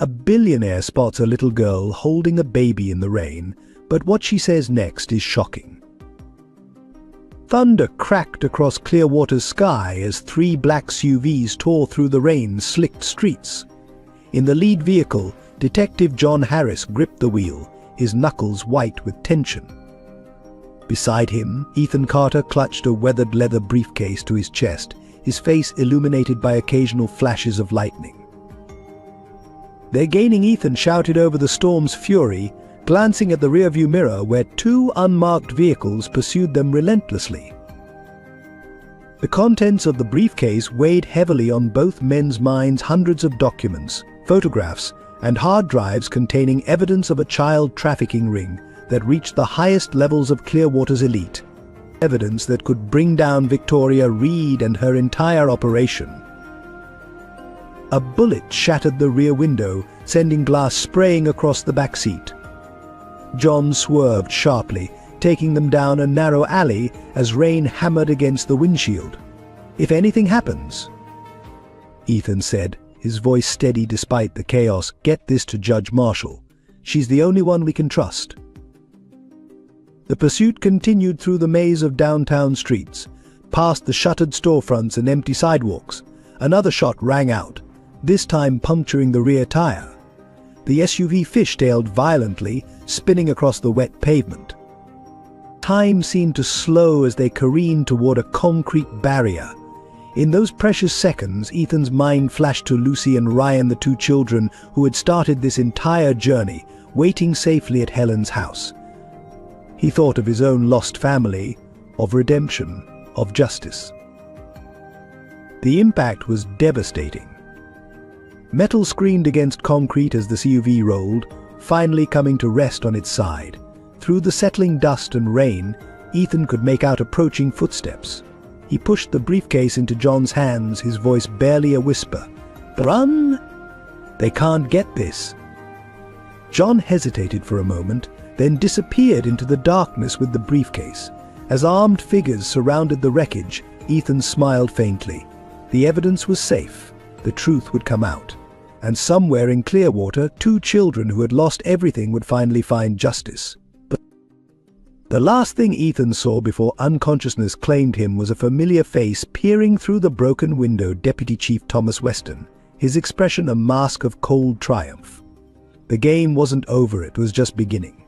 A billionaire spots a little girl holding a baby in the rain, but what she says next is shocking. Thunder cracked across Clearwater's sky as 3 black SUVs tore through the rain-slicked streets. In the lead vehicle, Detective John Harris gripped the wheel, his knuckles white with tension. Beside him, Ethan Carter clutched a weathered leather briefcase to his chest, his face illuminated by occasional flashes of lightning. Their gaining Ethan shouted over the storm's fury, glancing at the rearview mirror where 2 unmarked vehicles pursued them relentlessly. The contents of the briefcase weighed heavily on both men's minds: hundreds of documents, photographs, and hard drives containing evidence of a child trafficking ring that reached the highest levels of Clearwater's elite. Evidence that could bring down Victoria Reed and her entire operation. A bullet shattered the rear window, sending glass spraying across the back seat. John swerved sharply, taking them down a narrow alley as rain hammered against the windshield. "If anything happens," Ethan said, his voice steady despite the chaos, "get this to Judge Marshall. She's the only one we can trust." The pursuit continued through the maze of downtown streets, past the shuttered storefronts and empty sidewalks. Another shot rang out, this time puncturing the rear tire. The SUV fishtailed violently, spinning across the wet pavement. Time seemed to slow as they careened toward a concrete barrier. In those precious seconds, Ethan's mind flashed to Lucy and Ryan, the 2 children who had started this entire journey, waiting safely at Helen's house. He thought of his own lost family, of redemption, of justice. The impact was devastating. Metal screamed against concrete as the SUV rolled, finally coming to rest on its side. Through the settling dust and rain, Ethan could make out approaching footsteps. He pushed the briefcase into John's hands, his voice barely a whisper. "Run! They can't get this." John hesitated for a moment, then disappeared into the darkness with the briefcase. As armed figures surrounded the wreckage, Ethan smiled faintly. The evidence was safe. The truth would come out. And somewhere in Clearwater, 2 children who had lost everything would finally find justice. But the last thing Ethan saw before unconsciousness claimed him was a familiar face peering through the broken window: Deputy Chief Thomas Weston, his expression a mask of cold triumph. The game wasn't over, it was just beginning.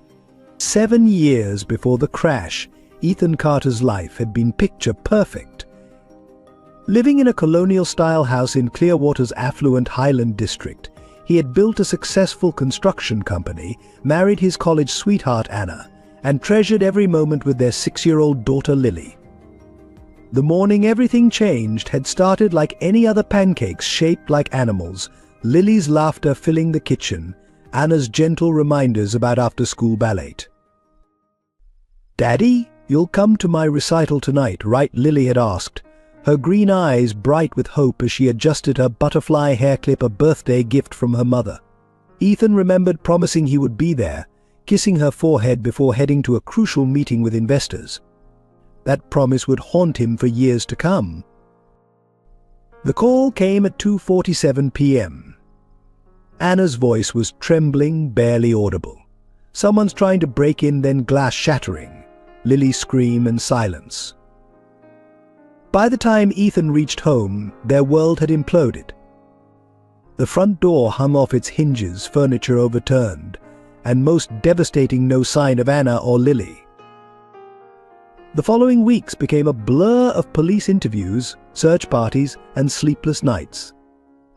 7 years before the crash, Ethan Carter's life had been picture perfect. Living in a colonial-style house in Clearwater's affluent Highland district, he had built a successful construction company, married his college sweetheart Anna, and treasured every moment with their 6-year-old daughter Lily. The morning everything changed had started like any other pancakes shaped like animals, Lily's laughter filling the kitchen, Anna's gentle reminders about after-school ballet. "Daddy, you'll come to my recital tonight, right?" Lily had asked, her green eyes bright with hope as she adjusted her butterfly hair clip, a birthday gift from her mother. Ethan remembered promising he would be there, kissing her forehead before heading to a crucial meeting with investors. That promise would haunt him for years to come. The call came at 2:47 p.m. Anna's voice was trembling, barely audible. "Someone's trying to break in," then glass shattering. Lily's scream and silence. By the time Ethan reached home, their world had imploded. The front door hung off its hinges, furniture overturned, and most devastating, no sign of Anna or Lily. The following weeks became a blur of police interviews, search parties, and sleepless nights.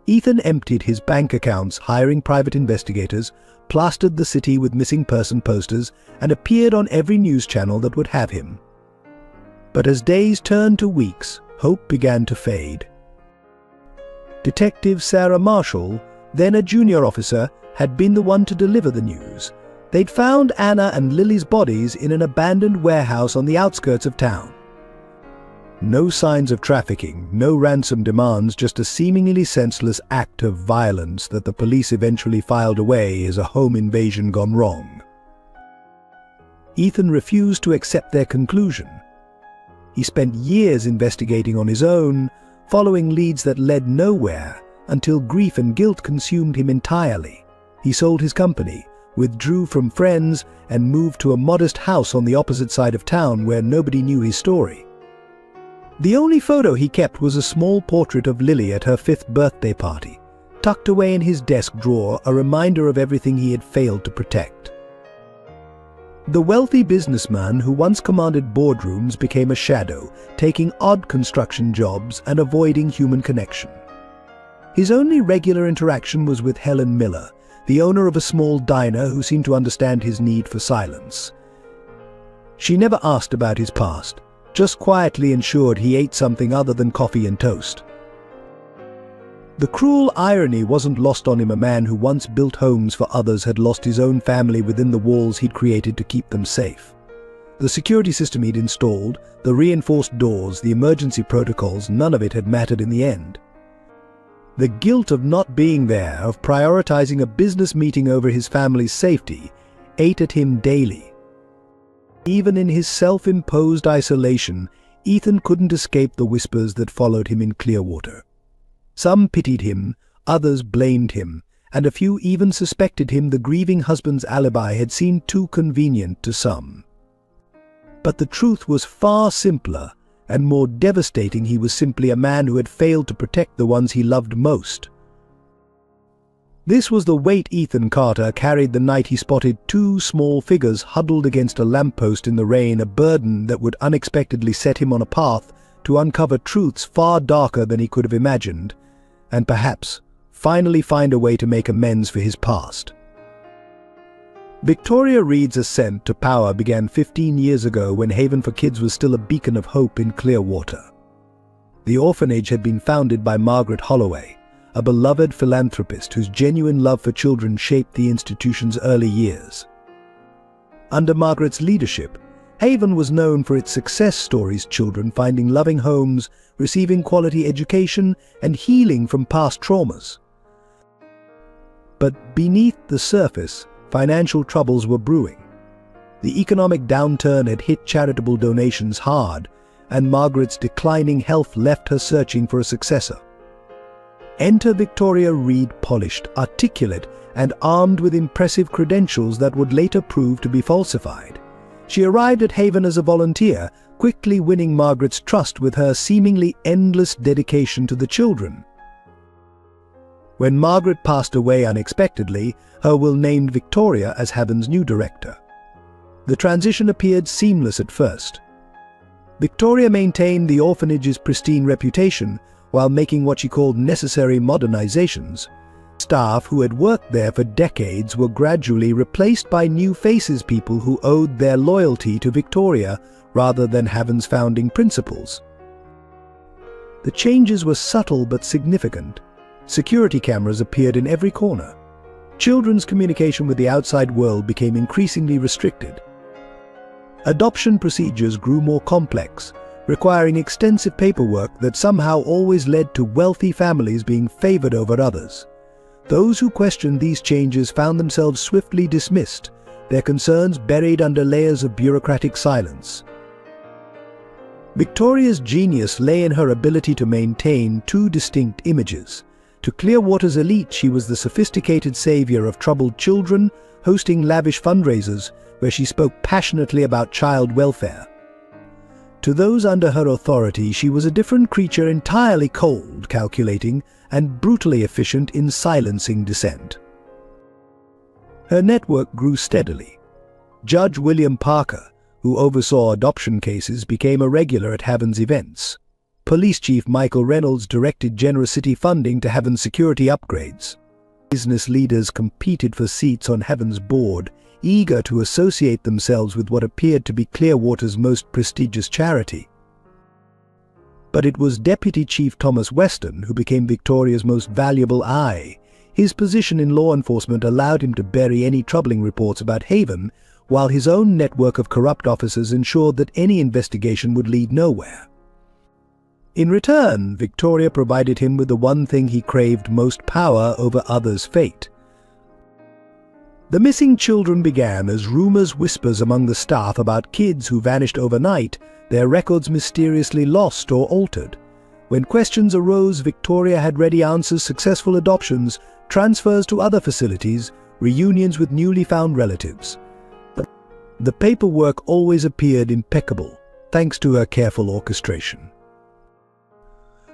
Ethan emptied his bank accounts, hiring private investigators, plastered the city with missing person posters, and appeared on every news channel that would have him. But as days turned to weeks, hope began to fade. Detective Sarah Marshall, then a junior officer, had been the one to deliver the news. They'd found Anna and Lily's bodies in an abandoned warehouse on the outskirts of town. No signs of trafficking, no ransom demands, just a seemingly senseless act of violence that the police eventually filed away as a home invasion gone wrong. Ethan refused to accept their conclusion. He spent years investigating on his own, following leads that led nowhere, until grief and guilt consumed him entirely. He sold his company, withdrew from friends, and moved to a modest house on the opposite side of town where nobody knew his story. The only photo he kept was a small portrait of Lily at her 5th birthday party, tucked away in his desk drawer, a reminder of everything he had failed to protect. The wealthy businessman who once commanded boardrooms became a shadow, taking odd construction jobs and avoiding human connection. His only regular interaction was with Helen Miller, the owner of a small diner who seemed to understand his need for silence. She never asked about his past, just quietly ensured he ate something other than coffee and toast. The cruel irony wasn't lost on him. A man who once built homes for others had lost his own family within the walls he'd created to keep them safe. The security system he'd installed, the reinforced doors, the emergency protocols, none of it had mattered in the end. The guilt of not being there, of prioritizing a business meeting over his family's safety, ate at him daily. Even in his self-imposed isolation, Ethan couldn't escape the whispers that followed him in Clearwater. Some pitied him, others blamed him, and a few even suspected him the grieving husband's alibi had seemed too convenient to some. But the truth was far simpler and more devastating. He was simply a man who had failed to protect the ones he loved most. This was the weight Ethan Carter carried the night he spotted 2 small figures huddled against a lamppost in the rain, a burden that would unexpectedly set him on a path to uncover truths far darker than he could have imagined, and perhaps finally find a way to make amends for his past. Victoria Reed's ascent to power began 15 years ago when Haven for Kids was still a beacon of hope in Clearwater. The orphanage had been founded by Margaret Holloway, a beloved philanthropist whose genuine love for children shaped the institution's early years. Under Margaret's leadership, Haven was known for its success stories, children finding loving homes, receiving quality education, and healing from past traumas. But beneath the surface, financial troubles were brewing. The economic downturn had hit charitable donations hard, and Margaret's declining health left her searching for a successor. Enter Victoria Reed, polished, articulate, and armed with impressive credentials that would later prove to be falsified. She arrived at Haven as a volunteer, quickly winning Margaret's trust with her seemingly endless dedication to the children. When Margaret passed away unexpectedly, her will named Victoria as Haven's new director. The transition appeared seamless at first. Victoria maintained the orphanage's pristine reputation while making what she called necessary modernizations. Staff who had worked there for decades were gradually replaced by new faces, people who owed their loyalty to Victoria rather than Haven's founding principles. The changes were subtle but significant. Security cameras appeared in every corner. Children's communication with the outside world became increasingly restricted. Adoption procedures grew more complex, requiring extensive paperwork that somehow always led to wealthy families being favored over others. Those who questioned these changes found themselves swiftly dismissed, their concerns buried under layers of bureaucratic silence. Victoria's genius lay in her ability to maintain 2 distinct images. To Clearwater's elite, she was the sophisticated savior of troubled children, hosting lavish fundraisers where she spoke passionately about child welfare. To those under her authority, she was a different creature, entirely cold, calculating, and brutally efficient in silencing dissent. Her network grew steadily. Judge William Parker, who oversaw adoption cases, became a regular at Haven's events. Police Chief Michael Reynolds directed generous city funding to Haven's security upgrades. Business leaders competed for seats on Haven's board, eager to associate themselves with what appeared to be Clearwater's most prestigious charity. But it was Deputy Chief Thomas Weston who became Victoria's most valuable eye. His position in law enforcement allowed him to bury any troubling reports about Haven, while his own network of corrupt officers ensured that any investigation would lead nowhere. In return, Victoria provided him with the one thing he craved most: power over others' fate. The missing children began as rumors, whispers among the staff about kids who vanished overnight, their records mysteriously lost or altered. When questions arose, Victoria had ready answers: successful adoptions, transfers to other facilities, reunions with newly found relatives. The paperwork always appeared impeccable, thanks to her careful orchestration.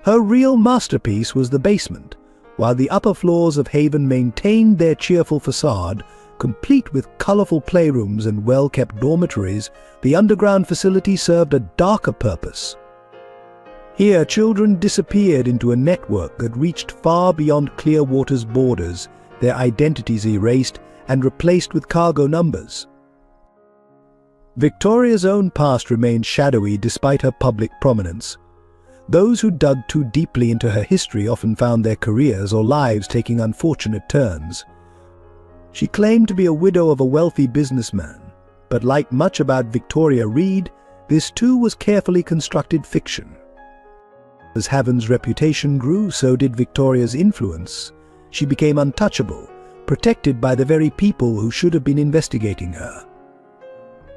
Her real masterpiece was the basement. While the upper floors of Haven maintained their cheerful facade, complete with colorful playrooms and well-kept dormitories, the underground facility served a darker purpose. Here, children disappeared into a network that reached far beyond Clearwater's borders, their identities erased and replaced with cargo numbers. Victoria's own past remained shadowy despite her public prominence. Those who dug too deeply into her history often found their careers or lives taking unfortunate turns. She claimed to be a widow of a wealthy businessman, but like much about Victoria Reed, this too was carefully constructed fiction. As Haven's reputation grew, so did Victoria's influence. She became untouchable, protected by the very people who should have been investigating her.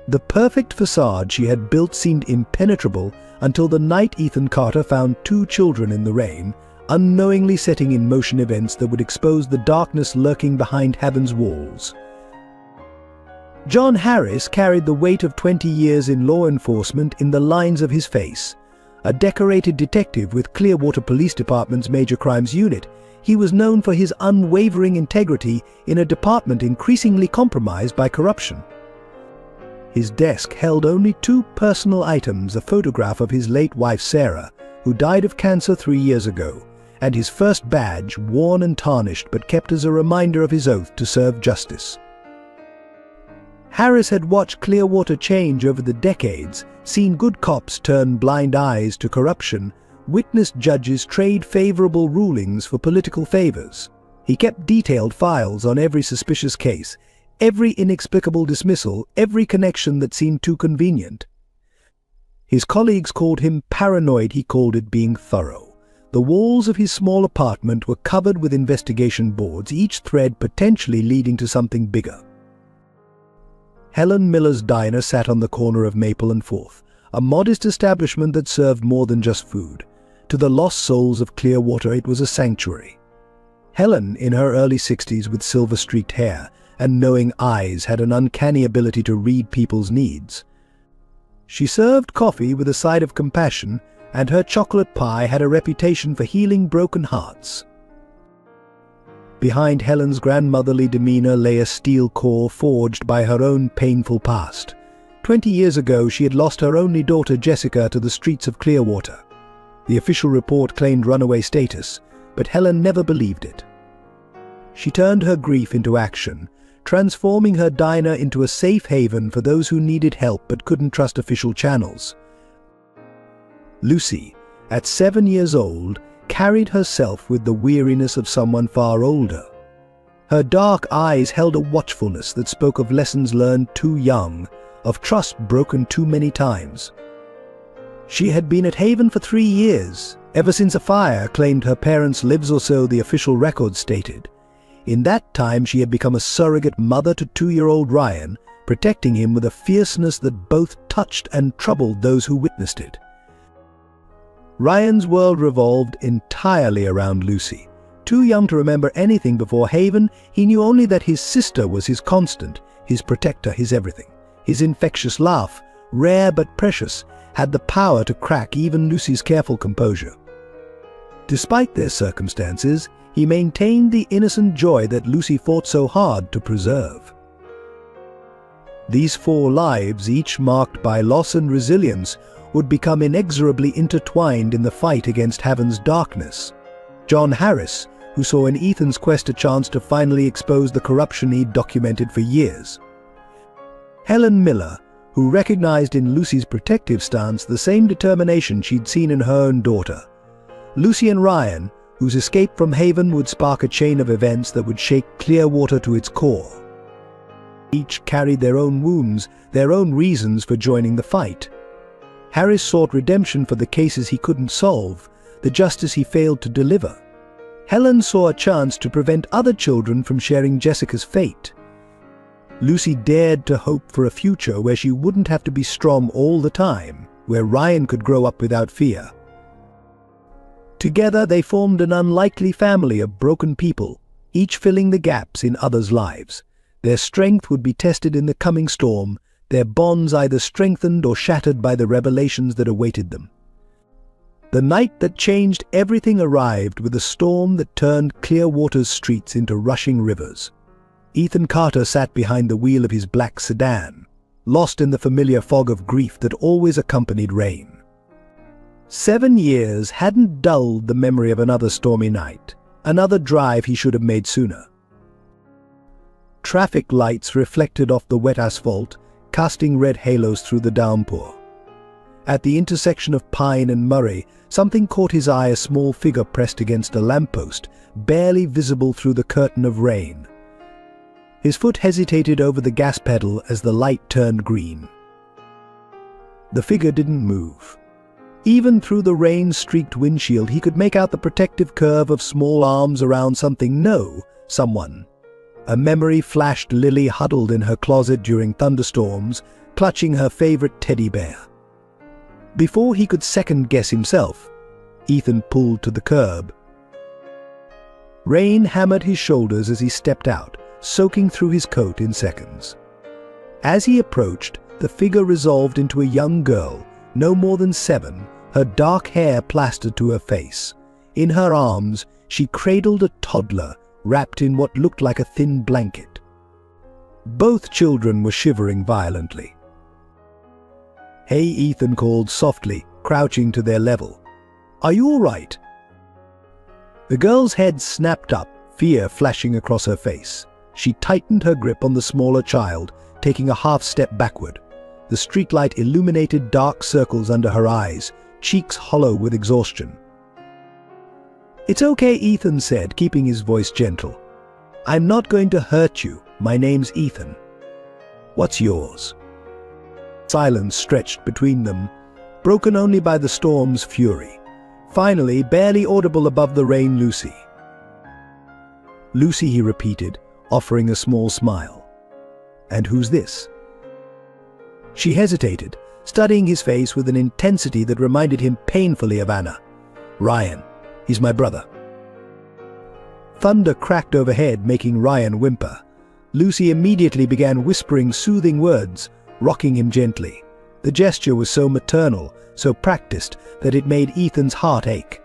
The perfect facade she had built seemed impenetrable until the night Ethan Carter found 2 children in the rain, unknowingly setting in motion events that would expose the darkness lurking behind Haven's walls. John Harris carried the weight of 20 years in law enforcement in the lines of his face. A decorated detective with Clearwater Police Department's Major Crimes Unit, he was known for his unwavering integrity in a department increasingly compromised by corruption. His desk held only 2 personal items: a photograph of his late wife Sarah, who died of cancer 3 years ago, and his first badge, worn and tarnished but kept as a reminder of his oath to serve justice. Harris had watched Clearwater change over the decades, seen good cops turn blind eyes to corruption, witnessed judges trade favorable rulings for political favors. He kept detailed files on every suspicious case, every inexplicable dismissal, every connection that seemed too convenient. His colleagues called him paranoid. He called it being thorough. The walls of his small apartment were covered with investigation boards, each thread potentially leading to something bigger. Helen Miller's Diner sat on the corner of Maple and 4th, a modest establishment that served more than just food. To the lost souls of Clearwater, it was a sanctuary. Helen, in her early 60s with silver-streaked hair and knowing eyes, had an uncanny ability to read people's needs. She served coffee with a side of compassion, and her chocolate pie had a reputation for healing broken hearts. Behind Helen's grandmotherly demeanor lay a steel core forged by her own painful past. 20 years ago, she had lost her only daughter Jessica to the streets of Clearwater. The official report claimed runaway status, but Helen never believed it. She turned her grief into action, transforming her diner into a safe haven for those who needed help but couldn't trust official channels. Lucy, at 7 years old, carried herself with the weariness of someone far older. Her dark eyes held a watchfulness that spoke of lessons learned too young, of trust broken too many times. She had been at Haven for 3 years, ever since a fire claimed her parents' lives, or so the official records stated. In that time, she had become a surrogate mother to 2-year-old Ryan, protecting him with a fierceness that both touched and troubled those who witnessed it. Ryan's world revolved entirely around Lucy. Too young to remember anything before Haven, he knew only that his sister was his constant, his protector, his everything. His infectious laugh, rare but precious, had the power to crack even Lucy's careful composure. Despite their circumstances, he maintained the innocent joy that Lucy fought so hard to preserve. These 4 lives, each marked by loss and resilience, would become inexorably intertwined in the fight against Haven's darkness. John Harris, who saw in Ethan's quest a chance to finally expose the corruption he'd documented for years. Helen Miller, who recognized in Lucy's protective stance the same determination she'd seen in her own daughter. Lucy and Ryan, whose escape from Haven would spark a chain of events that would shake Clearwater to its core. Each carried their own wounds, their own reasons for joining the fight. Harris sought redemption for the cases he couldn't solve, the justice he failed to deliver. Helen saw a chance to prevent other children from sharing Jessica's fate. Lucy dared to hope for a future where she wouldn't have to be strong all the time, where Ryan could grow up without fear. Together they formed an unlikely family of broken people, each filling the gaps in others' lives. Their strength would be tested in the coming storm, their bonds either strengthened or shattered by the revelations that awaited them. The night that changed everything arrived with a storm that turned Clearwater's streets into rushing rivers. Ethan Carter sat behind the wheel of his black sedan, lost in the familiar fog of grief that always accompanied rain. 7 years hadn't dulled the memory of another stormy night, another drive he should have made sooner. Traffic lights reflected off the wet asphalt, casting red halos through the downpour. At the intersection of Pine and Murray, something caught his eye, a small figure pressed against a lamppost, barely visible through the curtain of rain. His foot hesitated over the gas pedal as the light turned green. The figure didn't move. Even through the rain-streaked windshield, he could make out the protective curve of small arms around something. No, someone. A memory flashed. Lily huddled in her closet during thunderstorms, clutching her favorite teddy bear. Before he could second-guess himself, Ethan pulled to the curb. Rain hammered his shoulders as he stepped out, soaking through his coat in seconds. As he approached, the figure resolved into a young girl, no more than 7, her dark hair plastered to her face. In her arms, she cradled a toddler, wrapped in what looked like a thin blanket. Both children were shivering violently. "Hey," Ethan called softly, crouching to their level. "Are you all right?" The girl's head snapped up, fear flashing across her face. She tightened her grip on the smaller child, taking a half-step backward. The streetlight illuminated dark circles under her eyes, cheeks hollow with exhaustion. "It's okay," Ethan said, keeping his voice gentle. "I'm not going to hurt you. My name's Ethan. What's yours?" Silence stretched between them, broken only by the storm's fury. Finally, barely audible above the rain, "Lucy." "Lucy," he repeated, offering a small smile. "And who's this?" She hesitated, studying his face with an intensity that reminded him painfully of Anna. "Ryan. He's my brother." Thunder cracked overhead, making Ryan whimper. Lucy immediately began whispering soothing words, rocking him gently. The gesture was so maternal, so practiced, that it made Ethan's heart ache.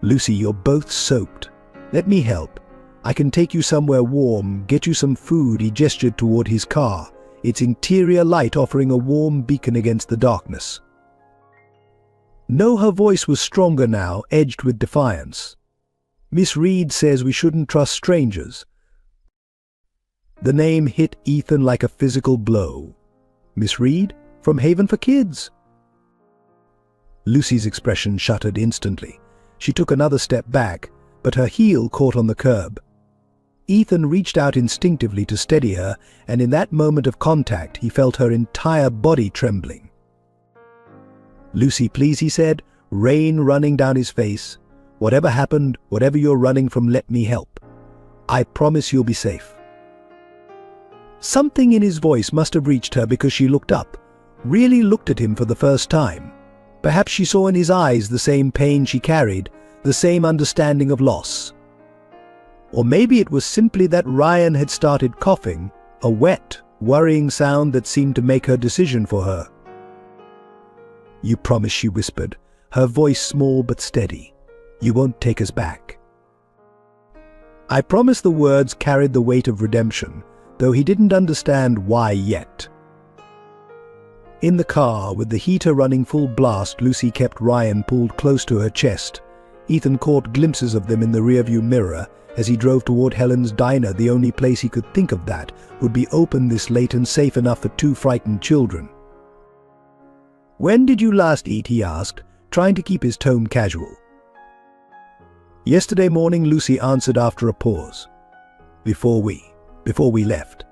"Lucy, you're both soaked. Let me help. I can take you somewhere warm, get you some food." He gestured toward his car, its interior light offering a warm beacon against the darkness. No, her voice was stronger now, edged with defiance. "Miss Reed says we shouldn't trust strangers." The name hit Ethan like a physical blow. "Miss Reed? From Haven for Kids?" Lucy's expression shuttered instantly. She took another step back, but her heel caught on the curb. Ethan reached out instinctively to steady her, and in that moment of contact he felt her entire body trembling. "Lucy, please," he said, rain running down his face. "Whatever happened, whatever you're running from, let me help. I promise you'll be safe." Something in his voice must have reached her because she looked up, really looked at him for the first time. Perhaps she saw in his eyes the same pain she carried, the same understanding of loss. Or maybe it was simply that Ryan had started coughing, a wet, worrying sound that seemed to make her decision for her. "You promise," she whispered, her voice small but steady. "You won't take us back." "I promise." The words carried the weight of redemption, though he didn't understand why yet. In the car, with the heater running full blast, Lucy kept Ryan pulled close to her chest. Ethan caught glimpses of them in the rearview mirror as he drove toward Helen's diner, the only place he could think of that would be open this late and safe enough for 2 frightened children. "When did you last eat?" he asked, trying to keep his tone casual. "Yesterday morning," Lucy answered after a pause. Before we left."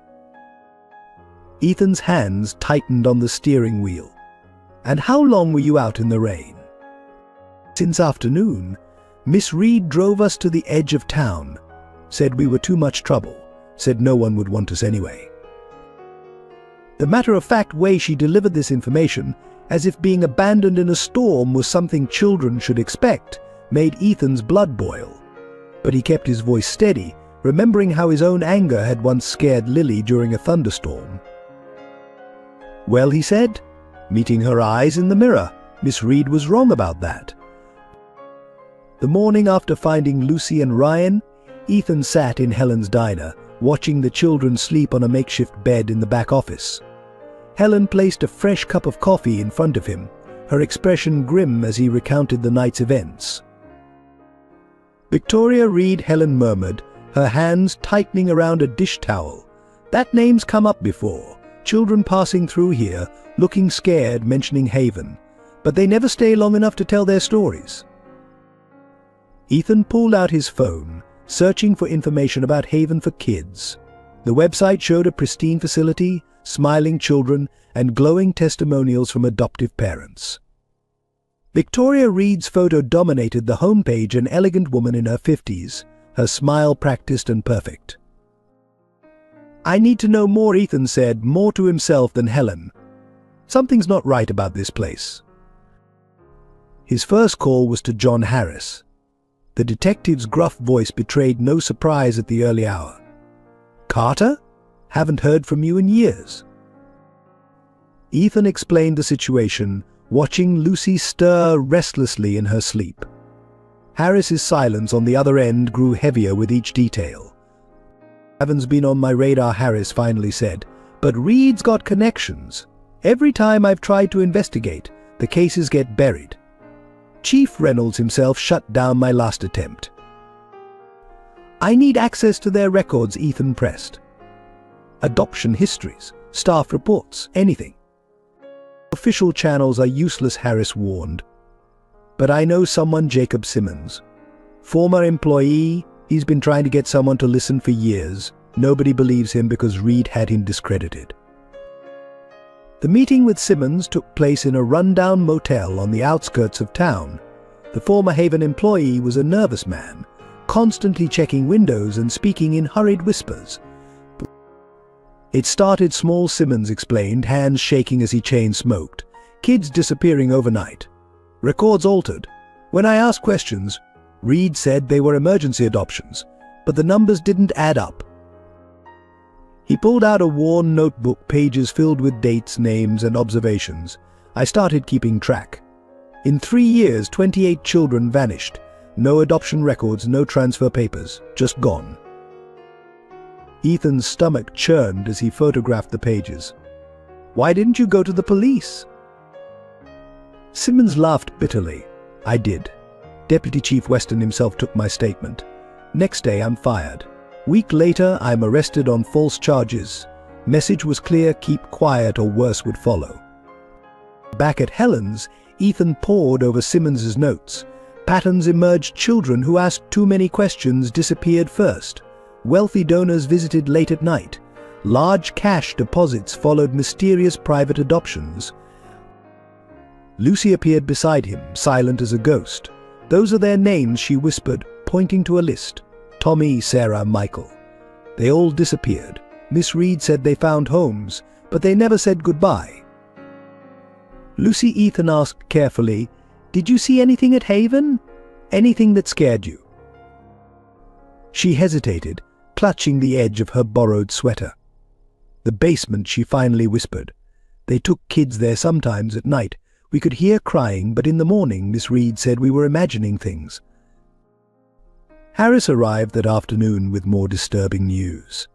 Ethan's hands tightened on the steering wheel. "And how long were you out in the rain?" "Since afternoon. Miss Reed drove us to the edge of town. Said we were too much trouble. Said no one would want us anyway." The matter-of-fact way she delivered this information, as if being abandoned in a storm was something children should expect, made Ethan's blood boil. But he kept his voice steady, remembering how his own anger had once scared Lily during a thunderstorm. "Well," he said, meeting her eyes in the mirror, "Miss Reed was wrong about that." The morning after finding Lucy and Ryan, Ethan sat in Helen's diner, watching the children sleep on a makeshift bed in the back office. Helen placed a fresh cup of coffee in front of him, her expression grim as he recounted the night's events. "Victoria Reed," Helen murmured, her hands tightening around a dish towel. "That name's come up before. Children passing through here, looking scared, mentioning Haven. But they never stay long enough to tell their stories." Ethan pulled out his phone, searching for information about Haven for Kids. The website showed a pristine facility, smiling children, and glowing testimonials from adoptive parents. Victoria Reed's photo dominated the homepage, an elegant woman in her 50s, her smile practiced and perfect. "I need to know more," Ethan said, more to himself than Helen. "Something's not right about this place." His first call was to John Harris. The detective's gruff voice betrayed no surprise at the early hour. "Carter? Haven't heard from you in years." Ethan explained the situation, watching Lucy stir restlessly in her sleep. Harris's silence on the other end grew heavier with each detail. "Haven't been on my radar," Harris finally said, "but Reed's got connections. Every time I've tried to investigate, the cases get buried. Chief Reynolds himself shut down my last attempt." "I need access to their records," Ethan pressed. "Adoption histories, staff reports, anything." "Official channels are useless," Harris warned. "But I know someone, Jacob Simmons. Former employee, he's been trying to get someone to listen for years. Nobody believes him because Reed had him discredited." The meeting with Simmons took place in a rundown motel on the outskirts of town. The former Haven employee was a nervous man, constantly checking windows and speaking in hurried whispers. "It started small," Simmons explained, hands shaking as he chain-smoked. "Kids disappearing overnight. Records altered. When I asked questions, Reed said they were emergency adoptions, but the numbers didn't add up." He pulled out a worn notebook, pages filled with dates, names, and observations. "I started keeping track. In 3 years, 28 children vanished. No adoption records, no transfer papers, just gone." Ethan's stomach churned as he photographed the pages. "Why didn't you go to the police?" Simmons laughed bitterly. "I did. Deputy Chief Weston himself took my statement. Next day I'm fired. Week later I'm arrested on false charges. Message was clear: keep quiet or worse would follow." Back at Helen's, Ethan pored over Simmons's notes. Patterns emerged: children who asked too many questions disappeared first. Wealthy donors visited late at night. Large cash deposits followed mysterious private adoptions. Lucy appeared beside him, silent as a ghost. "Those are their names," she whispered, pointing to a list. "Tommy, Sarah, Michael. They all disappeared. Miss Reed said they found homes, but they never said goodbye." "Lucy," Ethan asked carefully, "did you see anything at Haven? Anything that scared you?" She hesitated, clutching the edge of her borrowed sweater. "The basement," she finally whispered. "They took kids there sometimes at night. We could hear crying, but in the morning Miss Reed said we were imagining things." Harris arrived that afternoon with more disturbing news.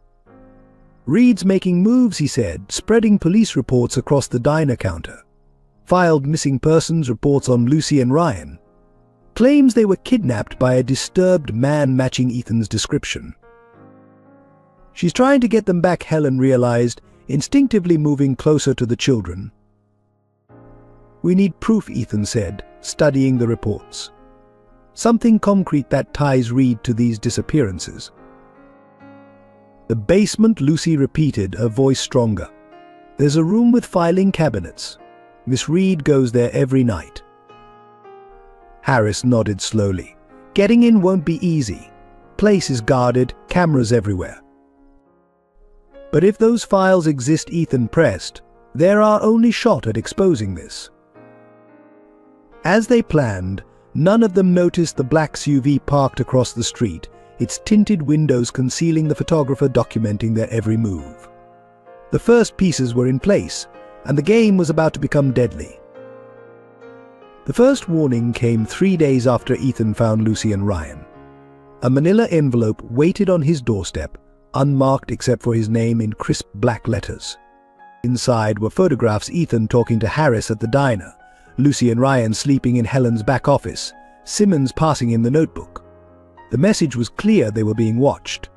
"Reed's making moves," he said, spreading police reports across the diner counter. Filed missing persons reports on Lucy and Ryan. Claims they were kidnapped by a disturbed man matching Ethan's description. "She's trying to get them back," Helen realized, instinctively moving closer to the children. "We need proof," Ethan said, studying the reports. "Something concrete that ties Reed to these disappearances." "The basement," Lucy repeated, her voice stronger. "There's a room with filing cabinets. Miss Reed goes there every night." Harris nodded slowly. "Getting in won't be easy. Place is guarded, cameras everywhere." "But if those files exist," Ethan pressed, "they're our only shot at exposing this." As they planned, none of them noticed the black SUV parked across the street, its tinted windows concealing the photographer documenting their every move. The first pieces were in place, and the game was about to become deadly. The first warning came 3 days after Ethan found Lucy and Ryan. A manila envelope waited on his doorstep, unmarked except for his name in crisp black letters. Inside were photographs: Ethan talking to Harris at the diner, Lucy and Ryan sleeping in Helen's back office, Simmons passing him the notebook. The message was clear: they were being watched.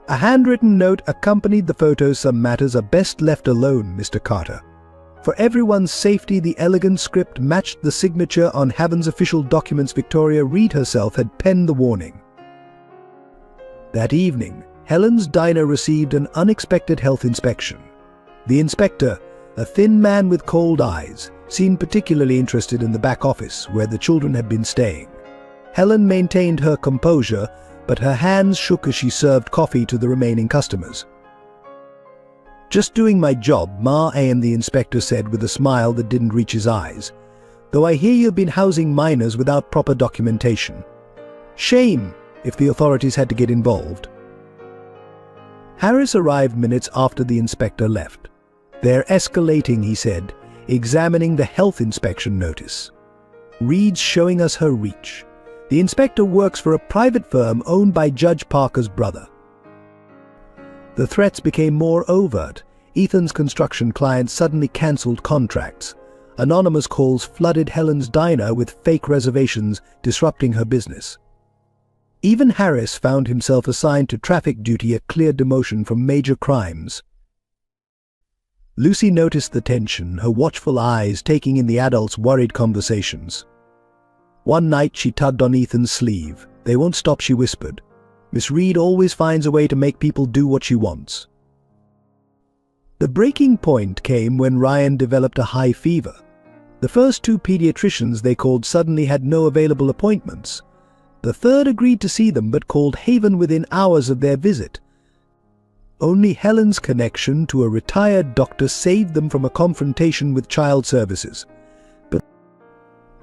A handwritten note accompanied the photos: "Some matters are best left alone, Mr. Carter." For everyone's safety, the elegant script matched the signature on Haven's official documents. Victoria Reed herself had penned the warning. That evening, Helen's diner received an unexpected health inspection. The inspector, a thin man with cold eyes, seemed particularly interested in the back office where the children had been staying. Helen maintained her composure, but her hands shook as she served coffee to the remaining customers. "Just doing my job, Ma Am," the inspector said with a smile that didn't reach his eyes. "Though I hear you've been housing minors without proper documentation. Shame if the authorities had to get involved." Harris arrived minutes after the inspector left. "They're escalating," he said, examining the health inspection notice. "Reed's showing us her reach. The inspector works for a private firm owned by Judge Parker's brother." The threats became more overt. Ethan's construction clients suddenly cancelled contracts. Anonymous calls flooded Helen's diner with fake reservations, disrupting her business. Even Harris found himself assigned to traffic duty, a clear demotion from major crimes. Lucy noticed the tension, her watchful eyes taking in the adults' worried conversations. One night she tugged on Ethan's sleeve. "They won't stop," she whispered. "Miss Reed always finds a way to make people do what she wants." The breaking point came when Ryan developed a high fever. The first 2 pediatricians they called suddenly had no available appointments. The third agreed to see them but called Haven within hours of their visit. Only Helen's connection to a retired doctor saved them from a confrontation with child services. "But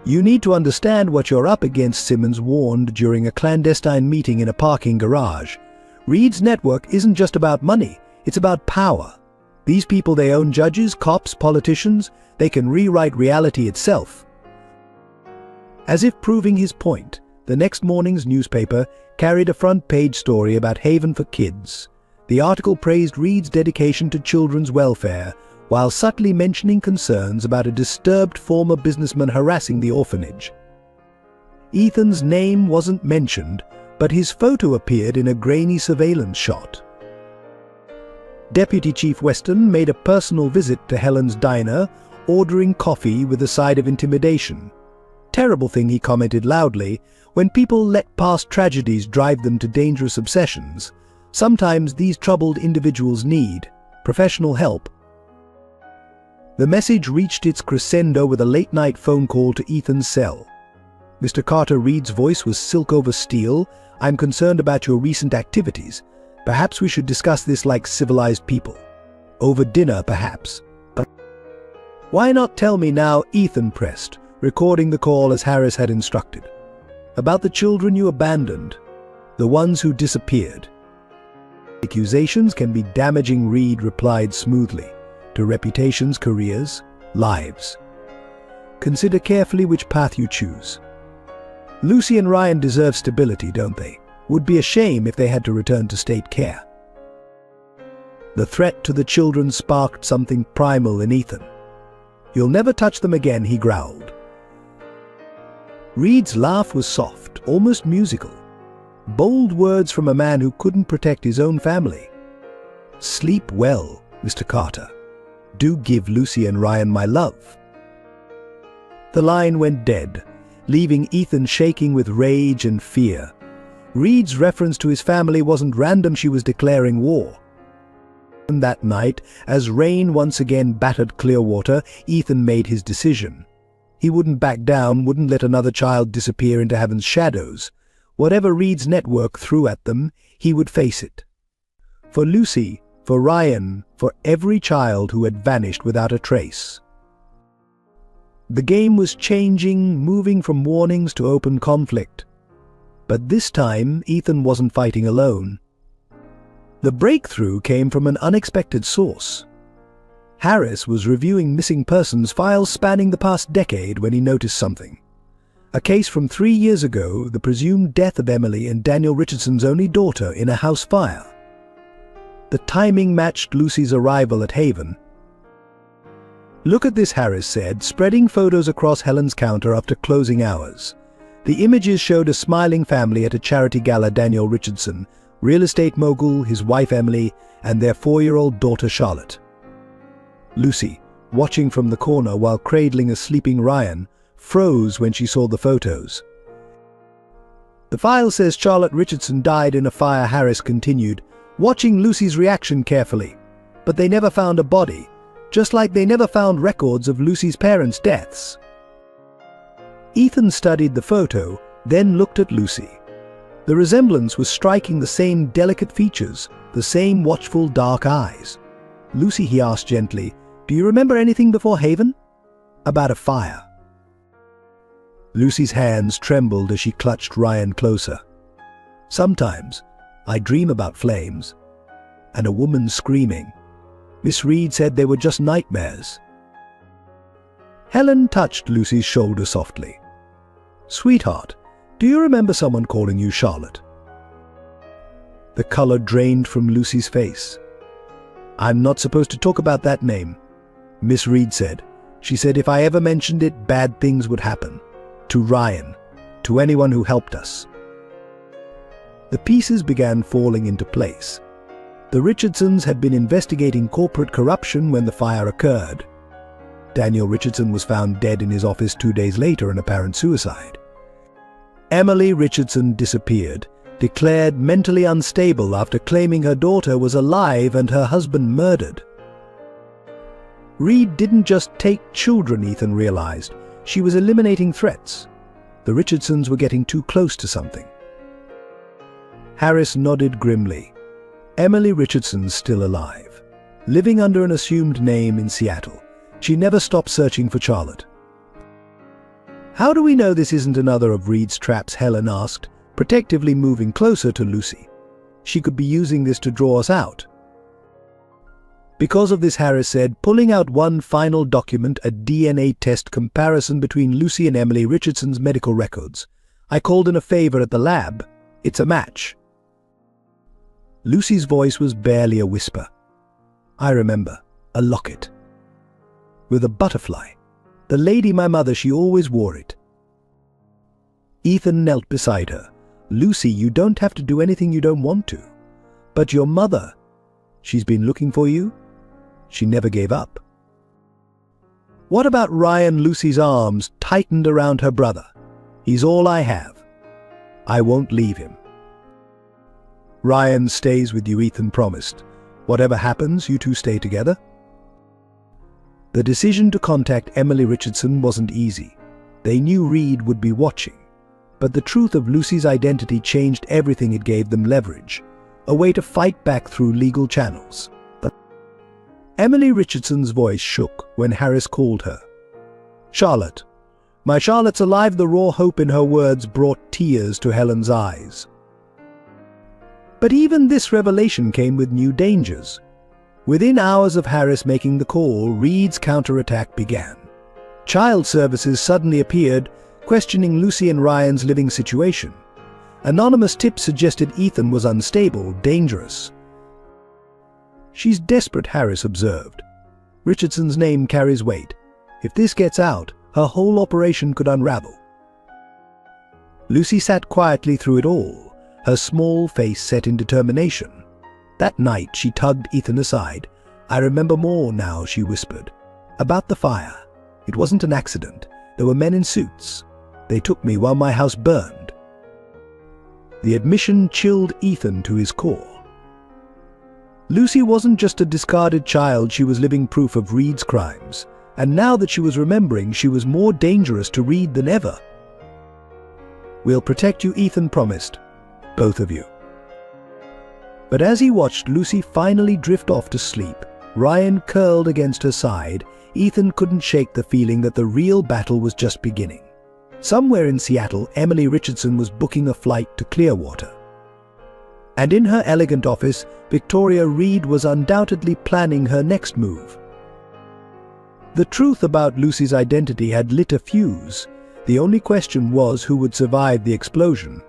you need to understand what you're up against," Simmons warned during a clandestine meeting in a parking garage. "Reed's network isn't just about money, it's about power. These people, they own judges, cops, politicians. They can rewrite reality itself." As if proving his point, the next morning's newspaper carried a front-page story about Haven for Kids. The article praised Reed's dedication to children's welfare, while subtly mentioning concerns about a disturbed former businessman harassing the orphanage. Ethan's name wasn't mentioned, but his photo appeared in a grainy surveillance shot. Deputy Chief Weston made a personal visit to Helen's diner, ordering coffee with a side of intimidation. "Terrible thing," he commented loudly, "when people let past tragedies drive them to dangerous obsessions. Sometimes these troubled individuals need professional help." The message reached its crescendo with a late-night phone call to Ethan's cell. "Mr. Carter," Reed's voice was silk over steel, "I'm concerned about your recent activities. Perhaps we should discuss this like civilized people. Over dinner, perhaps." "But why not tell me now?" Ethan pressed, recording the call as Harris had instructed. "About the children you abandoned, the ones who disappeared." "Accusations can be damaging," Reed replied smoothly, "to reputations, careers, lives. Consider carefully which path you choose. Lucy and Ryan deserve stability, don't they? Would be a shame if they had to return to state care." The threat to the children sparked something primal in Ethan. "You'll never touch them again," he growled. Reed's laugh was soft, almost musical. Bold words from a man who couldn't protect his own family. "Sleep well, Mr. Carter. Do give Lucy and Ryan my love." The line went dead, leaving Ethan shaking with rage and fear. Reed's reference to his family wasn't random, she was declaring war. And that night, as rain once again battered Clearwater, Ethan made his decision. He wouldn't back down, wouldn't let another child disappear into Heaven's shadows. Whatever Reed's network threw at them, he would face it. For Lucy, for Ryan, for every child who had vanished without a trace. The game was changing, moving from warnings to open conflict. But this time, Ethan wasn't fighting alone. The breakthrough came from an unexpected source. Harris was reviewing missing persons files spanning the past decade when he noticed something. A case from 3 years ago, the presumed death of Emily and Daniel Richardson's only daughter in a house fire. The timing matched Lucy's arrival at Haven. "Look at this," Harris said, spreading photos across Helen's counter after closing hours. The images showed a smiling family at a charity gala: Daniel Richardson, real estate mogul, his wife Emily, and their 4-year-old daughter Charlotte. Lucy, watching from the corner while cradling a sleeping Ryan, froze when she saw the photos. "The file says Charlotte Richardson died in a fire," Harris continued, watching Lucy's reaction carefully. "But they never found a body, just like they never found records of Lucy's parents' deaths." Ethan studied the photo, then looked at Lucy. The resemblance was striking: the same delicate features, the same watchful dark eyes. "Lucy," he asked gently, "do you remember anything before Haven? About a fire?" Lucy's hands trembled as she clutched Ryan closer. "Sometimes I dream about flames and a woman screaming. Miss Reed said they were just nightmares." Helen touched Lucy's shoulder softly. "Sweetheart, do you remember someone calling you Charlotte?" The color drained from Lucy's face. "I'm not supposed to talk about that name," Miss Reed said. "She said if I ever mentioned it, bad things would happen. To Ryan, to anyone who helped us." The pieces began falling into place. The Richardsons had been investigating corporate corruption when the fire occurred. Daniel Richardson was found dead in his office 2 days later, an apparent suicide. Emily Richardson disappeared, declared mentally unstable after claiming her daughter was alive and her husband murdered. Reed didn't just take children, Ethan realized. She was eliminating threats. The Richardsons were getting too close to something. Harris nodded grimly. Emily Richardson's still alive, living under an assumed name in Seattle. She never stopped searching for Charlotte. "How do we know this isn't another of Reed's traps?" Helen asked, protectively moving closer to Lucy. "She could be using this to draw us out." "Because of this," Harris said, pulling out one final document, a DNA test comparison between Lucy and Emily Richardson's medical records. "I called in a favor at the lab. It's a match." Lucy's voice was barely a whisper. "I remember. A locket. With a butterfly. The lady, my mother, she always wore it." Ethan knelt beside her. "Lucy, you don't have to do anything you don't want to. But your mother, she's been looking for you. She never gave up." "What about Ryan?" Lucy's arms tightened around her brother. "He's all I have. I won't leave him." "Ryan stays with you," Ethan promised. "Whatever happens, you two stay together." The decision to contact Emily Richardson wasn't easy. They knew Reed would be watching. But the truth of Lucy's identity changed everything. It gave them leverage, a way to fight back through legal channels. But Emily Richardson's voice shook when Harris called her. "Charlotte. My Charlotte's alive." The raw hope in her words brought tears to Helen's eyes. But even this revelation came with new dangers. Within hours of Harris making the call, Reed's counterattack began. Child Services suddenly appeared, questioning Lucy and Ryan's living situation. Anonymous tips suggested Ethan was unstable, dangerous. "She's desperate," Harris observed. "Richardson's name carries weight. If this gets out, her whole operation could unravel." Lucy sat quietly through it all, her small face set in determination. That night she tugged Ethan aside. "I remember more now," she whispered. "About the fire. It wasn't an accident. There were men in suits. They took me while my house burned." The admission chilled Ethan to his core. Lucy wasn't just a discarded child, she was living proof of Reed's crimes. And now that she was remembering, she was more dangerous to Reed than ever. "We'll protect you," Ethan promised. "Both of you." But as he watched Lucy finally drift off to sleep, Ryan curled against her side, Ethan couldn't shake the feeling that the real battle was just beginning. Somewhere in Seattle, Emily Richardson was booking a flight to Clearwater. And in her elegant office, Victoria Reed was undoubtedly planning her next move. The truth about Lucy's identity had lit a fuse. The only question was who would survive the explosion.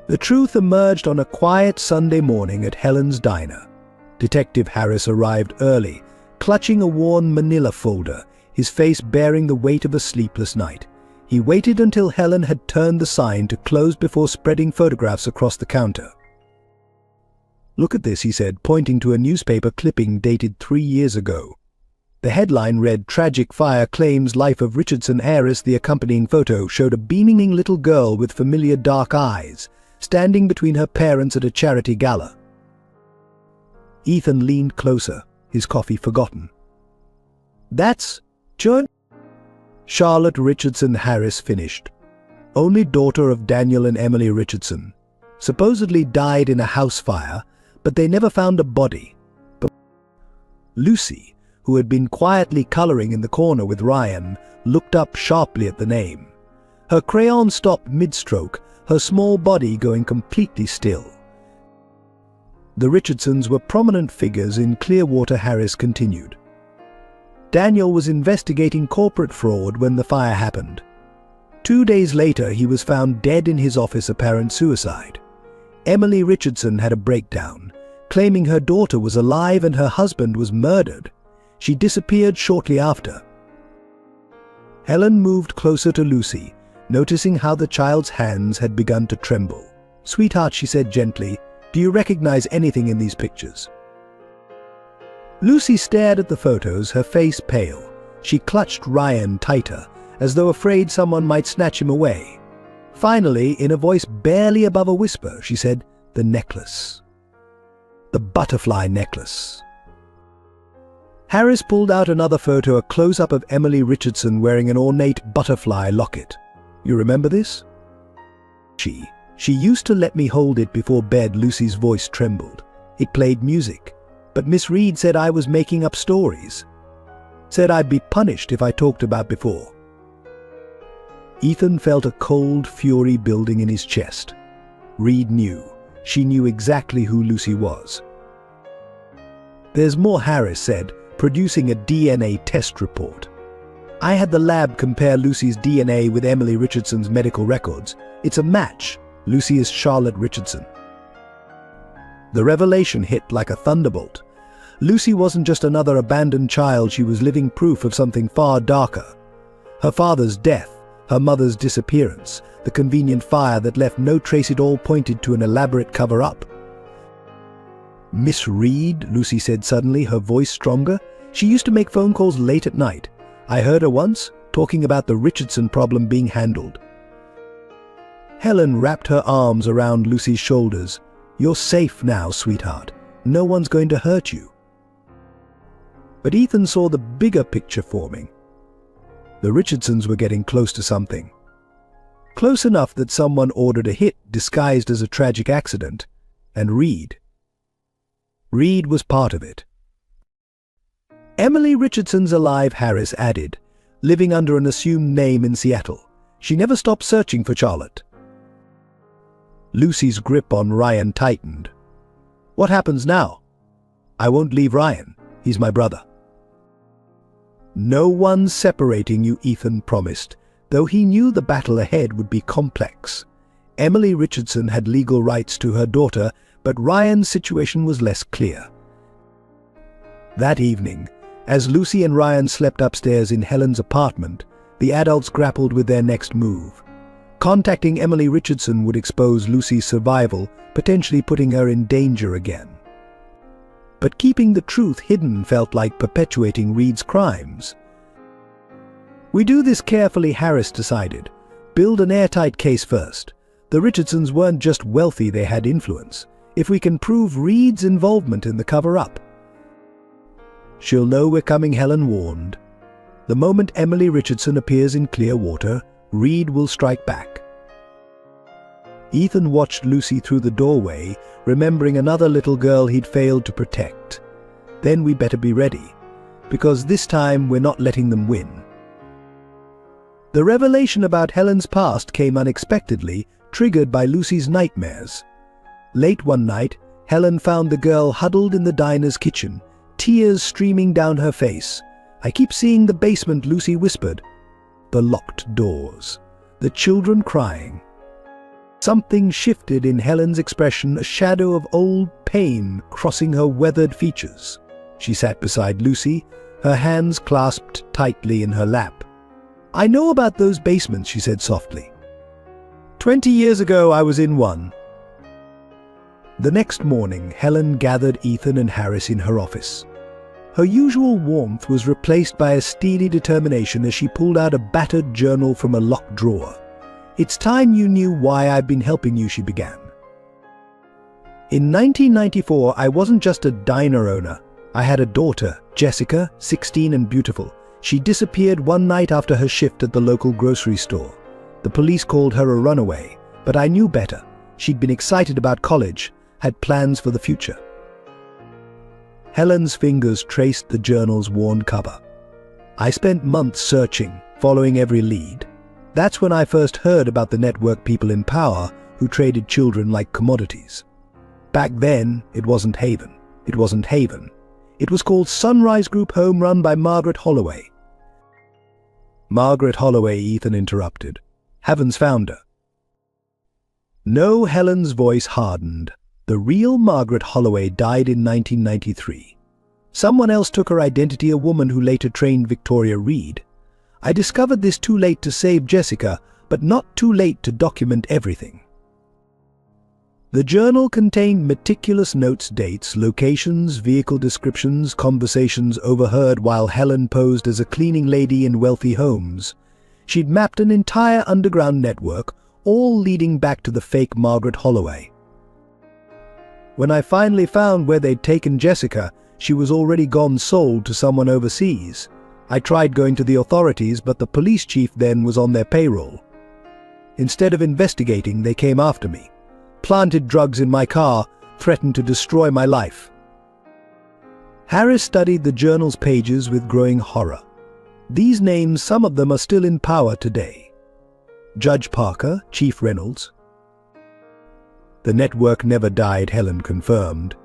The truth emerged on a quiet Sunday morning at Helen's diner. Detective Harris arrived early, clutching a worn manila folder, his face bearing the weight of a sleepless night. He waited until Helen had turned the sign to close before spreading photographs across the counter. "Look at this," he said, pointing to a newspaper clipping dated 3 years ago. The headline read, "Tragic Fire Claims Life of Richardson Heiress." The accompanying photo showed a beaming little girl with familiar dark eyes, standing between her parents at a charity gala. Ethan leaned closer, his coffee forgotten. "That's Charlotte Richardson Harris finished. Only daughter of Daniel and Emily Richardson. Supposedly died in a house fire, but they never found a body." But Lucy, who had been quietly coloring in the corner with Ryan, looked up sharply at the name. Her crayon stopped mid-stroke, her small body going completely still. The Richardsons were prominent figures in Clearwater. Harris continued. Daniel was investigating corporate fraud when the fire happened. 2 days later, he was found dead in his office, apparent suicide. Emily Richardson had a breakdown, claiming her daughter was alive and her husband was murdered. She disappeared shortly after. Helen moved closer to Lucy, noticing how the child's hands had begun to tremble. "Sweetheart," she said gently, "do you recognize anything in these pictures?" Lucy stared at the photos, her face pale. She clutched Ryan tighter, as though afraid someone might snatch him away. Finally, in a voice barely above a whisper, she said, "The necklace. The butterfly necklace." Harris pulled out another photo, a close-up of Emily Richardson wearing an ornate butterfly locket. "You remember this?" She used to let me hold it before bed." Lucy's voice trembled. "It played music. But Miss Reed said I was making up stories. Said I'd be punished if I talked about before." Ethan felt a cold fury building in his chest. Reed knew. She knew exactly who Lucy was. "There's more," Harris said, producing a DNA test report. "I had the lab compare Lucy's DNA with Emily Richardson's medical records. It's a match. Lucy is Charlotte Richardson." The revelation hit like a thunderbolt. Lucy wasn't just another abandoned child, she was living proof of something far darker. Her father's death, her mother's disappearance, the convenient fire that left no trace, it all pointed to an elaborate cover-up. "Miss Reed," Lucy said suddenly, her voice stronger. "She used to make phone calls late at night. I heard her once, talking about the Richardson problem being handled." Helen wrapped her arms around Lucy's shoulders. "You're safe now, sweetheart. No one's going to hurt you." But Ethan saw the bigger picture forming. The Richardsons were getting close to something. Close enough that someone ordered a hit disguised as a tragic accident, and Reed was part of it. "Emily Richardson's alive," Harris added, "living under an assumed name in Seattle. She never stopped searching for Charlotte." Lucy's grip on Ryan tightened. "What happens now?" "I won't leave Ryan. He's my brother." "No one's separating you," Ethan promised, though he knew the battle ahead would be complex. Emily Richardson had legal rights to her daughter, but Ryan's situation was less clear. That evening, as Lucy and Ryan slept upstairs in Helen's apartment, the adults grappled with their next move. Contacting Emily Richardson would expose Lucy's survival, potentially putting her in danger again. But keeping the truth hidden felt like perpetuating Reed's crimes. "We do this carefully," Harris decided. "Build an airtight case first. The Richardsons weren't just wealthy, they had influence. If we can prove Reed's involvement in the cover-up, she'll know we're coming," Helen warned. "The moment Emily Richardson appears in Clearwater, Reed will strike back." Ethan watched Lucy through the doorway, remembering another little girl he'd failed to protect. "Then we better be ready, because this time we're not letting them win." The revelation about Helen's past came unexpectedly, triggered by Lucy's nightmares. Late one night, Helen found the girl huddled in the diner's kitchen, tears streaming down her face. "I keep seeing the basement," Lucy whispered. The locked doors. The children crying. Something shifted in Helen's expression, a shadow of old pain crossing her weathered features. She sat beside Lucy, her hands clasped tightly in her lap. "I know about those basements," she said softly. 20 years ago, I was in one." The next morning, Helen gathered Ethan and Harris in her office. Her usual warmth was replaced by a steely determination as she pulled out a battered journal from a locked drawer. "It's time you knew why I've been helping you," she began. "In 1994, I wasn't just a diner owner. I had a daughter, Jessica, 16 and beautiful. She disappeared one night after her shift at the local grocery store. The police called her a runaway, but I knew better. She'd been excited about college, had plans for the future." Helen's fingers traced the journal's worn cover. "I spent months searching, following every lead. That's when I first heard about the network people in power who traded children like commodities. Back then, it wasn't Haven. It wasn't Haven. It was called Sunrise Group Home, run by Margaret Holloway." "Margaret Holloway," Ethan interrupted. "Haven's founder." No, Helen's voice hardened. The real Margaret Holloway died in 1993. Someone else took her identity, a woman who later trained Victoria Reed. I discovered this too late to save Jessica, but not too late to document everything. The journal contained meticulous notes, dates, locations, vehicle descriptions, conversations overheard while Helen posed as a cleaning lady in wealthy homes. She'd mapped an entire underground network, all leading back to the fake Margaret Holloway. When I finally found where they'd taken Jessica, she was already gone, sold to someone overseas. I tried going to the authorities, but the police chief then was on their payroll. Instead of investigating, they came after me, planted drugs in my car, threatened to destroy my life. Harris studied the journal's pages with growing horror. These names, some of them are still in power today. Judge Parker, Chief Reynolds. The network never died, Helen confirmed.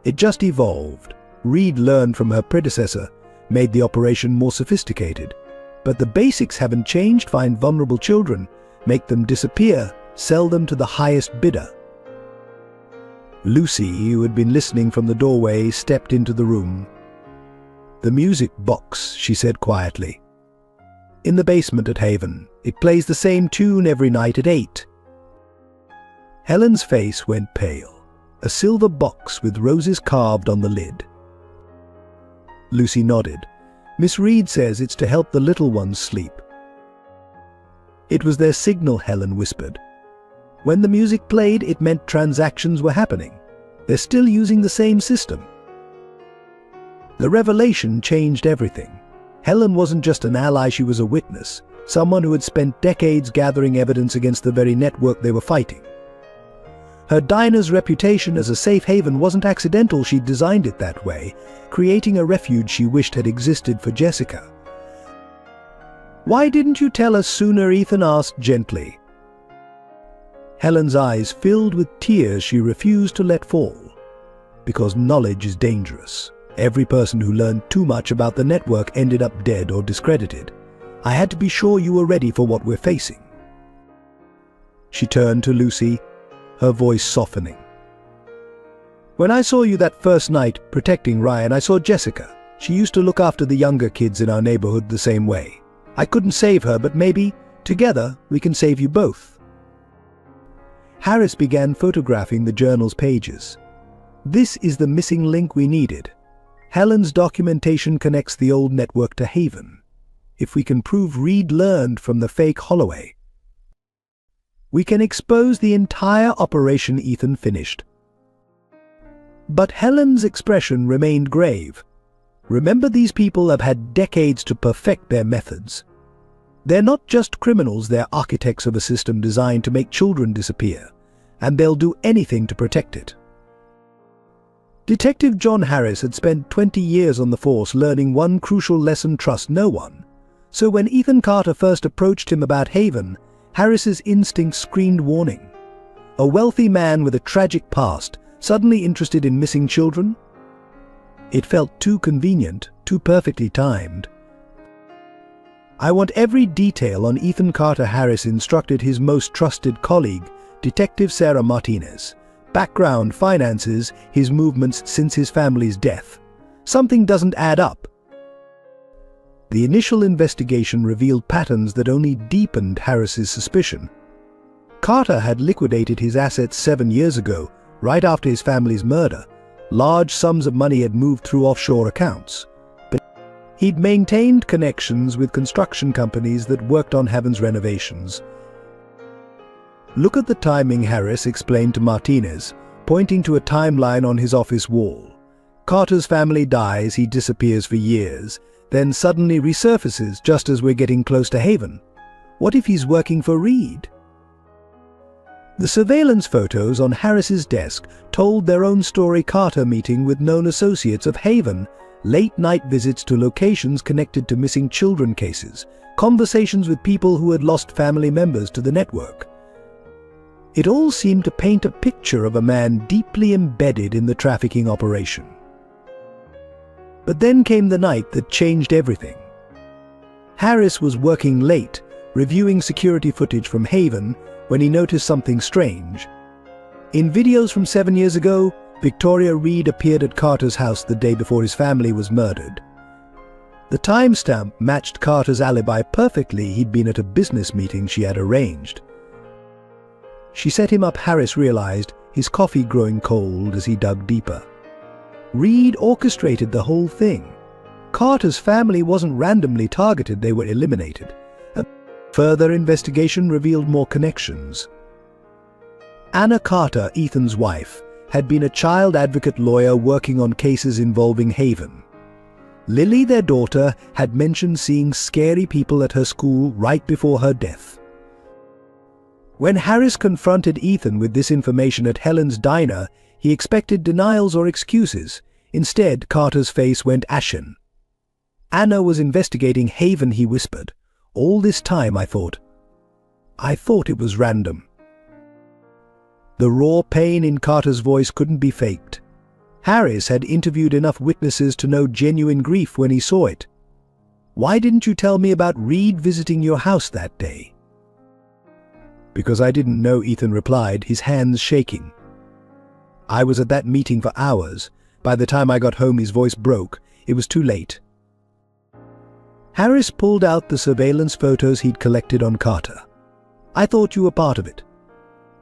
It just evolved. Reed learned from her predecessor, made the operation more sophisticated. But the basics haven't changed: find vulnerable children, make them disappear, sell them to the highest bidder. Lucy, who had been listening from the doorway, stepped into the room. "The music box," she said quietly. "In the basement at Haven. It plays the same tune every night at 8. Helen's face went pale. A silver box with roses carved on the lid. Lucy nodded. "Miss Reed says it's to help the little ones sleep." "It was their signal," Helen whispered. "When the music played, it meant transactions were happening. They're still using the same system." The revelation changed everything. Helen wasn't just an ally, she was a witness, someone who had spent decades gathering evidence against the very network they were fighting. Her diner's reputation as a safe haven wasn't accidental. She'd designed it that way, creating a refuge she wished had existed for Jessica. "Why didn't you tell us sooner?" Ethan asked gently. Helen's eyes filled with tears she refused to let fall. "Because knowledge is dangerous. Every person who learned too much about the network ended up dead or discredited. I had to be sure you were ready for what we're facing." She turned to Lucy, her voice softening. "When I saw you that first night protecting Ryan, I saw Jessica. She used to look after the younger kids in our neighborhood the same way. I couldn't save her, but maybe, together, we can save you both." Harris began photographing the journal's pages. "This is the missing link we needed. Helen's documentation connects the old network to Haven. If we can prove Reed learned from the fake Holloway, we can expose the entire operation," Ethan finished. But Helen's expression remained grave. "Remember, these people have had decades to perfect their methods. They're not just criminals, they're architects of a system designed to make children disappear, and they'll do anything to protect it." Detective John Harris had spent 20 years on the force learning one crucial lesson: trust no one. So when Ethan Carter first approached him about Haven, Harris's instinct screamed warning. A wealthy man with a tragic past, suddenly interested in missing children? It felt too convenient, too perfectly timed. "I want every detail on Ethan Carter," Harris instructed his most trusted colleague, Detective Sarah Martinez. "Background, finances, his movements since his family's death. Something doesn't add up." The initial investigation revealed patterns that only deepened Harris's suspicion. Carter had liquidated his assets 7 years ago, right after his family's murder. Large sums of money had moved through offshore accounts. But he'd maintained connections with construction companies that worked on Haven's renovations. "Look at the timing," Harris explained to Martinez, pointing to a timeline on his office wall. "Carter's family dies, he disappears for years, then suddenly resurfaces just as we're getting close to Haven. What if he's working for Reed?" The surveillance photos on Harris's desk told their own story: Carter meeting with known associates of Haven, late-night visits to locations connected to missing children cases, conversations with people who had lost family members to the network. It all seemed to paint a picture of a man deeply embedded in the trafficking operation. But then came the night that changed everything. Harris was working late, reviewing security footage from Haven, when he noticed something strange. In videos from 7 years ago, Victoria Reed appeared at Carter's house the day before his family was murdered. The timestamp matched Carter's alibi perfectly. He'd been at a business meeting she had arranged. She set him up, Harris realized, his coffee growing cold as he dug deeper. Reed orchestrated the whole thing. Carter's family wasn't randomly targeted, they were eliminated. A further investigation revealed more connections. Anna Carter, Ethan's wife, had been a child advocate lawyer working on cases involving Haven. Lily, their daughter, had mentioned seeing scary people at her school right before her death. When Harris confronted Ethan with this information at Helen's diner, he expected denials or excuses. Instead, Carter's face went ashen. "Anna was investigating Haven," he whispered. "All this time, I thought it was random." The raw pain in Carter's voice couldn't be faked. Harris had interviewed enough witnesses to know genuine grief when he saw it. "Why didn't you tell me about Reed visiting your house that day?" "Because I didn't know," Ethan replied, his hands shaking. "I was at that meeting for hours. By the time I got home, his voice broke. It was too late." Harris pulled out the surveillance photos he'd collected on Carter. "I thought you were part of it.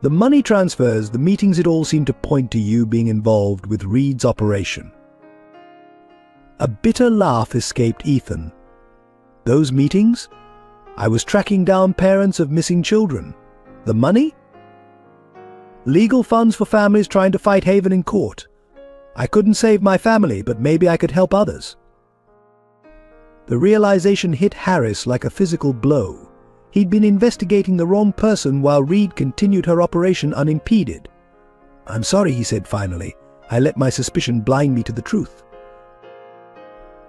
The money transfers, the meetings, it all seemed to point to you being involved with Reed's operation." A bitter laugh escaped Ethan. "Those meetings? I was tracking down parents of missing children. The money? Legal funds for families trying to fight Haven in court. I couldn't save my family, but maybe I could help others." The realization hit Harris like a physical blow. He'd been investigating the wrong person while Reed continued her operation unimpeded. "I'm sorry," he said finally. "I let my suspicion blind me to the truth."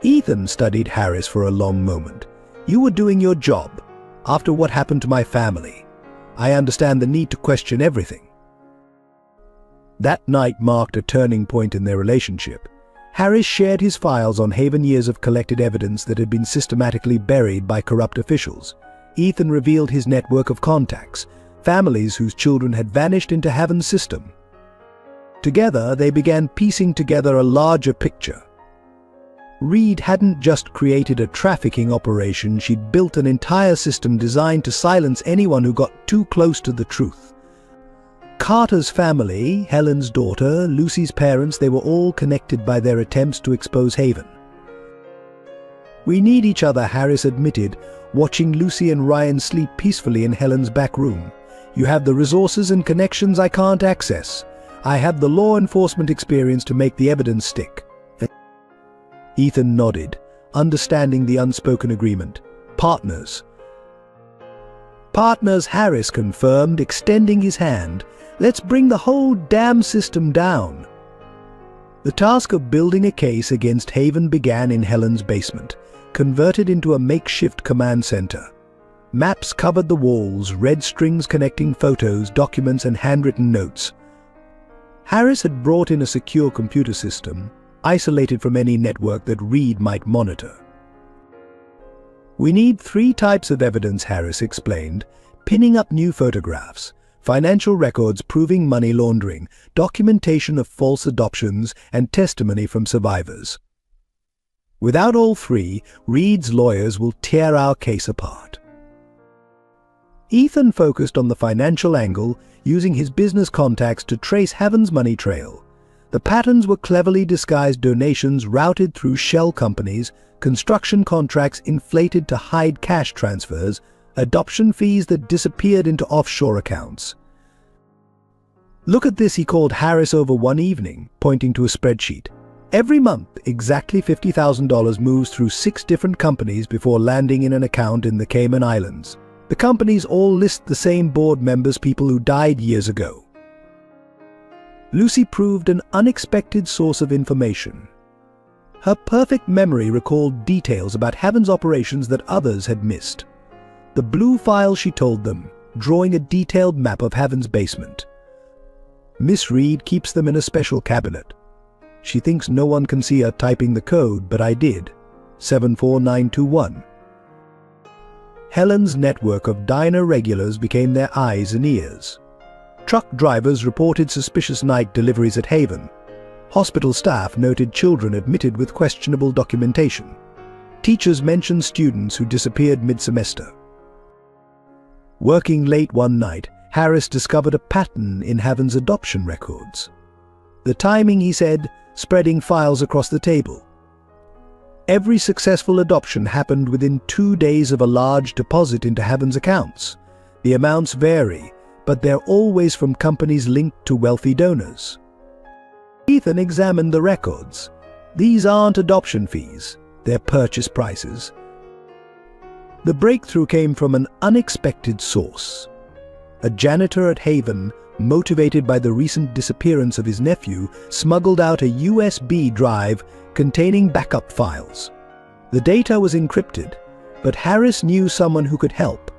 Ethan studied Harris for a long moment. "You were doing your job. After what happened to my family, I understand the need to question everything." That night marked a turning point in their relationship. Harris shared his files on Haven, years of collected evidence that had been systematically buried by corrupt officials. Ethan revealed his network of contacts, families whose children had vanished into Haven's system. Together, they began piecing together a larger picture. Reed hadn't just created a trafficking operation, she'd built an entire system designed to silence anyone who got too close to the truth. Carter's family, Helen's daughter, Lucy's parents, they were all connected by their attempts to expose Haven. "We need each other," Harris admitted, watching Lucy and Ryan sleep peacefully in Helen's back room. "You have the resources and connections I can't access. I have the law enforcement experience to make the evidence stick." Ethan nodded, understanding the unspoken agreement. "Partners." "Partners," Harris confirmed, extending his hand. "Let's bring the whole damn system down." The task of building a case against Haven began in Helen's basement. converted into a makeshift command center. Maps covered the walls, red strings connecting photos, documents, and handwritten notes. Harris had brought in a secure computer system, isolated from any network that Reed might monitor. "We need 3 types of evidence," Harris explained, pinning up new photographs, financial records proving money laundering, documentation of false adoptions, and testimony from survivors. "Without all 3, Reed's lawyers will tear our case apart." Ethan focused on the financial angle, using his business contacts to trace Haven's money trail. The patterns were cleverly disguised donations routed through shell companies, construction contracts inflated to hide cash transfers, adoption fees that disappeared into offshore accounts. "Look at this," he called Harris over one evening, pointing to a spreadsheet. "Every month, exactly $50,000 moves through 6 different companies before landing in an account in the Cayman Islands. The companies all list the same board members, people who died years ago." Lucy proved an unexpected source of information. Her perfect memory recalled details about Haven's operations that others had missed. The blue file, she told them, drawing a detailed map of Haven's basement. "Miss Reed keeps them in a special cabinet. She thinks no one can see her typing the code, but I did. 74921. Helen's network of diner regulars became their eyes and ears. Truck drivers reported suspicious night deliveries at Haven. Hospital staff noted children admitted with questionable documentation. Teachers mentioned students who disappeared mid-semester. Working late one night, Harris discovered a pattern in Haven's adoption records. The timing, he said, spreading files across the table. Every successful adoption happened within 2 days of a large deposit into Haven's accounts. The amounts vary, but they're always from companies linked to wealthy donors. Ethan examined the records. These aren't adoption fees, they're purchase prices. The breakthrough came from an unexpected source. A janitor at Haven, motivated by the recent disappearance of his nephew, smuggled out a USB drive containing backup files. The data was encrypted, but Harris knew someone who could help.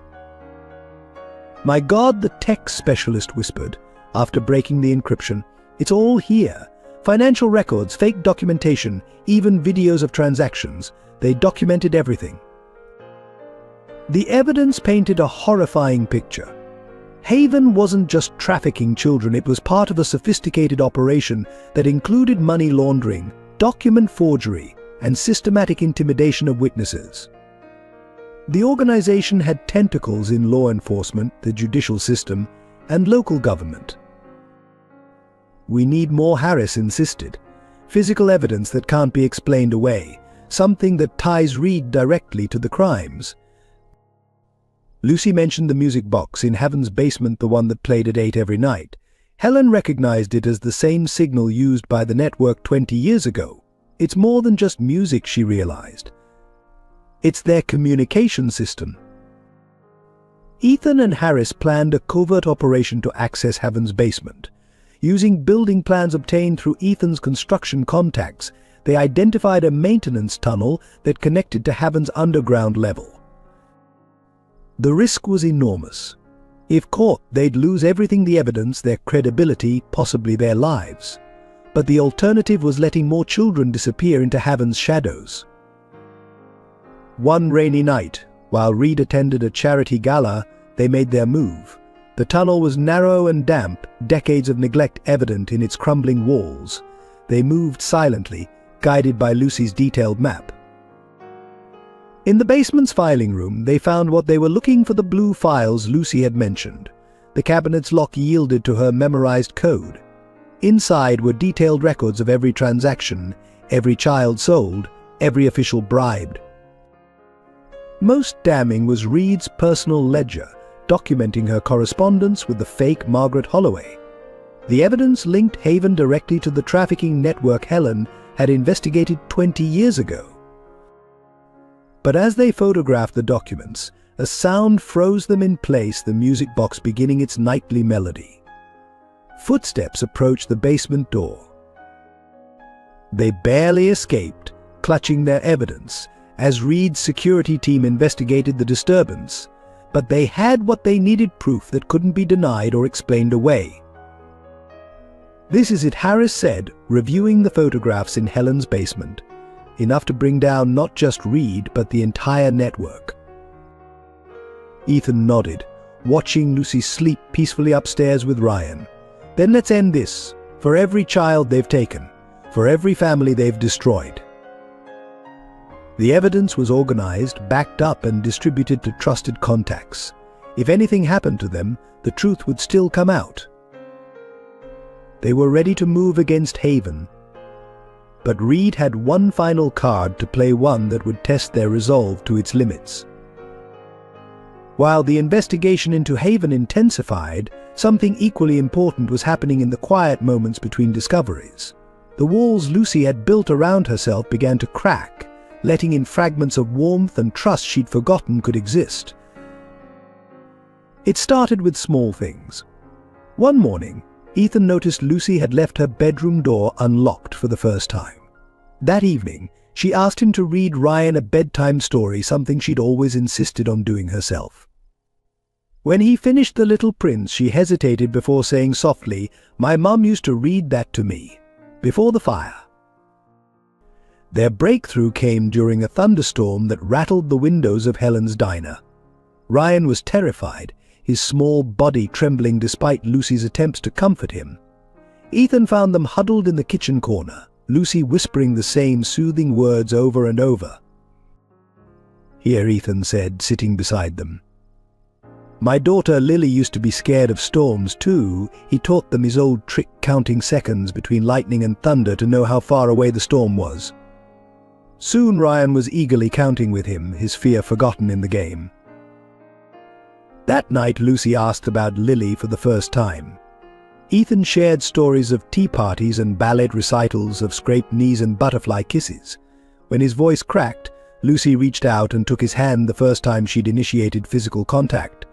"My God," the tech specialist whispered, after breaking the encryption. "It's all here. Financial records, fake documentation, even videos of transactions. They documented everything." The evidence painted a horrifying picture. Haven wasn't just trafficking children, it was part of a sophisticated operation that included money laundering, document forgery, and systematic intimidation of witnesses. The organization had tentacles in law enforcement, the judicial system, and local government. "We need more," Harris insisted. "Physical evidence that can't be explained away, something that ties Reed directly to the crimes." Lucy mentioned the music box in Haven's basement, the one that played at 8 every night. Helen recognized it as the same signal used by the network 20 years ago. It's more than just music, she realized. It's their communication system. Ethan and Harris planned a covert operation to access Haven's basement. Using building plans obtained through Ethan's construction contacts, they identified a maintenance tunnel that connected to Haven's underground level. The risk was enormous. If caught, they'd lose everything: the evidence, their credibility, possibly their lives. But the alternative was letting more children disappear into Haven's shadows. One rainy night, while Reed attended a charity gala, they made their move. The tunnel was narrow and damp, decades of neglect evident in its crumbling walls. They moved silently, guided by Lucy's detailed map. In the basement's filing room, they found what they were looking for: the blue files Lucy had mentioned. The cabinet's lock yielded to her memorized code. Inside were detailed records of every transaction, every child sold, every official bribed. Most damning was Reed's personal ledger, documenting her correspondence with the fake Margaret Holloway. The evidence linked Haven directly to the trafficking network Helen had investigated 20 years ago. But as they photographed the documents, a sound froze them in place, the music box beginning its nightly melody. Footsteps approached the basement door. They barely escaped, clutching their evidence, as Reed's security team investigated the disturbance, but they had what they needed: proof that couldn't be denied or explained away. This is it, Harris said, reviewing the photographs in Helen's basement. Enough to bring down not just Reed, but the entire network. Ethan nodded, watching Lucy sleep peacefully upstairs with Ryan. Then let's end this. For every child they've taken, for every family they've destroyed. The evidence was organized, backed up, and distributed to trusted contacts. If anything happened to them, the truth would still come out. They were ready to move against Haven. But Reed had one final card to play, one that would test their resolve to its limits. While the investigation into Haven intensified, something equally important was happening in the quiet moments between discoveries. The walls Lucy had built around herself began to crack, letting in fragments of warmth and trust she'd forgotten could exist. It started with small things. One morning, Ethan noticed Lucy had left her bedroom door unlocked for the first time. That evening, she asked him to read Ryan a bedtime story, something she'd always insisted on doing herself. When he finished The Little Prince, she hesitated before saying softly, "My mum used to read that to me, before the fire." Their breakthrough came during a thunderstorm that rattled the windows of Helen's diner. Ryan was terrified, his small body trembling despite Lucy's attempts to comfort him. Ethan found them huddled in the kitchen corner, Lucy whispering the same soothing words over and over. "Here," Ethan said, sitting beside them. "My daughter Lily used to be scared of storms too." He taught them his old trick, counting seconds between lightning and thunder to know how far away the storm was. Soon Ryan was eagerly counting with him, his fear forgotten in the game. That night Lucy asked about Lily for the first time. Ethan shared stories of tea parties and ballet recitals, of scraped knees and butterfly kisses. When his voice cracked, Lucy reached out and took his hand the first time she'd initiated physical contact.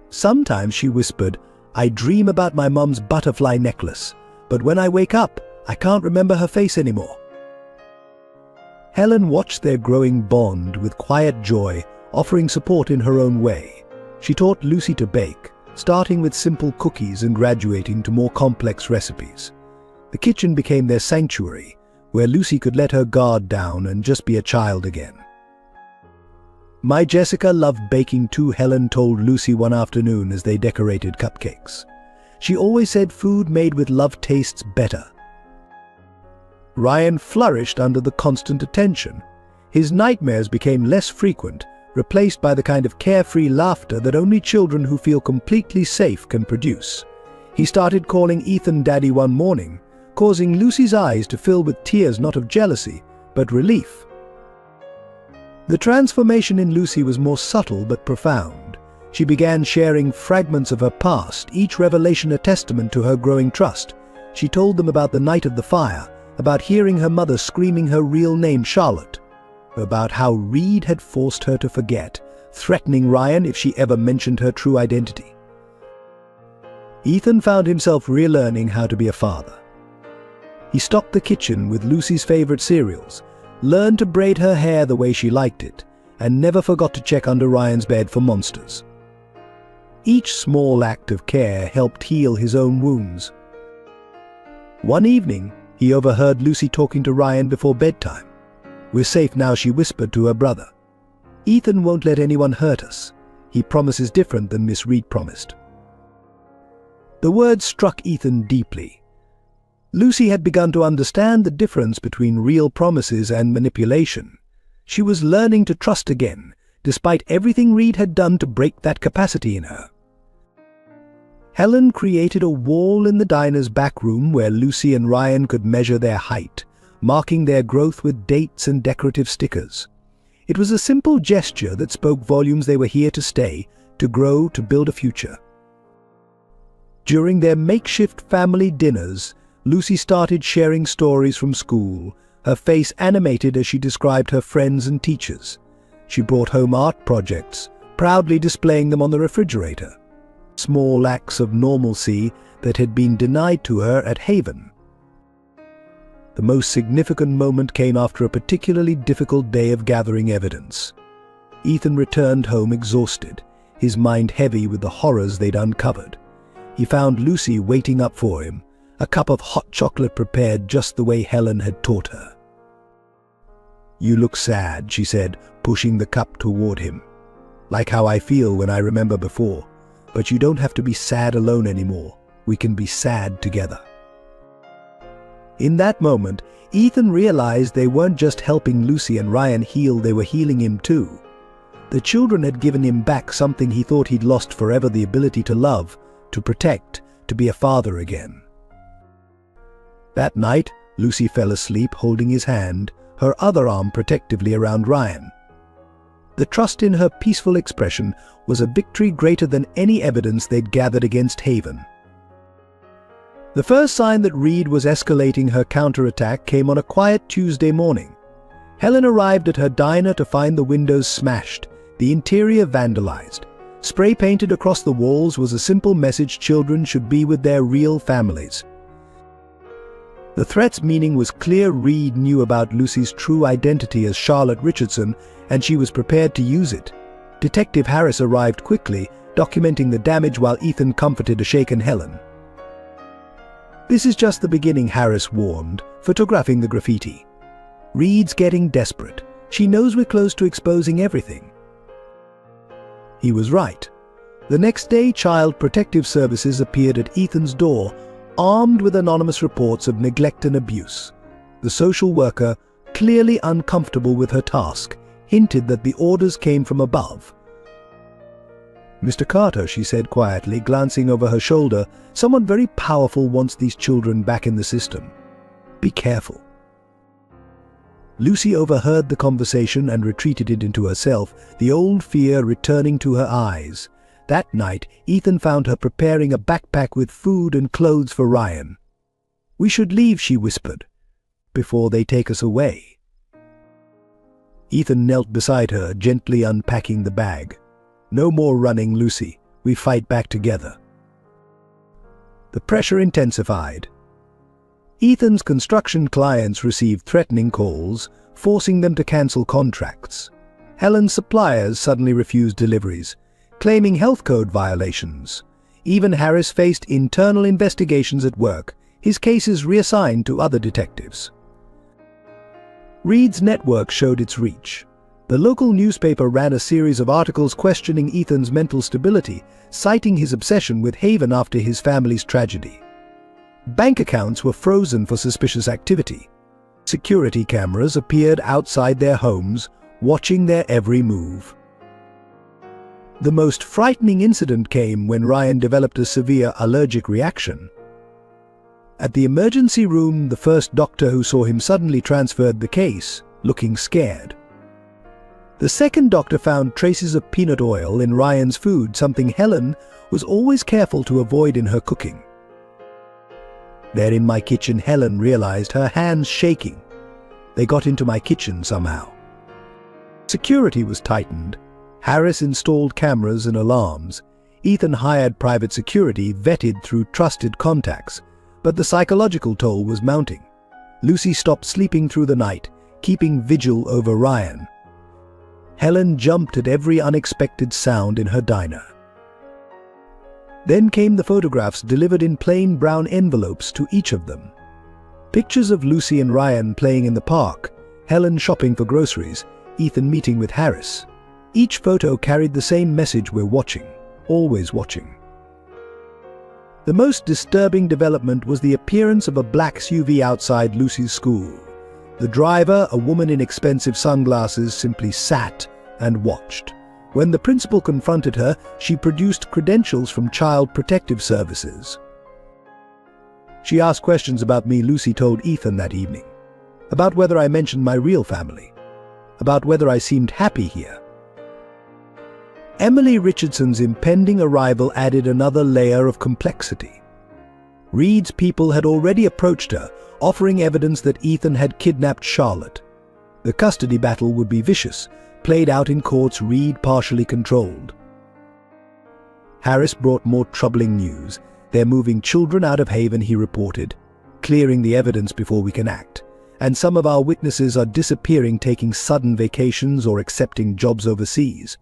Sometimes, she whispered, "I dream about my mum's butterfly necklace, but when I wake up, I can't remember her face anymore." Helen watched their growing bond with quiet joy, offering support in her own way. She taught Lucy to bake, starting with simple cookies and graduating to more complex recipes. The kitchen became their sanctuary, where Lucy could let her guard down and just be a child again. "My Jessica loved baking too," Helen told Lucy one afternoon as they decorated cupcakes. "She always said food made with love tastes better." Ryan flourished under the constant attention. His nightmares became less frequent, replaced by the kind of carefree laughter that only children who feel completely safe can produce. He started calling Ethan Daddy one morning, causing Lucy's eyes to fill with tears, not of jealousy, but relief. The transformation in Lucy was more subtle but profound. She began sharing fragments of her past, each revelation a testament to her growing trust. She told them about the night of the fire, about hearing her mother screaming her real name, Charlotte, about how Reed had forced her to forget, threatening Ryan if she ever mentioned her true identity. Ethan found himself relearning how to be a father. He stocked the kitchen with Lucy's favorite cereals, learned to braid her hair the way she liked it, and never forgot to check under Ryan's bed for monsters. Each small act of care helped heal his own wounds. One evening, he overheard Lucy talking to Ryan before bedtime. "We're safe now," she whispered to her brother. "Ethan won't let anyone hurt us. He promises different than Miss Reed promised." The words struck Ethan deeply. Lucy had begun to understand the difference between real promises and manipulation. She was learning to trust again, despite everything Reed had done to break that capacity in her. Helen created a wall in the diner's back room where Lucy and Ryan could measure their height, marking their growth with dates and decorative stickers. It was a simple gesture that spoke volumes. They were here to stay, to grow, to build a future. During their makeshift family dinners, Lucy started sharing stories from school, her face animated as she described her friends and teachers. She brought home art projects, proudly displaying them on the refrigerator. Small acts of normalcy that had been denied to her at Haven. The most significant moment came after a particularly difficult day of gathering evidence. Ethan returned home exhausted, his mind heavy with the horrors they'd uncovered. He found Lucy waiting up for him, a cup of hot chocolate prepared just the way Helen had taught her. "You look sad," she said, pushing the cup toward him. "Like how I feel when I remember before. But you don't have to be sad alone anymore. We can be sad together." In that moment, Ethan realized they weren't just helping Lucy and Ryan heal, they were healing him too. The children had given him back something he thought he'd lost forever: the ability to love, to protect, to be a father again. That night, Lucy fell asleep holding his hand, her other arm protectively around Ryan. The trust in her peaceful expression was a victory greater than any evidence they'd gathered against Haven. The first sign that Reed was escalating her counterattack came on a quiet Tuesday morning. Helen arrived at her diner to find the windows smashed, the interior vandalized. Spray painted across the walls was a simple message: children should be with their real families. The threat's meaning was clear. Reed knew about Lucy's true identity as Charlotte Richardson, and she was prepared to use it. Detective Harris arrived quickly, documenting the damage while Ethan comforted a shaken Helen. "This is just the beginning," Harris warned, photographing the graffiti. "Reed's getting desperate. She knows we're close to exposing everything." He was right. The next day, Child Protective Services appeared at Ethan's door, armed with anonymous reports of neglect and abuse. The social worker, clearly uncomfortable with her task, hinted that the orders came from above. "Mr. Carter," she said quietly, glancing over her shoulder, "someone very powerful wants these children back in the system. Be careful." Lucy overheard the conversation and retreated it into herself, the old fear returning to her eyes. That night, Ethan found her preparing a backpack with food and clothes for Ryan. "We should leave," she whispered, "before they take us away." Ethan knelt beside her, gently unpacking the bag. "No more running, Lucy. We fight back together." The pressure intensified. Ethan's construction clients received threatening calls, forcing them to cancel contracts. Helen's suppliers suddenly refused deliveries, claiming health code violations. Even Harris faced internal investigations at work, his cases reassigned to other detectives. Reed's network showed its reach. The local newspaper ran a series of articles questioning Ethan's mental stability, citing his obsession with Haven after his family's tragedy. Bank accounts were frozen for suspicious activity. Security cameras appeared outside their homes, watching their every move. The most frightening incident came when Ryan developed a severe allergic reaction. At the emergency room, the first doctor who saw him suddenly transferred the case, looking scared. The second doctor found traces of peanut oil in Ryan's food, something Helen was always careful to avoid in her cooking. "They're in my kitchen," Helen realized, her hands shaking. "They got into my kitchen somehow." Security was tightened. Harris installed cameras and alarms. Ethan hired private security, vetted through trusted contacts. But the psychological toll was mounting. Lucy stopped sleeping through the night, keeping vigil over Ryan. Helen jumped at every unexpected sound in her diner. Then came the photographs delivered in plain brown envelopes to each of them. Pictures of Lucy and Ryan playing in the park, Helen shopping for groceries, Ethan meeting with Harris. Each photo carried the same message: we're watching, always watching. The most disturbing development was the appearance of a black SUV outside Lucy's school. The driver, a woman in expensive sunglasses, simply sat and watched. When the principal confronted her, she produced credentials from Child Protective Services. "She asked questions about me," Lucy told Ethan that evening. "About whether I mentioned my real family. About whether I seemed happy here." Emily Richardson's impending arrival added another layer of complexity. Reed's people had already approached her, offering evidence that Ethan had kidnapped Charlotte. The custody battle would be vicious, played out in courts Reed partially controlled. Harris brought more troubling news. "They're moving children out of Haven," he reported. clearing the evidence before we can act. And some of our witnesses are disappearing, taking sudden vacations or accepting jobs overseas.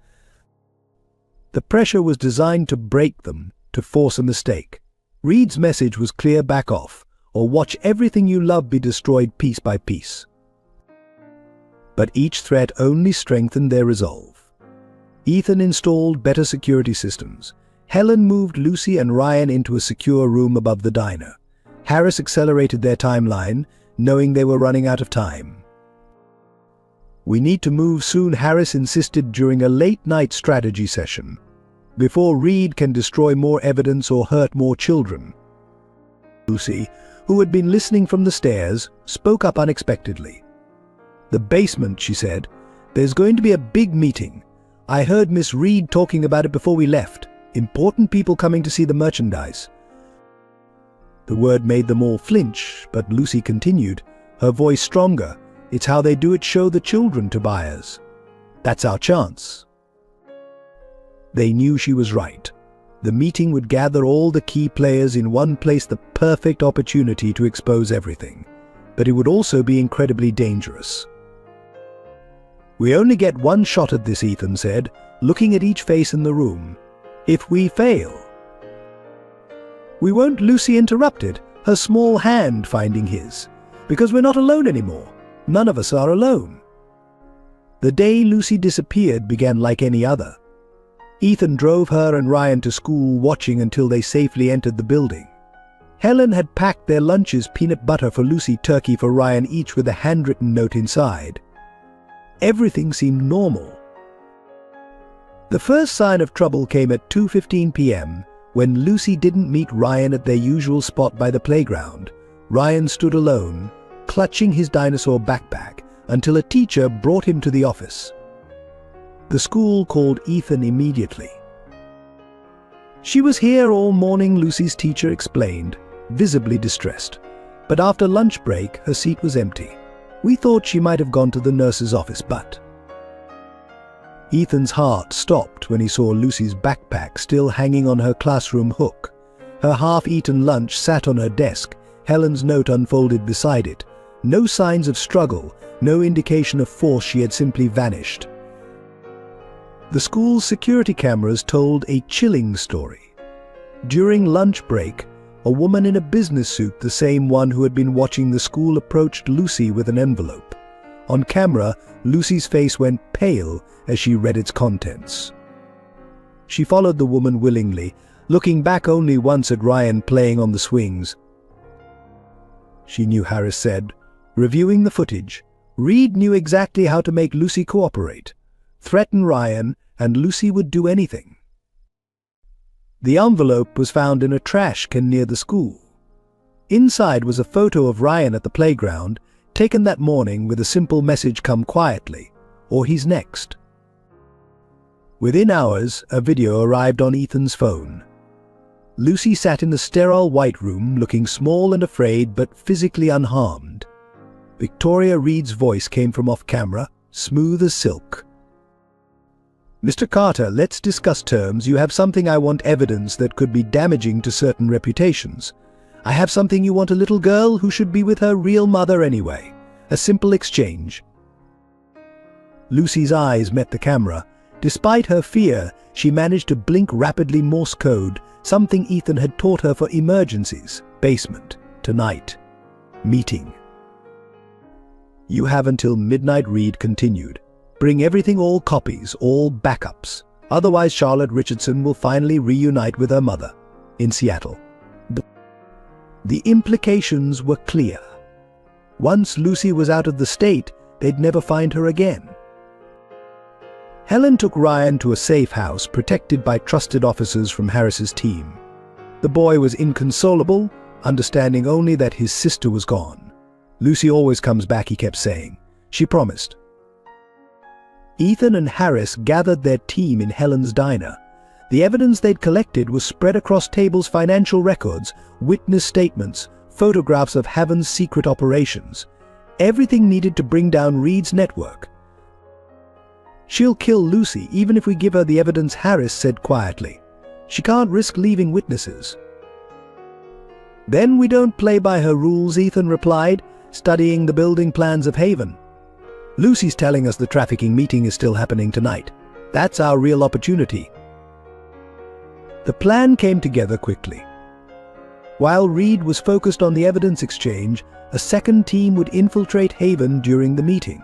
The pressure was designed to break them, to force a mistake. Reed's message was clear: back off, or watch everything you love be destroyed piece by piece. But each threat only strengthened their resolve. Ethan installed better security systems. Helen moved Lucy and Ryan into a secure room above the diner. Harris accelerated their timeline, knowing they were running out of time. "We need to move soon," Harris insisted during a late-night strategy session, "before Reed can destroy more evidence or hurt more children." Lucy, who had been listening from the stairs, spoke up unexpectedly. "The basement," she said. "There's going to be a big meeting. I heard Miss Reed talking about it before we left. Important people coming to see the merchandise." The word made them all flinch, but Lucy continued, her voice stronger. "It's how they do it, show the children to buyers. That's our chance." They knew she was right. The meeting would gather all the key players in one place, the perfect opportunity to expose everything. But it would also be incredibly dangerous. "We only get one shot at this," Ethan said, looking at each face in the room. "If we fail..." "We won't," Lucy interrupted, her small hand finding his. "Because we're not alone anymore. None of us are alone." The day Lucy disappeared began like any other. Ethan drove her and Ryan to school, watching until they safely entered the building. Helen had packed their lunches: peanut butter for Lucy, turkey for Ryan, each with a handwritten note inside. Everything seemed normal. The first sign of trouble came at 2:15 p.m. when Lucy didn't meet Ryan at their usual spot by the playground. Ryan stood alone, clutching his dinosaur backpack, until a teacher brought him to the office. The school called Ethan immediately. "She was here all morning," Lucy's teacher explained, visibly distressed. "But after lunch break, her seat was empty. We thought she might have gone to the nurse's office, but..." Ethan's heart stopped when he saw Lucy's backpack still hanging on her classroom hook. Her half-eaten lunch sat on her desk, Helen's note unfolded beside it. No signs of struggle, no indication of force. She had simply vanished. The school's security cameras told a chilling story. During lunch break, a woman in a business suit, the same one who had been watching the school, approached Lucy with an envelope. On camera, Lucy's face went pale as she read its contents. She followed the woman willingly, looking back only once at Ryan playing on the swings. She knew, Harris said, reviewing the footage. Reed knew exactly how to make Lucy cooperate. Threaten Ryan, and Lucy would do anything. The envelope was found in a trash can near the school. Inside was a photo of Ryan at the playground, taken that morning with a simple message: "Come quietly, or he's next." Within hours, a video arrived on Ethan's phone. Lucy sat in the sterile white room, looking small and afraid, but physically unharmed. Victoria Reed's voice came from off-camera, smooth as silk. "Mr. Carter, let's discuss terms. You have something I want, evidence that could be damaging to certain reputations. I have something you want, a little girl who should be with her real mother anyway. A simple exchange." Lucy's eyes met the camera. Despite her fear, she managed to blink rapidly. Morse code, something Ethan had taught her for emergencies. Basement. Tonight. Meeting. "You have until midnight," Reed continued. "Bring everything, all copies, all backups. Otherwise Charlotte Richardson will finally reunite with her mother in Seattle." The implications were clear. Once Lucy was out of the state, they'd never find her again. Helen took Ryan to a safe house protected by trusted officers from Harris's team. The boy was inconsolable, understanding only that his sister was gone. "Lucy always comes back," he kept saying. "She promised." Ethan and Harris gathered their team in Helen's diner. The evidence they'd collected was spread across tables: financial records, witness statements, photographs of Haven's secret operations. Everything needed to bring down Reed's network. "She'll kill Lucy even if we give her the evidence," Harris said quietly. "She can't risk leaving witnesses." "Then we don't play by her rules," Ethan replied, studying the building plans of Haven. "Lucy's telling us the trafficking meeting is still happening tonight. That's our real opportunity." The plan came together quickly. While Reed was focused on the evidence exchange, a second team would infiltrate Haven during the meeting.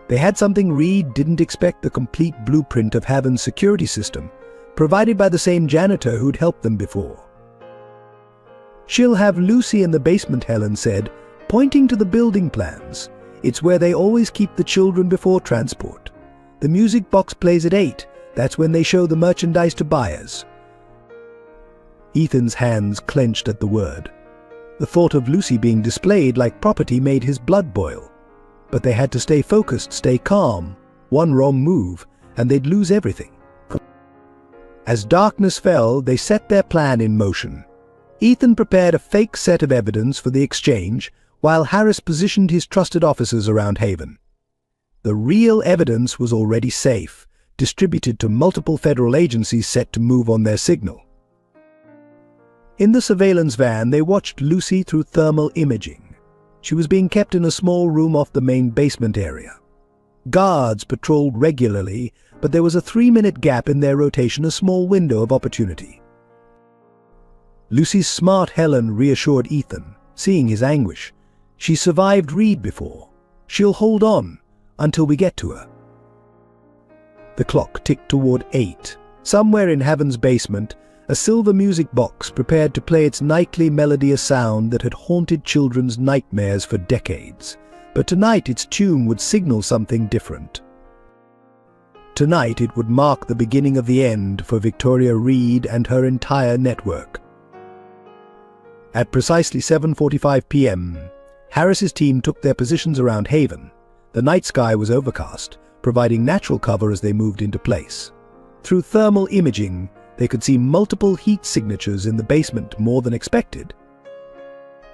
They had something Reed didn't expect: the complete blueprint of Haven's security system, provided by the same janitor who'd helped them before. "She'll have Lucy in the basement," Helen said, pointing to the building plans. "It's where they always keep the children before transport. The music box plays at 8. That's when they show the merchandise to buyers." Ethan's hands clenched at the word. The thought of Lucy being displayed like property made his blood boil. But they had to stay focused, stay calm. One wrong move, and they'd lose everything. As darkness fell, they set their plan in motion. Ethan prepared a fake set of evidence for the exchange, while Harris positioned his trusted officers around Haven. The real evidence was already safe, distributed to multiple federal agencies set to move on their signal. In the surveillance van, they watched Lucy through thermal imaging. She was being kept in a small room off the main basement area. Guards patrolled regularly, but there was a 3-minute gap in their rotation, a small window of opportunity. Lucy's smart Helen reassured Ethan, seeing his anguish. "She survived Reed before. She'll hold on until we get to her." The clock ticked toward 8. Somewhere in Haven's basement, a silver music box prepared to play its nightly melody, a sound that had haunted children's nightmares for decades. But tonight its tune would signal something different. Tonight it would mark the beginning of the end for Victoria Reed and her entire network. At precisely 7:45 p.m., Harris's team took their positions around Haven. The night sky was overcast, providing natural cover as they moved into place. Through thermal imaging, they could see multiple heat signatures in the basement, more than expected.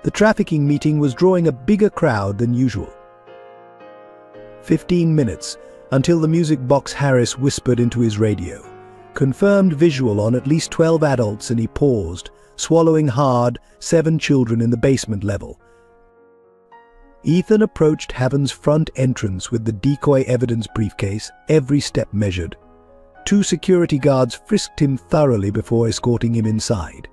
The trafficking meeting was drawing a bigger crowd than usual. 15 minutes, until the music box Harris whispered into his radio. Confirmed visual on at least 12 adults, and he paused, swallowing hard. 7 children in the basement level. Ethan approached Haven's front entrance with the decoy evidence briefcase, every step measured. 2 security guards frisked him thoroughly before escorting him inside.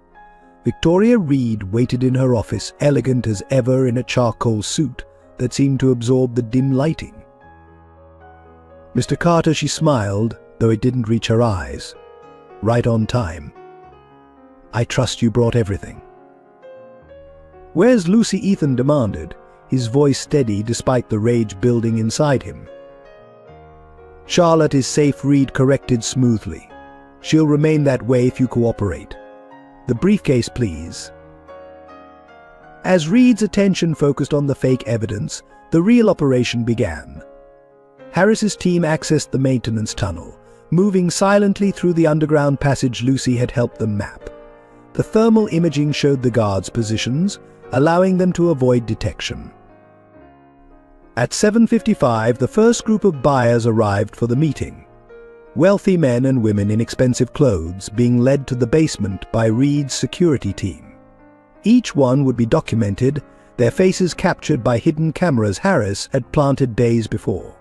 Victoria Reed waited in her office, elegant as ever in a charcoal suit that seemed to absorb the dim lighting. "Mr. Carter," she smiled, though it didn't reach her eyes. "Right on time. I trust you brought everything." "Where's Lucy?" Ethan demanded, his voice steady despite the rage building inside him. "Charlotte is safe," Reed corrected smoothly. "She'll remain that way if you cooperate. The briefcase, please." As Reed's attention focused on the fake evidence, the real operation began. Harris's team accessed the maintenance tunnel, moving silently through the underground passage Lucy had helped them map. The thermal imaging showed the guards' positions, allowing them to avoid detection. At 7:55, the first group of buyers arrived for the meeting. Wealthy men and women in expensive clothes, being led to the basement by Reed's security team. Each one would be documented, their faces captured by hidden cameras Harris had planted days before.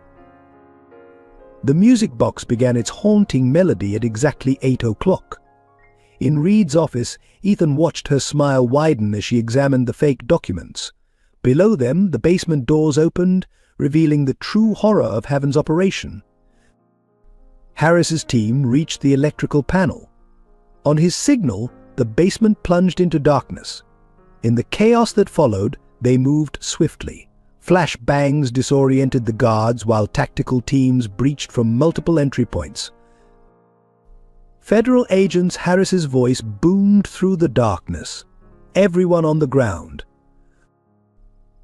The music box began its haunting melody at exactly 8 o'clock. In Reed's office, Ethan watched her smile widen as she examined the fake documents. Below them, the basement doors opened, revealing the true horror of Haven's operation. Harris's team reached the electrical panel. On his signal, the basement plunged into darkness. In the chaos that followed, they moved swiftly. Flash bangs disoriented the guards while tactical teams breached from multiple entry points. Federal agents, Harris's voice boomed through the darkness. "Everyone on the ground."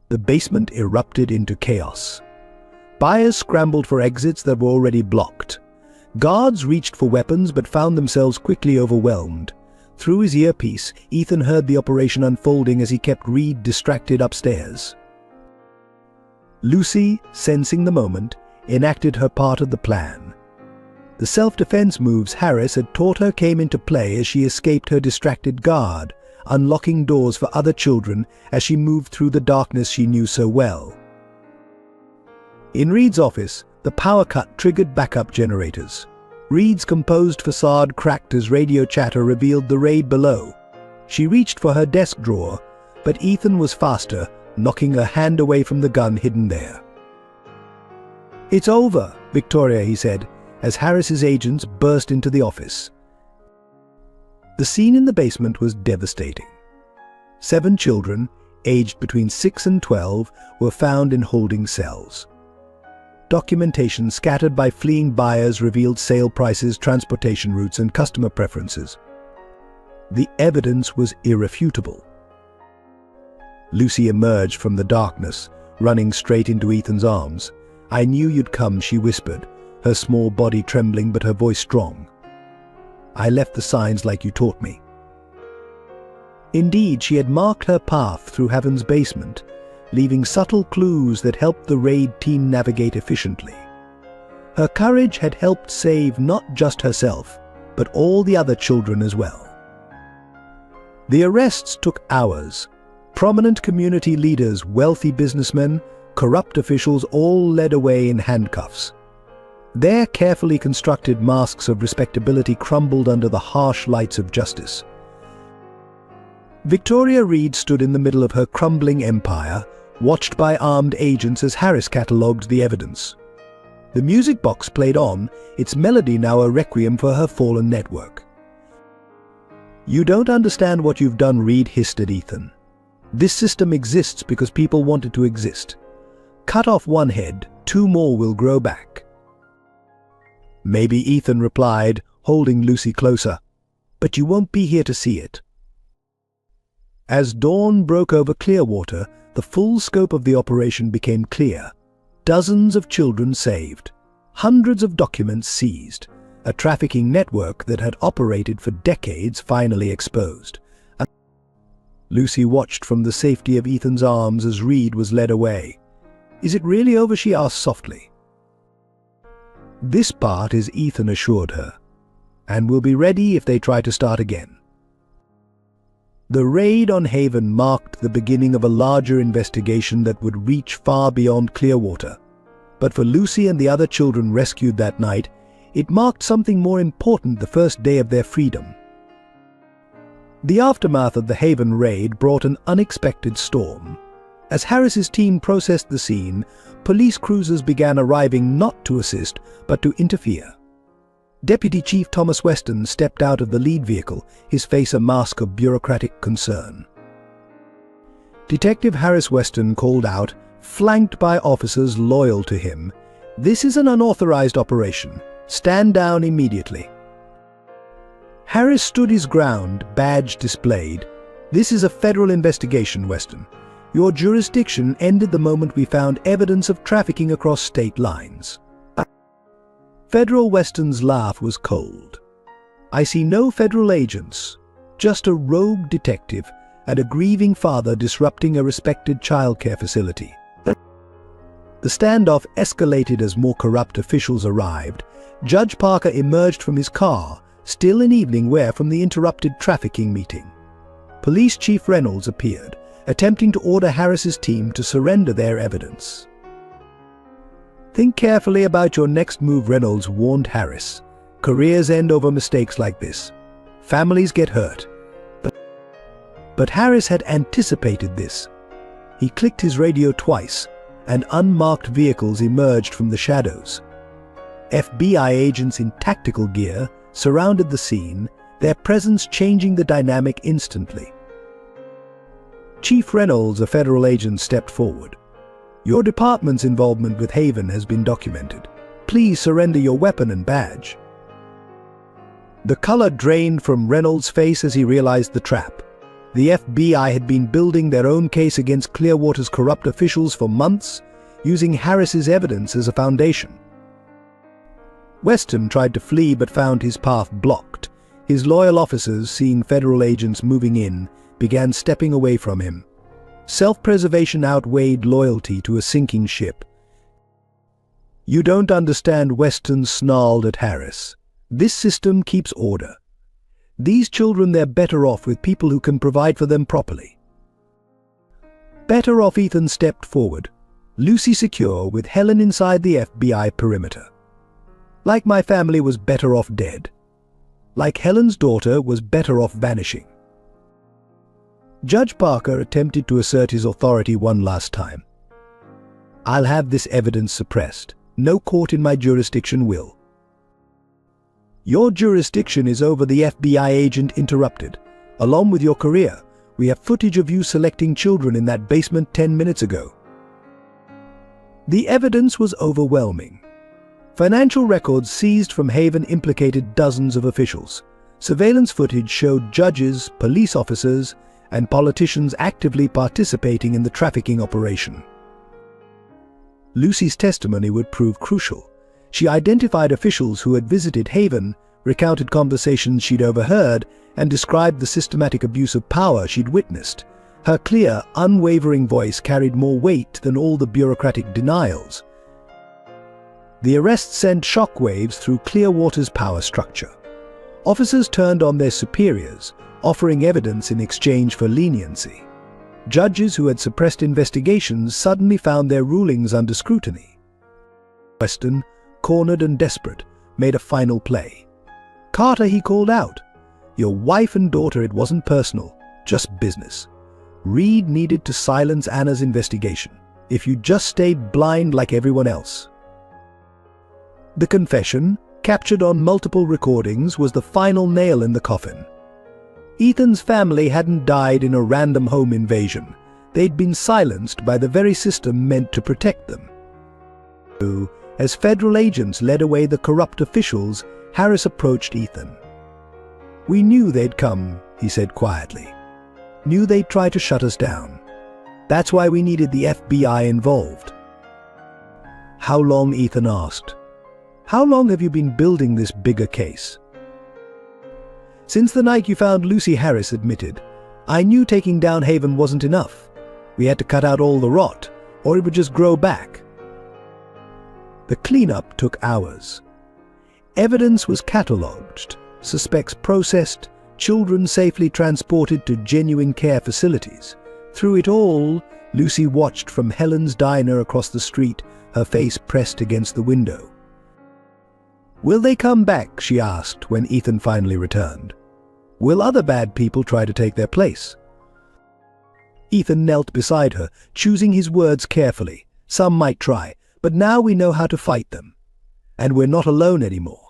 The basement erupted into chaos. Buyers scrambled for exits that were already blocked. Guards reached for weapons but found themselves quickly overwhelmed. Through his earpiece, Ethan heard the operation unfolding as he kept Reed distracted upstairs. Lucy, sensing the moment, enacted her part of the plan. The self-defense moves Harris had taught her came into play as she escaped her distracted guard, unlocking doors for other children as she moved through the darkness she knew so well. In Reed's office, the power cut triggered backup generators. Reed's composed facade cracked as radio chatter revealed the raid below. She reached for her desk drawer, but Ethan was faster, knocking her hand away from the gun hidden there. "It's over, Victoria," he said, as Harris's agents burst into the office. The scene in the basement was devastating. 7 children, aged between 6 and 12, were found in holding cells. Documentation scattered by fleeing buyers revealed sale prices, transportation routes, and customer preferences. The evidence was irrefutable. Lucy emerged from the darkness, running straight into Ethan's arms. "I knew you'd come," she whispered, her small body trembling but her voice strong. "I left the signs like you taught me." Indeed, she had marked her path through Heaven's basement, leaving subtle clues that helped the raid team navigate efficiently. Her courage had helped save not just herself, but all the other children as well. The arrests took hours. Prominent community leaders, wealthy businessmen, corrupt officials all led away in handcuffs. Their carefully constructed masks of respectability crumbled under the harsh lights of justice. Victoria Reed stood in the middle of her crumbling empire, watched by armed agents as Harris catalogued the evidence. The music box played on, its melody now a requiem for her fallen network. "You don't understand what you've done," Reed hissed at Ethan. "This system exists because people want it to exist. Cut off one head, 2 more will grow back." "Maybe," Ethan replied, holding Lucy closer. "But you won't be here to see it." As dawn broke over Clearwater, the full scope of the operation became clear. Dozens of children saved, hundreds of documents seized, a trafficking network that had operated for decades finally exposed. Lucy watched from the safety of Ethan's arms as Reed was led away. "Is it really over?" she asked softly. "This part is," Ethan assured her, "and we'll be ready if they try to start again." The raid on Haven marked the beginning of a larger investigation that would reach far beyond Clearwater. But for Lucy and the other children rescued that night, it marked something more important: the first day of their freedom. The aftermath of the Haven raid brought an unexpected storm. As Harris's team processed the scene, police cruisers began arriving not to assist, but to interfere. Deputy Chief Thomas Weston stepped out of the lead vehicle, his face a mask of bureaucratic concern. Detective Harris Weston called out, flanked by officers loyal to him, "This is an unauthorized operation. Stand down immediately." Harris stood his ground, badge displayed. "This is a federal investigation, Weston. Your jurisdiction ended the moment we found evidence of trafficking across state lines." Federal Weston's laugh was cold. "I see no federal agents, just a rogue detective and a grieving father disrupting a respected childcare facility." The standoff escalated as more corrupt officials arrived. Judge Parker emerged from his car, still in evening wear from the interrupted trafficking meeting. Police Chief Reynolds appeared, attempting to order Harris's team to surrender their evidence. "Think carefully about your next move," Reynolds warned Harris. "Careers end over mistakes like this. Families get hurt." But Harris had anticipated this. He clicked his radio twice, and unmarked vehicles emerged from the shadows. FBI agents in tactical gear surrounded the scene, their presence changing the dynamic instantly. Chief Reynolds, a federal agent, stepped forward. "Your department's involvement with Haven has been documented. Please surrender your weapon and badge." The color drained from Reynolds' face as he realized the trap. The FBI had been building their own case against Clearwater's corrupt officials for months, using Harris's evidence as a foundation. Weston tried to flee but found his path blocked. His loyal officers, seeing federal agents moving in, began stepping away from him. Self-preservation outweighed loyalty to a sinking ship. "You don't understand," Weston snarled at Harris. "This system keeps order. These children, they're better off with people who can provide for them properly. Better off, Ethan stepped forward, Lucy secure with Helen inside the FBI perimeter. Like my family was better off dead. Like Helen's daughter was better off vanishing. Judge Parker attempted to assert his authority one last time. I'll have this evidence suppressed. No court in my jurisdiction will. Your jurisdiction is over, the FBI agent interrupted. Along with your career, we have footage of you selecting children in that basement 10 minutes ago. The evidence was overwhelming. Financial records seized from Haven implicated dozens of officials. Surveillance footage showed judges, police officers, and politicians actively participating in the trafficking operation. Lucy's testimony would prove crucial. She identified officials who had visited Haven, recounted conversations she'd overheard, and described the systematic abuse of power she'd witnessed. Her clear, unwavering voice carried more weight than all the bureaucratic denials. The arrest sent shockwaves through Clearwater's power structure. Officers turned on their superiors, offering evidence in exchange for leniency. Judges who had suppressed investigations suddenly found their rulings under scrutiny. Weston, cornered and desperate, made a final play. "Carter," he called out. "Your wife and daughter, it wasn't personal, just business. Reed needed to silence Anna's investigation. If you just stayed blind like everyone else." The confession, captured on multiple recordings, was the final nail in the coffin. Ethan's family hadn't died in a random home invasion. They'd been silenced by the very system meant to protect them. As federal agents led away the corrupt officials, Harris approached Ethan. "We knew they'd come," he said quietly. "Knew they'd try to shut us down. That's why we needed the FBI involved." "How long?" Ethan asked. "How long have you been building this bigger case?" "Since the night you found Lucy," Harris admitted. "I knew taking down Haven wasn't enough. We had to cut out all the rot, or it would just grow back." The cleanup took hours. Evidence was catalogued, suspects processed, children safely transported to genuine care facilities. Through it all, Lucy watched from Helen's diner across the street, her face pressed against the window. "Will they come back?" she asked when Ethan finally returned. "Will other bad people try to take their place?" Ethan knelt beside her, choosing his words carefully. "Some might try, but now we know how to fight them. And we're not alone anymore."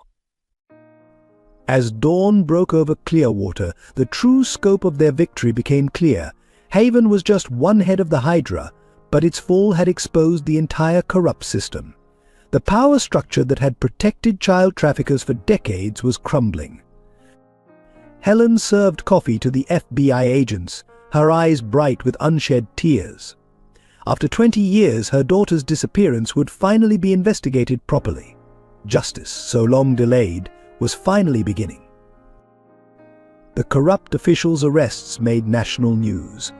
As dawn broke over Clearwater, the true scope of their victory became clear. Haven was just one head of the Hydra, but its fall had exposed the entire corrupt system. The power structure that had protected child traffickers for decades was crumbling. Helen served coffee to the FBI agents, her eyes bright with unshed tears. After 20 years, her daughter's disappearance would finally be investigated properly. Justice, so long delayed, was finally beginning. The corrupt officials' arrests made national news.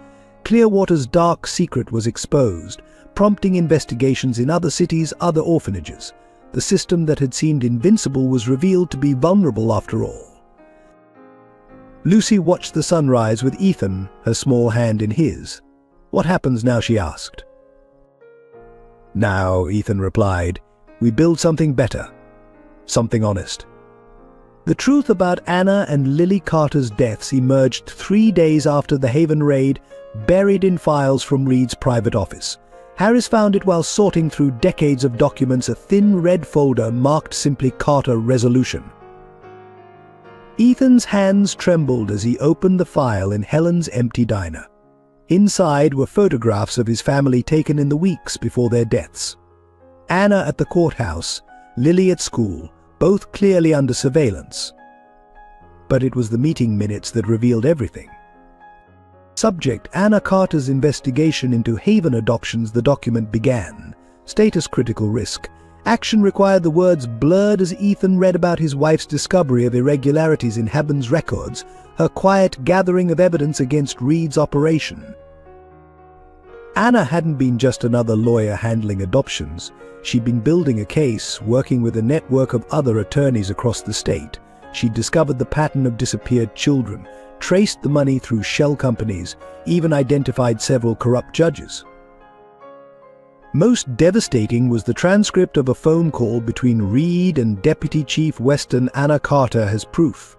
Clearwater's dark secret was exposed, prompting investigations in other cities, other orphanages. The system that had seemed invincible was revealed to be vulnerable after all. Lucy watched the sunrise with Ethan, her small hand in his. "What happens now?" she asked. "Now," Ethan replied, "we build something better. Something honest." The truth about Anna and Lily Carter's deaths emerged 3 days after the Haven raid, buried in files from Reed's private office. Harris found it while sorting through decades of documents, a thin red folder marked simply Carter Resolution. Ethan's hands trembled as he opened the file in Helen's empty diner. Inside were photographs of his family taken in the weeks before their deaths. Anna at the courthouse, Lily at school, both clearly under surveillance. But it was the meeting minutes that revealed everything. Subject: Anna Carter's investigation into Haven adoptions. The document began. Status: critical risk. Action required. The words blurred as Ethan read about his wife's discovery of irregularities in Haven's records, her quiet gathering of evidence against Reed's operation. Anna hadn't been just another lawyer handling adoptions. She'd been building a case, working with a network of other attorneys across the state, She'd discovered the pattern of disappeared children, traced the money through shell companies, even identified several corrupt judges. Most devastating was the transcript of a phone call between Reed and Deputy Chief Weston Anna Carter as proof.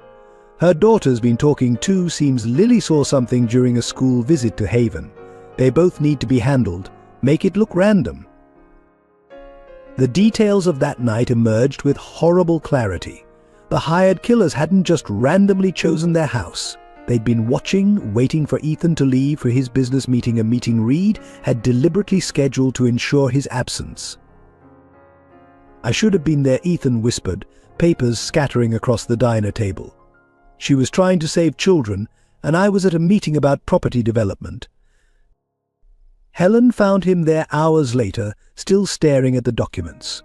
Her daughter's been talking too. Seems Lily saw something during a school visit to Haven. They both need to be handled. Make it look random. The details of that night emerged with horrible clarity. The hired killers hadn't just randomly chosen their house. They'd been watching, waiting for Ethan to leave for his business meeting. A meeting Reed had deliberately scheduled to ensure his absence. "I should have been there," Ethan whispered, papers scattering across the diner table. "She was trying to save children, and I was at a meeting about property development." Helen found him there hours later, still staring at the documents.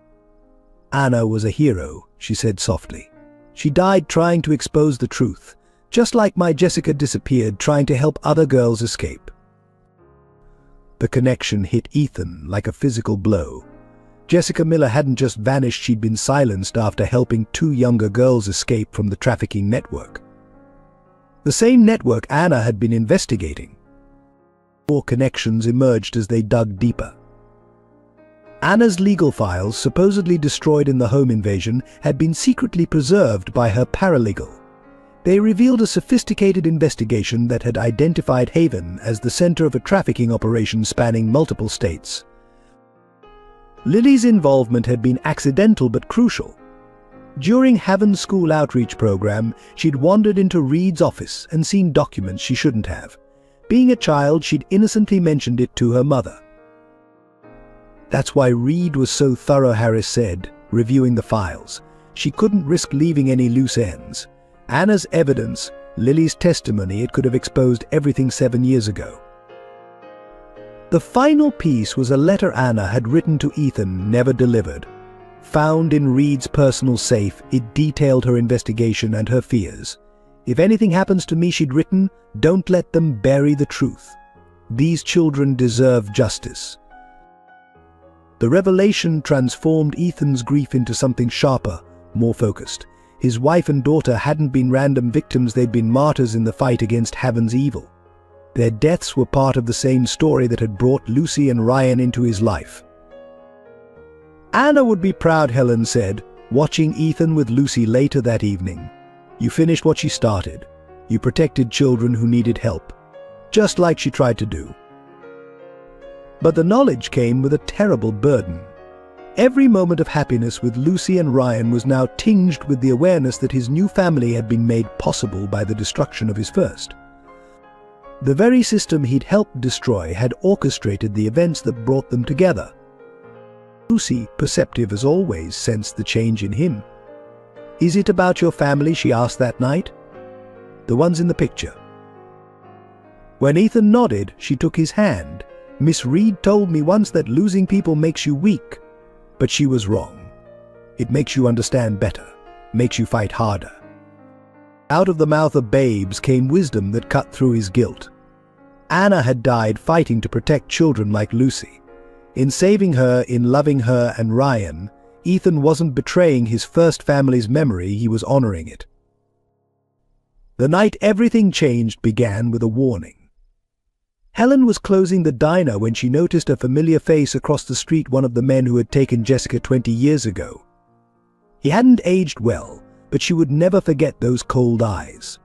"Anna was a hero," she said softly. "She died trying to expose the truth. Just like my Jessica disappeared trying to help other girls escape." The connection hit Ethan like a physical blow. Jessica Miller hadn't just vanished, she'd been silenced after helping 2 younger girls escape from the trafficking network. The same network Anna had been investigating. More connections emerged as they dug deeper. Anna's legal files, supposedly destroyed in the home invasion, had been secretly preserved by her paralegal. They revealed a sophisticated investigation that had identified Haven as the center of a trafficking operation spanning multiple states. Lily's involvement had been accidental but crucial. During Haven's school outreach program, she'd wandered into Reed's office and seen documents she shouldn't have. Being a child, she'd innocently mentioned it to her mother. "That's why Reed was so thorough," Harris said, reviewing the files. "She couldn't risk leaving any loose ends. Anna's evidence, Lily's testimony, it could have exposed everything 7 years ago." The final piece was a letter Anna had written to Ethan, never delivered. Found in Reed's personal safe, it detailed her investigation and her fears. "If anything happens to me," she'd written, "don't let them bury the truth. These children deserve justice." The revelation transformed Ethan's grief into something sharper, more focused. His wife and daughter hadn't been random victims, they'd been martyrs in the fight against Haven's evil. Their deaths were part of the same story that had brought Lucy and Ryan into his life. "Anna would be proud," Helen said, watching Ethan with Lucy later that evening. "You finished what she started. You protected children who needed help, just like she tried to do." But the knowledge came with a terrible burden. Every moment of happiness with Lucy and Ryan was now tinged with the awareness that his new family had been made possible by the destruction of his first. The very system he'd helped destroy had orchestrated the events that brought them together. Lucy, perceptive as always, sensed the change in him. "Is it about your family?" she asked that night. "The ones in the picture." When Ethan nodded, she took his hand. "Miss Reed told me once that losing people makes you weak. But she was wrong. It makes you understand better, makes you fight harder." Out of the mouth of babes came wisdom that cut through his guilt. Anna had died fighting to protect children like Lucy. In saving her, in loving her and Ryan, Ethan wasn't betraying his first family's memory, he was honoring it. The night everything changed began with a warning. Helen was closing the diner when she noticed a familiar face across the street, one of the men who had taken Jessica 20 years ago. He hadn't aged well, but she would never forget those cold eyes.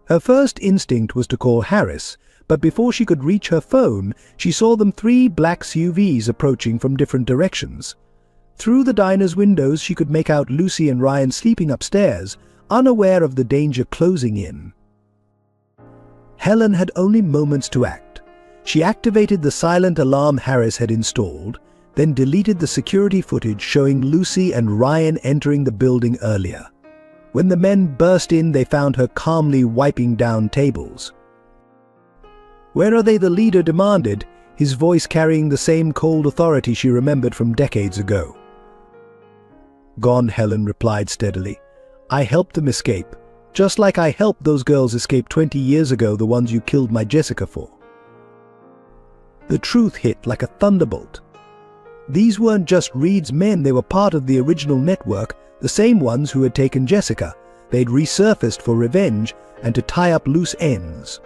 Her first instinct was to call Harris, but before she could reach her phone, she saw them 3 black SUVs approaching from different directions. Through the diner's windows she could make out Lucy and Ryan sleeping upstairs, unaware of the danger closing in. Helen had only moments to act. She activated the silent alarm Harris had installed, then deleted the security footage showing Lucy and Ryan entering the building earlier. When the men burst in, they found her calmly wiping down tables. "Where are they?" the leader demanded, his voice carrying the same cold authority she remembered from decades ago. "Gone," Helen replied steadily. "I helped them escape. Just like I helped those girls escape 20 years ago, the ones you killed my Jessica for." The truth hit like a thunderbolt. These weren't just Reed's men, they were part of the original network, The same ones who had taken Jessica. They'd resurfaced for revenge and to tie up loose ends.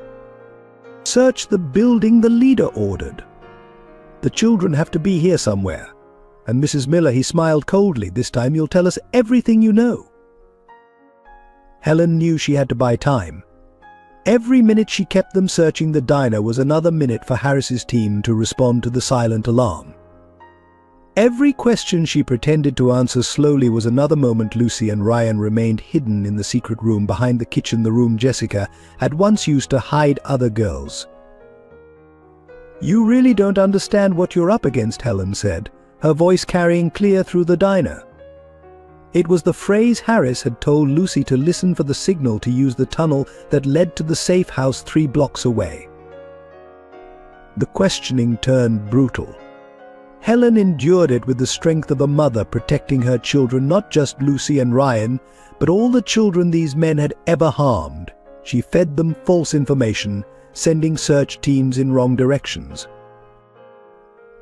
"Search the building," the leader ordered. "The children have to be here somewhere. And Mrs. Miller," he smiled coldly, "this time you'll tell us everything you know." Helen knew she had to buy time. Every minute she kept them searching the diner was another minute for Harris's team to respond to the silent alarm. Every question she pretended to answer slowly was another moment Lucy and Ryan remained hidden in the secret room behind the kitchen, the room Jessica had once used to hide other girls. "You really don't understand what you're up against," Helen said, her voice carrying clear through the diner. It was the phrase Harris had told Lucy to listen for the signal to use the tunnel that led to the safe house 3 blocks away. The questioning turned brutal. Helen endured it with the strength of a mother protecting her children, not just Lucy and Ryan, but all the children these men had ever harmed. She fed them false information, sending search teams in wrong directions.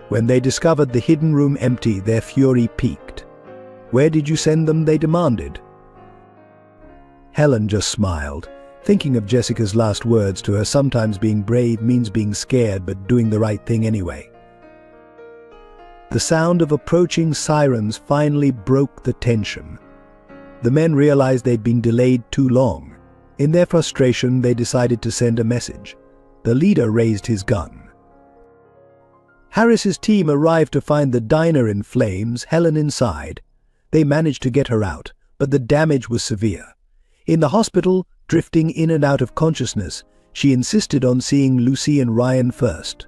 When they discovered the hidden room empty, their fury peaked. "Where did you send them?" they demanded. Helen just smiled, thinking of Jessica's last words to her: sometimes being brave means being scared but doing the right thing anyway. The sound of approaching sirens finally broke the tension. The men realized they'd been delayed too long. In their frustration, they decided to send a message. The leader raised his gun. Harris's team arrived to find the diner in flames, Helen inside. They managed to get her out, but the damage was severe. In the hospital, drifting in and out of consciousness, she insisted on seeing Lucy and Ryan first.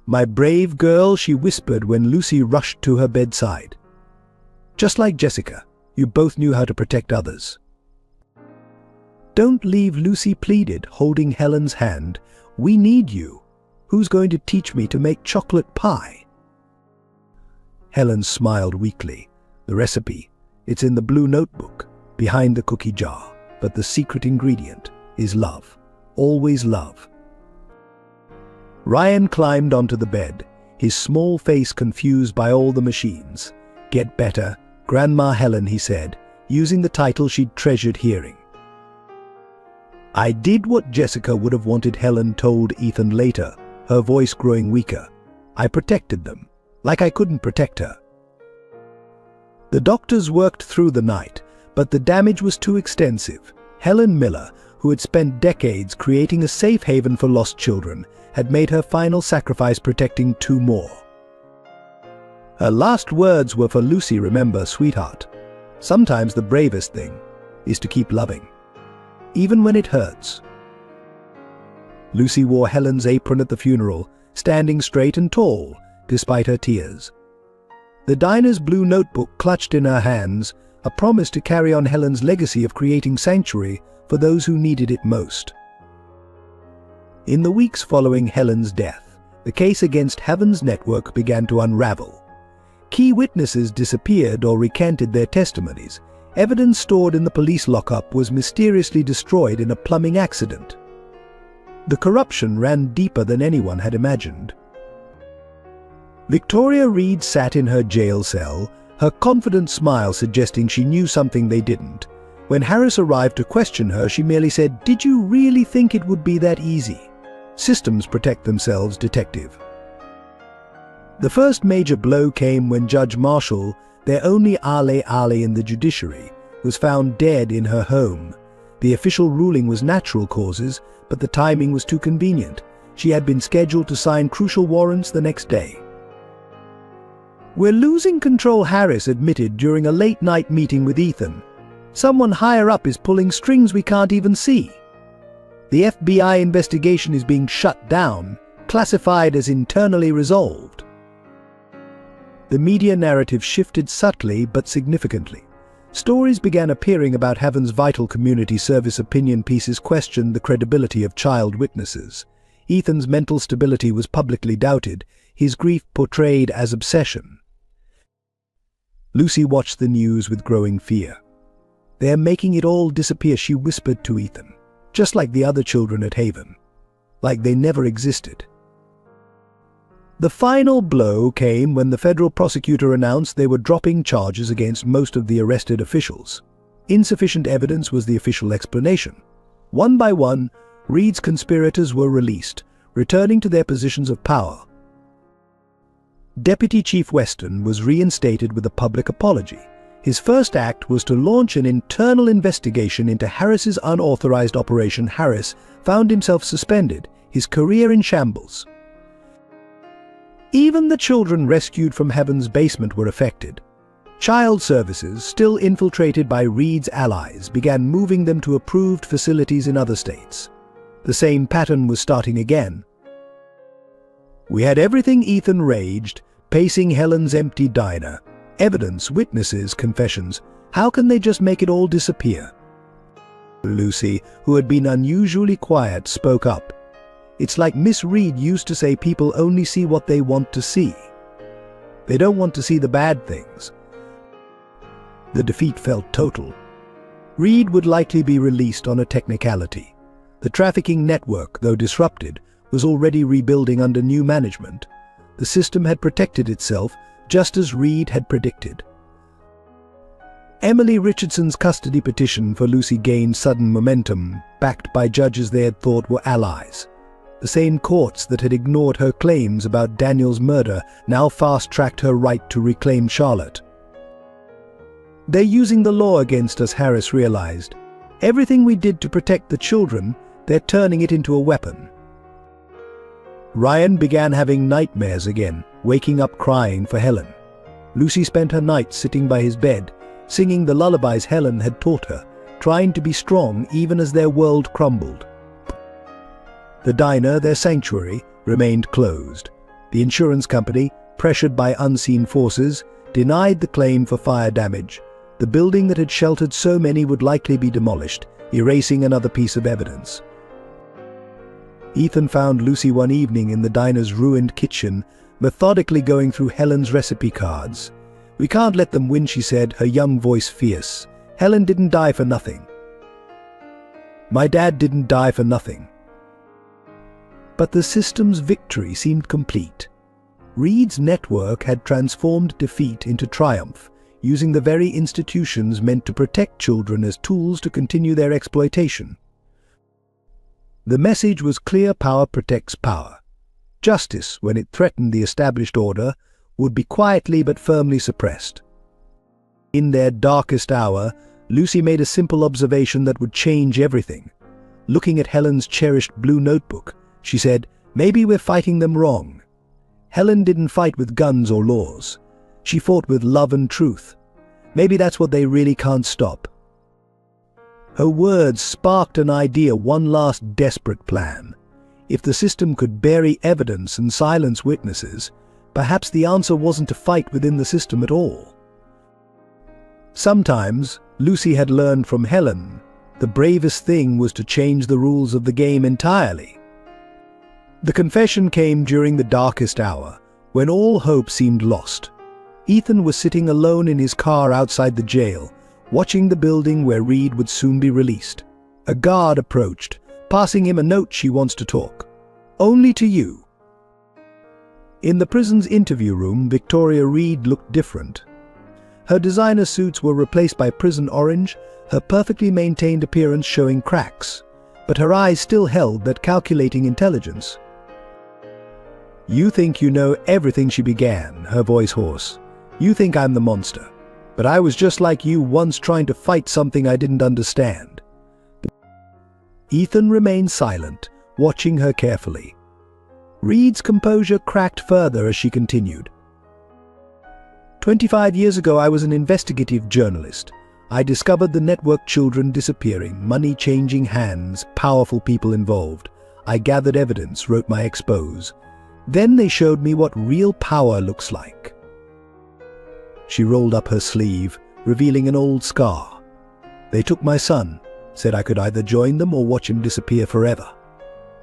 "My brave girl," she whispered when Lucy rushed to her bedside. "Just like Jessica, you both knew how to protect others." "Don't leave," Lucy pleaded, holding Helen's hand. "We need you. Who's going to teach me to make chocolate pie?" Helen smiled weakly. "The recipe. It's in the blue notebook, behind the cookie jar. But the secret ingredient is love. Always love." Ryan climbed onto the bed, his small face confused by all the machines. "Get better, Grandma Helen," he said, using the title she'd treasured hearing. "I did what Jessica would have wanted," Helen told Ethan later, her voice growing weaker. "I protected them, like I couldn't protect her." The doctors worked through the night, but the damage was too extensive. Helen Miller, who had spent decades creating a safe haven for lost children, had made her final sacrifice protecting 2 more. Her last words were for Lucy: "Remember, sweetheart, sometimes the bravest thing is to keep loving, even when it hurts." Lucy wore Helen's apron at the funeral, standing straight and tall, despite her tears. The diner's blue notebook clutched in her hands, a promise to carry on Helen's legacy of creating sanctuary for those who needed it most. In the weeks following Helen's death, the case against Heaven's Network began to unravel. Key witnesses disappeared or recanted their testimonies. Evidence stored in the police lockup was mysteriously destroyed in a plumbing accident. The corruption ran deeper than anyone had imagined. Victoria Reed sat in her jail cell, her confident smile suggesting she knew something they didn't. When Harris arrived to question her, she merely said, "Did you really think it would be that easy? Systems protect themselves, detective." The first major blow came when Judge Marshall, their only ally in the judiciary, was found dead in her home. The official ruling was natural causes, but the timing was too convenient. She had been scheduled to sign crucial warrants the next day. "We're losing control," Harris admitted during a late-night meeting with Ethan. "Someone higher up is pulling strings we can't even see. The FBI investigation is being shut down, classified as internally resolved." The media narrative shifted subtly but significantly. Stories began appearing about Heaven's vital community service. Opinion pieces questioned the credibility of child witnesses. Ethan's mental stability was publicly doubted, his grief portrayed as obsession. Lucy watched the news with growing fear. "They're making it all disappear," she whispered to Ethan. "Just like the other children at Haven. Like they never existed." The final blow came when the federal prosecutor announced they were dropping charges against most of the arrested officials. Insufficient evidence was the official explanation. One by one, Reed's conspirators were released, returning to their positions of power. Deputy Chief Weston was reinstated with a public apology. His first act was to launch an internal investigation into Harris's unauthorized operation. Harris found himself suspended, his career in shambles. Even the children rescued from Heaven's basement were affected. Child services, still infiltrated by Reed's allies, began moving them to approved facilities in other states. The same pattern was starting again. We had everything. Ethan raged, pacing Helen's empty diner. Evidence, witnesses, confessions. How can they just make it all disappear? Lucy, who had been unusually quiet, spoke up. It's like Miss Reed used to say, people only see what they want to see. They don't want to see the bad things. The defeat felt total. Reed would likely be released on a technicality. The trafficking network, though disrupted, was already rebuilding under new management. The system had protected itself, just as Reed had predicted. Emily Richardson's custody petition for Lucy gained sudden momentum, backed by judges they had thought were allies. The same courts that had ignored her claims about Daniel's murder now fast-tracked her right to reclaim Charlotte. They're using the law against us, Harris realized. Everything we did to protect the children, they're turning it into a weapon. Ryan began having nightmares again, waking up crying for Helen. Lucy spent her nights sitting by his bed, singing the lullabies Helen had taught her, trying to be strong even as their world crumbled. The diner, their sanctuary, remained closed. The insurance company, pressured by unseen forces, denied the claim for fire damage. The building that had sheltered so many would likely be demolished, erasing another piece of evidence. Ethan found Lucy one evening in the diner's ruined kitchen, methodically going through Helen's recipe cards. "We can't let them win," she said, her young voice fierce. "Helen didn't die for nothing. My dad didn't die for nothing." But the system's victory seemed complete. Reed's network had transformed defeat into triumph, using the very institutions meant to protect children as tools to continue their exploitation. The message was clear: power protects power. Justice, when it threatened the established order, would be quietly but firmly suppressed. In their darkest hour, Lucy made a simple observation that would change everything. Looking at Helen's cherished blue notebook, she said, "Maybe we're fighting them wrong. Helen didn't fight with guns or laws. She fought with love and truth. Maybe that's what they really can't stop." Her words sparked an idea, one last desperate plan. If the system could bury evidence and silence witnesses, perhaps the answer wasn't to fight within the system at all. Sometimes, Lucy had learned from Helen, the bravest thing was to change the rules of the game entirely. The confession came during the darkest hour, when all hope seemed lost. Ethan was sitting alone in his car outside the jail, watching the building where Reed would soon be released. A guard approached, passing him a note. "She wants to talk. Only to you." In the prison's interview room, Victoria Reed looked different. Her designer suits were replaced by prison orange, her perfectly maintained appearance showing cracks, but her eyes still held that calculating intelligence. "You think you know everything," she began, her voice hoarse. "You think I'm the monster. But I was just like you once, trying to fight something I didn't understand." Ethan remained silent, watching her carefully. Reed's composure cracked further as she continued. 25 years ago, I was an investigative journalist. I discovered the network, children disappearing, money changing hands, powerful people involved. I gathered evidence, wrote my expose. Then they showed me what real power looks like." She rolled up her sleeve, revealing an old scar. "They took my son, said I could either join them or watch him disappear forever.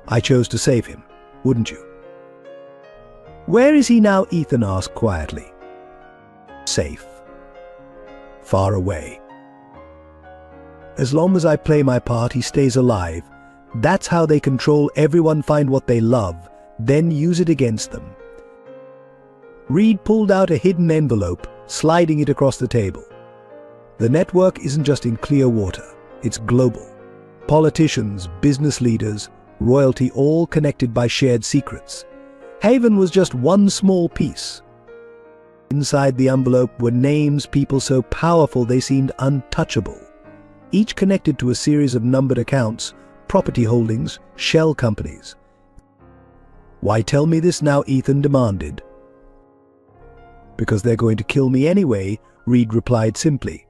I chose to save him, wouldn't you?" "Where is he now?" Ethan asked quietly. "Safe. Far away. As long as I play my part, he stays alive. That's how they control everyone, find what they love, then use it against them." Reed pulled out a hidden envelope, sliding it across the table. The network isn't just in Clearwater, it's global. Politicians, business leaders, royalty, all connected by shared secrets. Haven was just one small piece. Inside the envelope were names, people so powerful they seemed untouchable, each connected to a series of numbered accounts, property holdings, shell companies. "Why tell me this now?" Ethan demanded. "Because they're going to kill me anyway," Reed replied simply.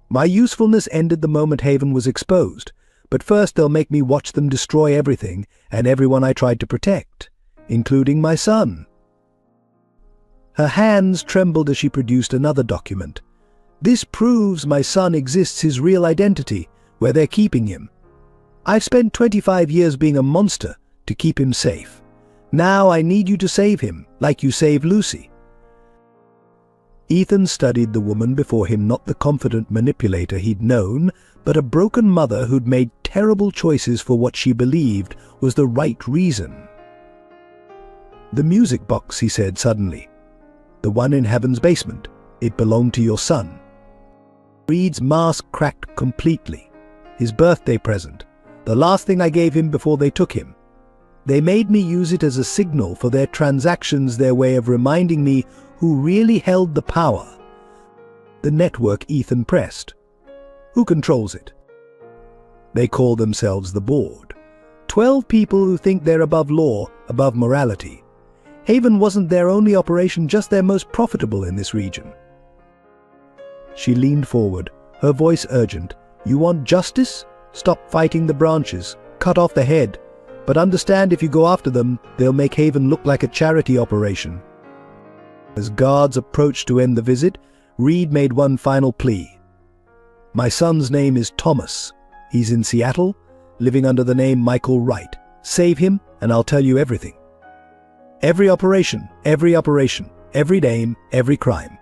"My usefulness ended the moment Haven was exposed, but first they'll make me watch them destroy everything and everyone I tried to protect, including my son." Her hands trembled as she produced another document. "This proves my son exists, his real identity, where they're keeping him. I've spent 25 years being a monster to keep him safe. Now I need you to save him, like you saved Lucy." Ethan studied the woman before him, not the confident manipulator he'd known, but a broken mother who'd made terrible choices for what she believed was the right reason. "The music box," he said suddenly. "The one in Heaven's basement. It belonged to your son." Reed's mask cracked completely. His birthday present. The last thing I gave him before they took him. They made me use it as a signal for their transactions, their way of reminding me who really held the power. "The network," Ethan pressed. "Who controls it?" "They call themselves the board. 12 people who think they're above law, above morality. Haven wasn't their only operation, just their most profitable in this region." She leaned forward, her voice urgent. "You want justice? Stop fighting the branches. Cut off the head. But understand, if you go after them, they'll make Haven look like a charity operation." As guards approached to end the visit, Reed made one final plea. "My son's name is Thomas. He's in Seattle, living under the name Michael Wright. Save him, and I'll tell you everything. Every operation, every name, every crime."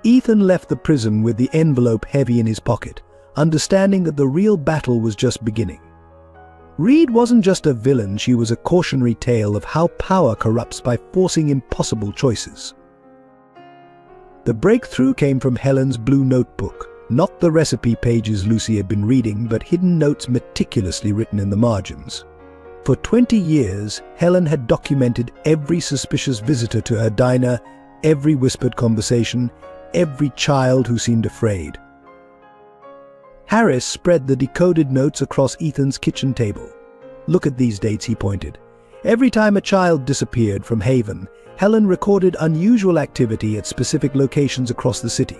Ethan left the prison with the envelope heavy in his pocket, understanding that the real battle was just beginning. Reed wasn't just a villain, she was a cautionary tale of how power corrupts by forcing impossible choices. The breakthrough came from Helen's blue notebook, not the recipe pages Lucy had been reading, but hidden notes meticulously written in the margins. For 20 years, Helen had documented every suspicious visitor to her diner, every whispered conversation, every child who seemed afraid. Harris spread the decoded notes across Ethan's kitchen table. "Look at these dates," he pointed. Every time a child disappeared from Haven, Helen recorded unusual activity at specific locations across the city.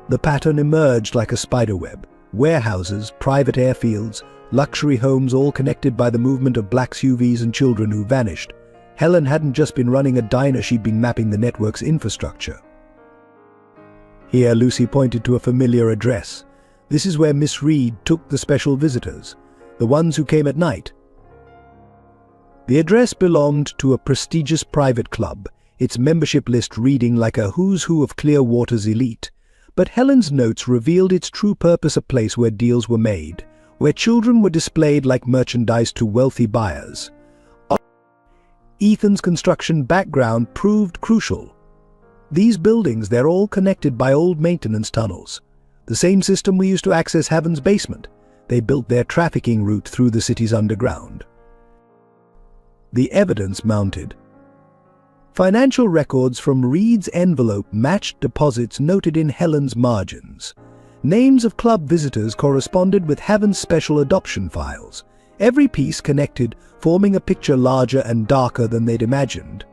The pattern emerged like a spiderweb. Warehouses, private airfields, luxury homes, all connected by the movement of black SUVs and children who vanished. Helen hadn't just been running a diner, she'd been mapping the network's infrastructure. Here, Lucy pointed to a familiar address. "This is where Miss Reed took the special visitors, the ones who came at night." The address belonged to a prestigious private club, its membership list reading like a who's who of Clearwater's elite. But Helen's notes revealed its true purpose: a place where deals were made, where children were displayed like merchandise to wealthy buyers. Ethan's construction background proved crucial. These buildings, they're all connected by old maintenance tunnels. The same system we used to access Haven's basement. They built their trafficking route through the city's underground. The evidence mounted. Financial records from Reed's envelope matched deposits noted in Helen's margins. Names of club visitors corresponded with Haven's special adoption files. Every piece connected, forming a picture larger and darker than they'd imagined.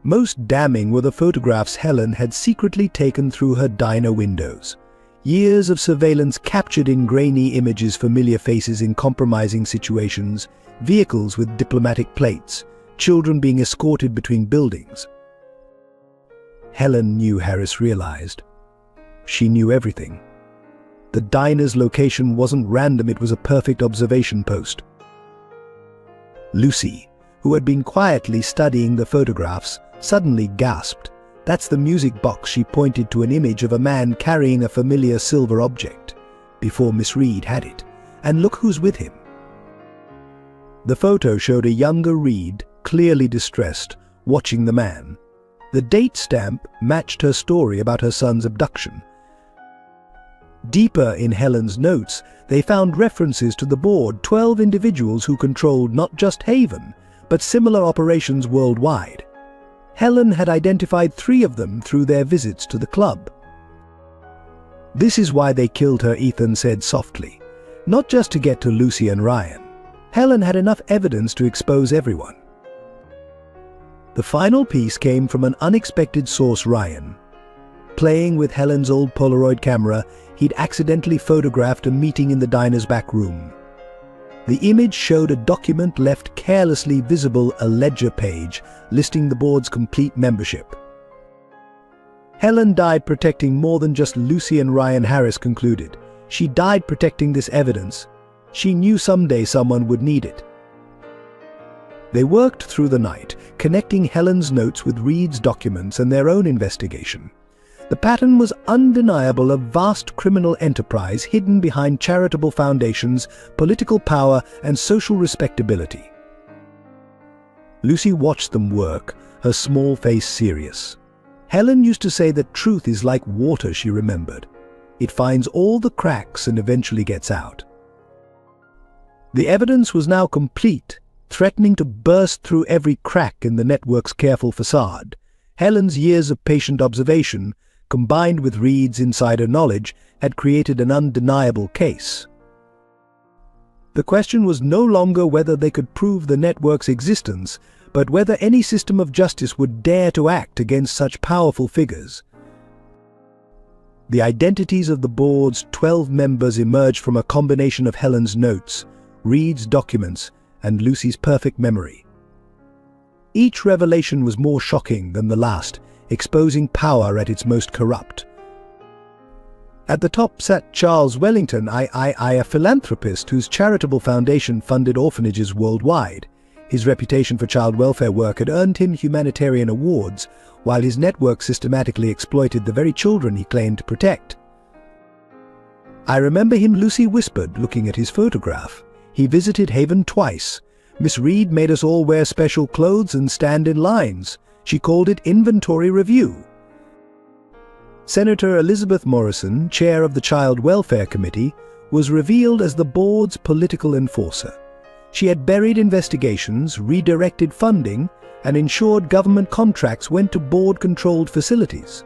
Most damning were the photographs Helen had secretly taken through her diner windows. Years of surveillance captured in grainy images familiar faces in compromising situations, vehicles with diplomatic plates, children being escorted between buildings. Helen knew, Harris realized. She knew everything. The diner's location wasn't random, it was a perfect observation post. Lucy, who had been quietly studying the photographs, suddenly gasped. "That's the music box." She pointed to an image of a man carrying a familiar silver object, before Miss Reed had it. "And look who's with him." The photo showed a younger Reed, clearly distressed, watching the man. The date stamp matched her story about her son's abduction. Deeper in Helen's notes, they found references to the board, 12 individuals who controlled not just Haven, but similar operations worldwide. Helen had identified 3 of them through their visits to the club. "This is why they killed her," Ethan said softly. "Not just to get to Lucy and Ryan. Helen had enough evidence to expose everyone." The final piece came from an unexpected source, Ryan. Playing with Helen's old Polaroid camera, he'd accidentally photographed a meeting in the diner's back room. The image showed a document left carelessly visible, a ledger page listing the board's complete membership. Helen died protecting more than just Lucy and Ryan, Harris concluded. She died protecting this evidence. She knew someday someone would need it. They worked through the night, connecting Helen's notes with Reed's documents and their own investigation. The pattern was undeniable: a vast criminal enterprise hidden behind charitable foundations, political power, and social respectability. Lucy watched them work, her small face serious. Helen used to say that truth is like water, she remembered. It finds all the cracks and eventually gets out. The evidence was now complete, threatening to burst through every crack in the network's careful facade. Helen's years of patient observation, combined with Reed's insider knowledge, had created an undeniable case. The question was no longer whether they could prove the network's existence, but whether any system of justice would dare to act against such powerful figures. The identities of the board's 12 members emerged from a combination of Helen's notes, Reed's documents, and Lucy's perfect memory. Each revelation was more shocking than the last, exposing power at its most corrupt. At the top sat Charles Wellington, a philanthropist whose charitable foundation funded orphanages worldwide. His reputation for child welfare work had earned him humanitarian awards, while his network systematically exploited the very children he claimed to protect. "I remember him," Lucy whispered, looking at his photograph. "He visited Haven twice. Miss Reed made us all wear special clothes and stand in lines. She called it inventory review." Senator Elizabeth Morrison, chair of the Child Welfare Committee, was revealed as the board's political enforcer. She had buried investigations, redirected funding, and ensured government contracts went to board-controlled facilities.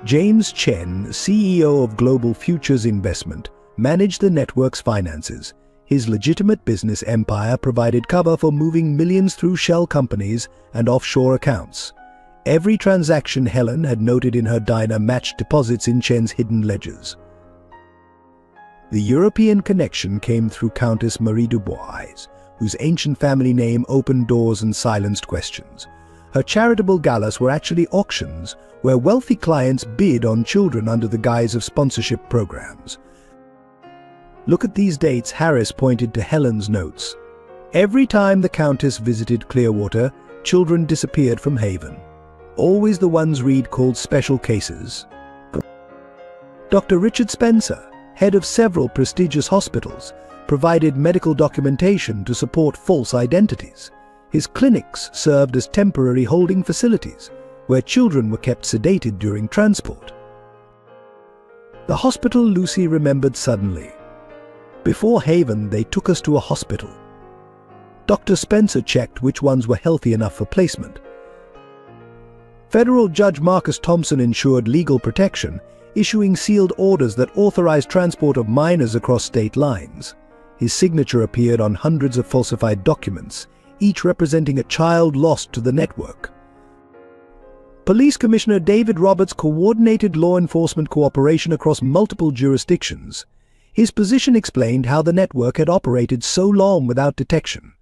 James Chen, CEO of Global Futures Investment, managed the network's finances. His legitimate business empire provided cover for moving millions through shell companies and offshore accounts. Every transaction Helen had noted in her diner matched deposits in Chen's hidden ledgers. The European connection came through Countess Marie Dubois, whose ancient family name opened doors and silenced questions. Her charitable galas were actually auctions, where wealthy clients bid on children under the guise of sponsorship programs. "Look at these dates," Harris pointed to Helen's notes. "Every time the Countess visited Clearwater, children disappeared from Haven. Always the ones Reed called special cases." Dr. Richard Spencer, head of several prestigious hospitals, provided medical documentation to support false identities. His clinics served as temporary holding facilities, where children were kept sedated during transport. The hospital, Lucy remembered suddenly. "Before Haven, they took us to a hospital. Dr. Spencer checked which ones were healthy enough for placement. Federal Judge Marcus Thompson ensured legal protection, issuing sealed orders that authorized transport of minors across state lines. His signature appeared on hundreds of falsified documents, each representing a child lost to the network. Police Commissioner David Roberts coordinated law enforcement cooperation across multiple jurisdictions. His position explained how the network had operated so long without detection.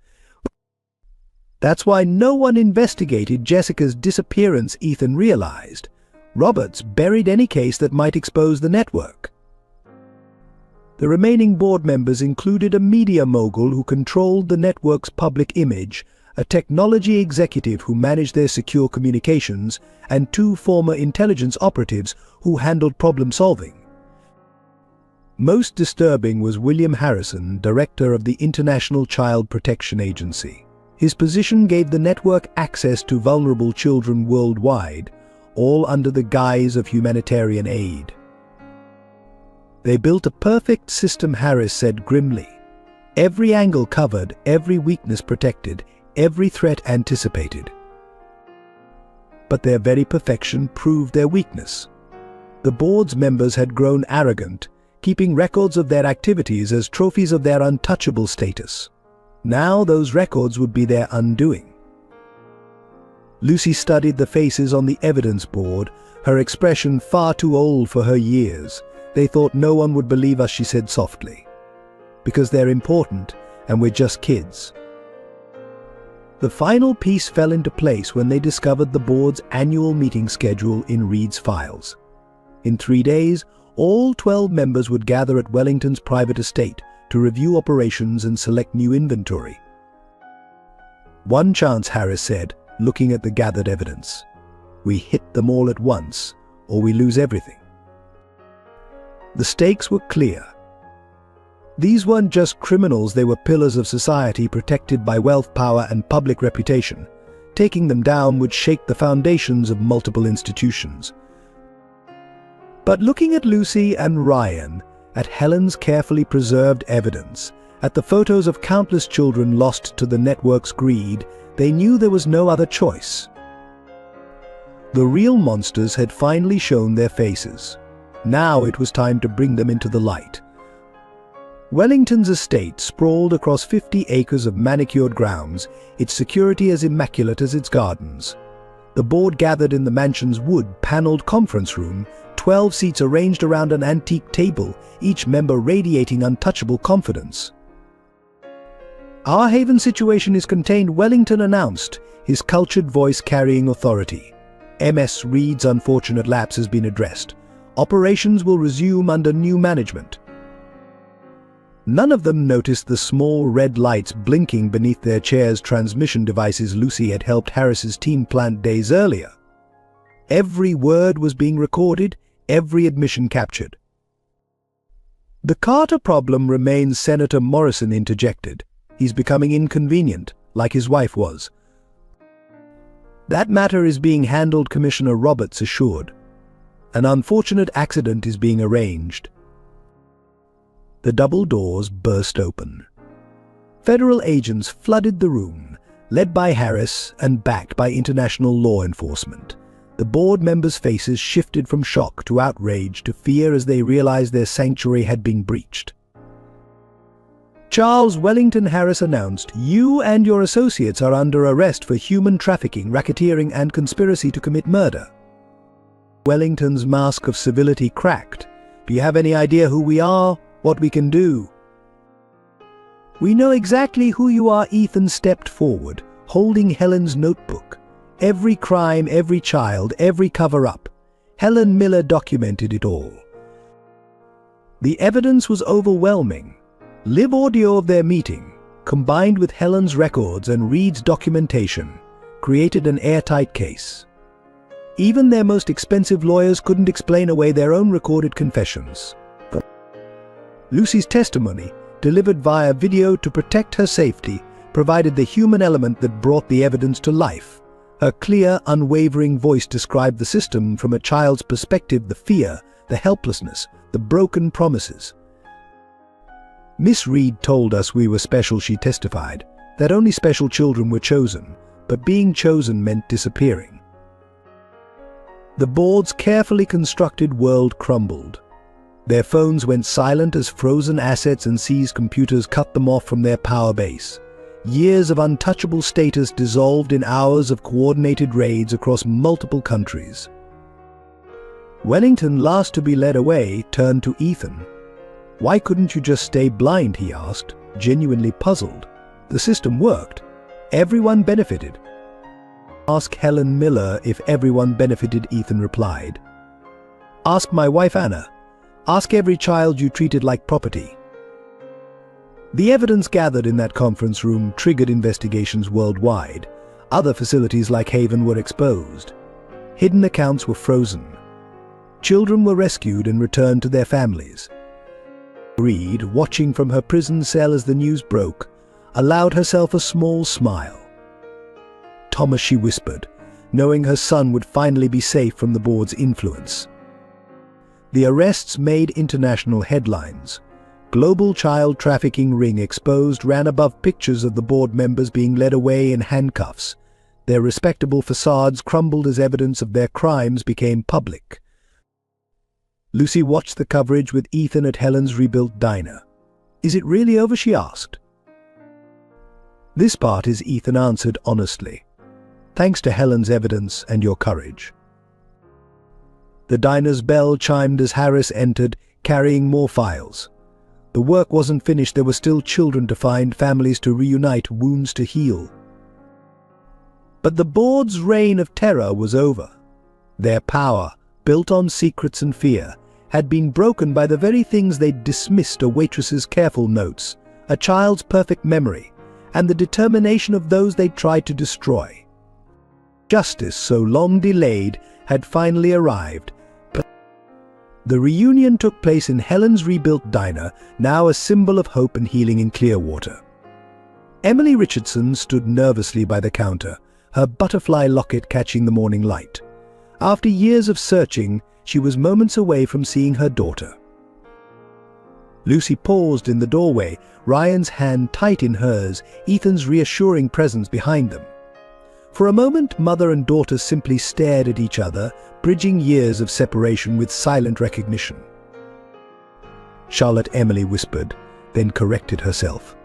That's why no one investigated Jessica's disappearance, Ethan realized. Roberts buried any case that might expose the network. The remaining board members included a media mogul who controlled the network's public image, a technology executive who managed their secure communications, and 2 former intelligence operatives who handled problem-solving. Most disturbing was William Harrison, director of the International Child Protection Agency. His position gave the network access to vulnerable children worldwide, all under the guise of humanitarian aid. They built a perfect system, Harris said grimly. Every angle covered, every weakness protected, every threat anticipated. But their very perfection proved their weakness. The board's members had grown arrogant, keeping records of their activities as trophies of their untouchable status. Now those records would be their undoing. Lucy studied the faces on the evidence board, her expression far too old for her years. They thought no one would believe us, she said softly. Because they're important, and we're just kids. The final piece fell into place when they discovered the board's annual meeting schedule in Reed's files. In 3 days, all 12 members would gather at Wellington's private estate to review operations and select new inventory. One chance, Harris said, looking at the gathered evidence. We hit them all at once, or we lose everything. The stakes were clear. These weren't just criminals, they were pillars of society protected by wealth, power, and public reputation. Taking them down would shake the foundations of multiple institutions. But looking at Lucy and Ryan, at Helen's carefully preserved evidence, at the photos of countless children lost to the network's greed, they knew there was no other choice. The real monsters had finally shown their faces. Now it was time to bring them into the light. Wellington's estate sprawled across 50 acres of manicured grounds, its security as immaculate as its gardens. The board gathered in the mansion's wood-paneled conference room, 12 seats arranged around an antique table, each member radiating untouchable confidence. Our haven situation is contained, Wellington announced, his cultured voice carrying authority. MS Reed's unfortunate lapse has been addressed. Operations will resume under new management. None of them noticed the small red lights blinking beneath their chairs' transmission devices Lucy had helped Harris's team plant days earlier. Every word was being recorded, every admission captured. The Carter problem remains, Senator Morrison interjected. He's becoming inconvenient, like his wife was. That matter is being handled, Commissioner Roberts assured. An unfortunate accident is being arranged. The double doors burst open. Federal agents flooded the room, led by Harris and backed by international law enforcement. The board members' faces shifted from shock to outrage to fear as they realized their sanctuary had been breached. Charles Wellington, Harris announced, you and your associates are under arrest for human trafficking, racketeering, and conspiracy to commit murder. Wellington's mask of civility cracked. Do you have any idea who we are? What we can do? We know exactly who you are. Ethan stepped forward, holding Helen's notebook. Every crime, every child, every cover-up. Helen Miller documented it all. The evidence was overwhelming. Live audio of their meeting, combined with Helen's records and Reed's documentation, created an airtight case. Even their most expensive lawyers couldn't explain away their own recorded confessions. But Lucy's testimony, delivered via video to protect her safety, provided the human element that brought the evidence to life. Her clear, unwavering voice described the system from a child's perspective, the fear, the helplessness, the broken promises. Miss Reed told us we were special, she testified, that only special children were chosen, but being chosen meant disappearing. The board's carefully constructed world crumbled. Their phones went silent as frozen assets and seized computers cut them off from their power base. Years of untouchable status dissolved in hours of coordinated raids across multiple countries. Wellington, last to be led away, turned to Ethan. Why couldn't you just stay blind, he asked, genuinely puzzled. The system worked. Everyone benefited. Ask Helen Miller if everyone benefited, Ethan replied. Ask my wife Anna. Ask every child you treated like property. The evidence gathered in that conference room triggered investigations worldwide. Other facilities like Haven were exposed. Hidden accounts were frozen. Children were rescued and returned to their families. Reed, watching from her prison cell as the news broke, allowed herself a small smile. Thomas, she whispered, knowing her son would finally be safe from the board's influence. The arrests made international headlines. Global child trafficking ring exposed ran above pictures of the board members being led away in handcuffs. Their respectable facades crumbled as evidence of their crimes became public. Lucy watched the coverage with Ethan at Helen's rebuilt diner. "Is it really over?" she asked. "This part is," Ethan answered honestly. "Thanks to Helen's evidence and your courage." The diner's bell chimed as Harris entered, carrying more files. The work wasn't finished. There were still children to find, families to reunite, wounds to heal. But the board's reign of terror was over. Their power, built on secrets and fear, had been broken by the very things they'd dismissed: a waitress's careful notes, a child's perfect memory, and the determination of those they'd tried to destroy. Justice, so long delayed, had finally arrived. But the reunion took place in Helen's rebuilt diner, now a symbol of hope and healing in Clearwater. Emily Richardson stood nervously by the counter, her butterfly locket catching the morning light. After years of searching, she was moments away from seeing her daughter. Lucy paused in the doorway, Ryan's hand tight in hers, Ethan's reassuring presence behind them. For a moment, mother and daughter simply stared at each other, bridging years of separation with silent recognition. Charlotte, Emily whispered, then corrected herself.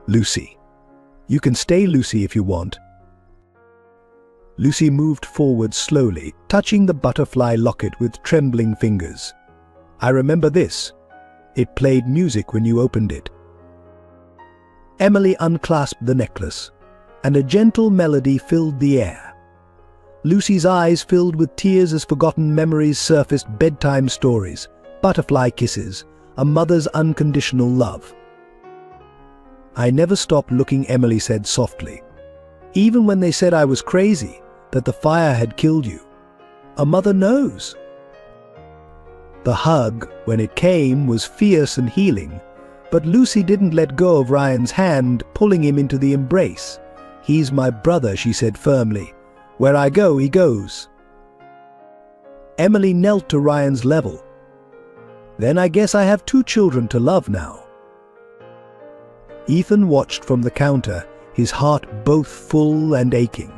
"Lucy. You can stay, Lucy, if you want." Lucy moved forward slowly, touching the butterfly locket with trembling fingers. "I remember this. It played music when you opened it." Emily unclasped the necklace, and a gentle melody filled the air. Lucy's eyes filled with tears as forgotten memories surfaced: bedtime stories, butterfly kisses, a mother's unconditional love. "I never stopped looking," Emily said softly. "Even when they said I was crazy, that the fire had killed you. A mother knows." The hug, when it came, was fierce and healing, but Lucy didn't let go of Ryan's hand, pulling him into the embrace. "He's my brother," she said firmly. "Where I go, he goes." Emily knelt to Ryan's level. "Then I guess I have 2 children to love now." Ethan watched from the counter, his heart both full and aching.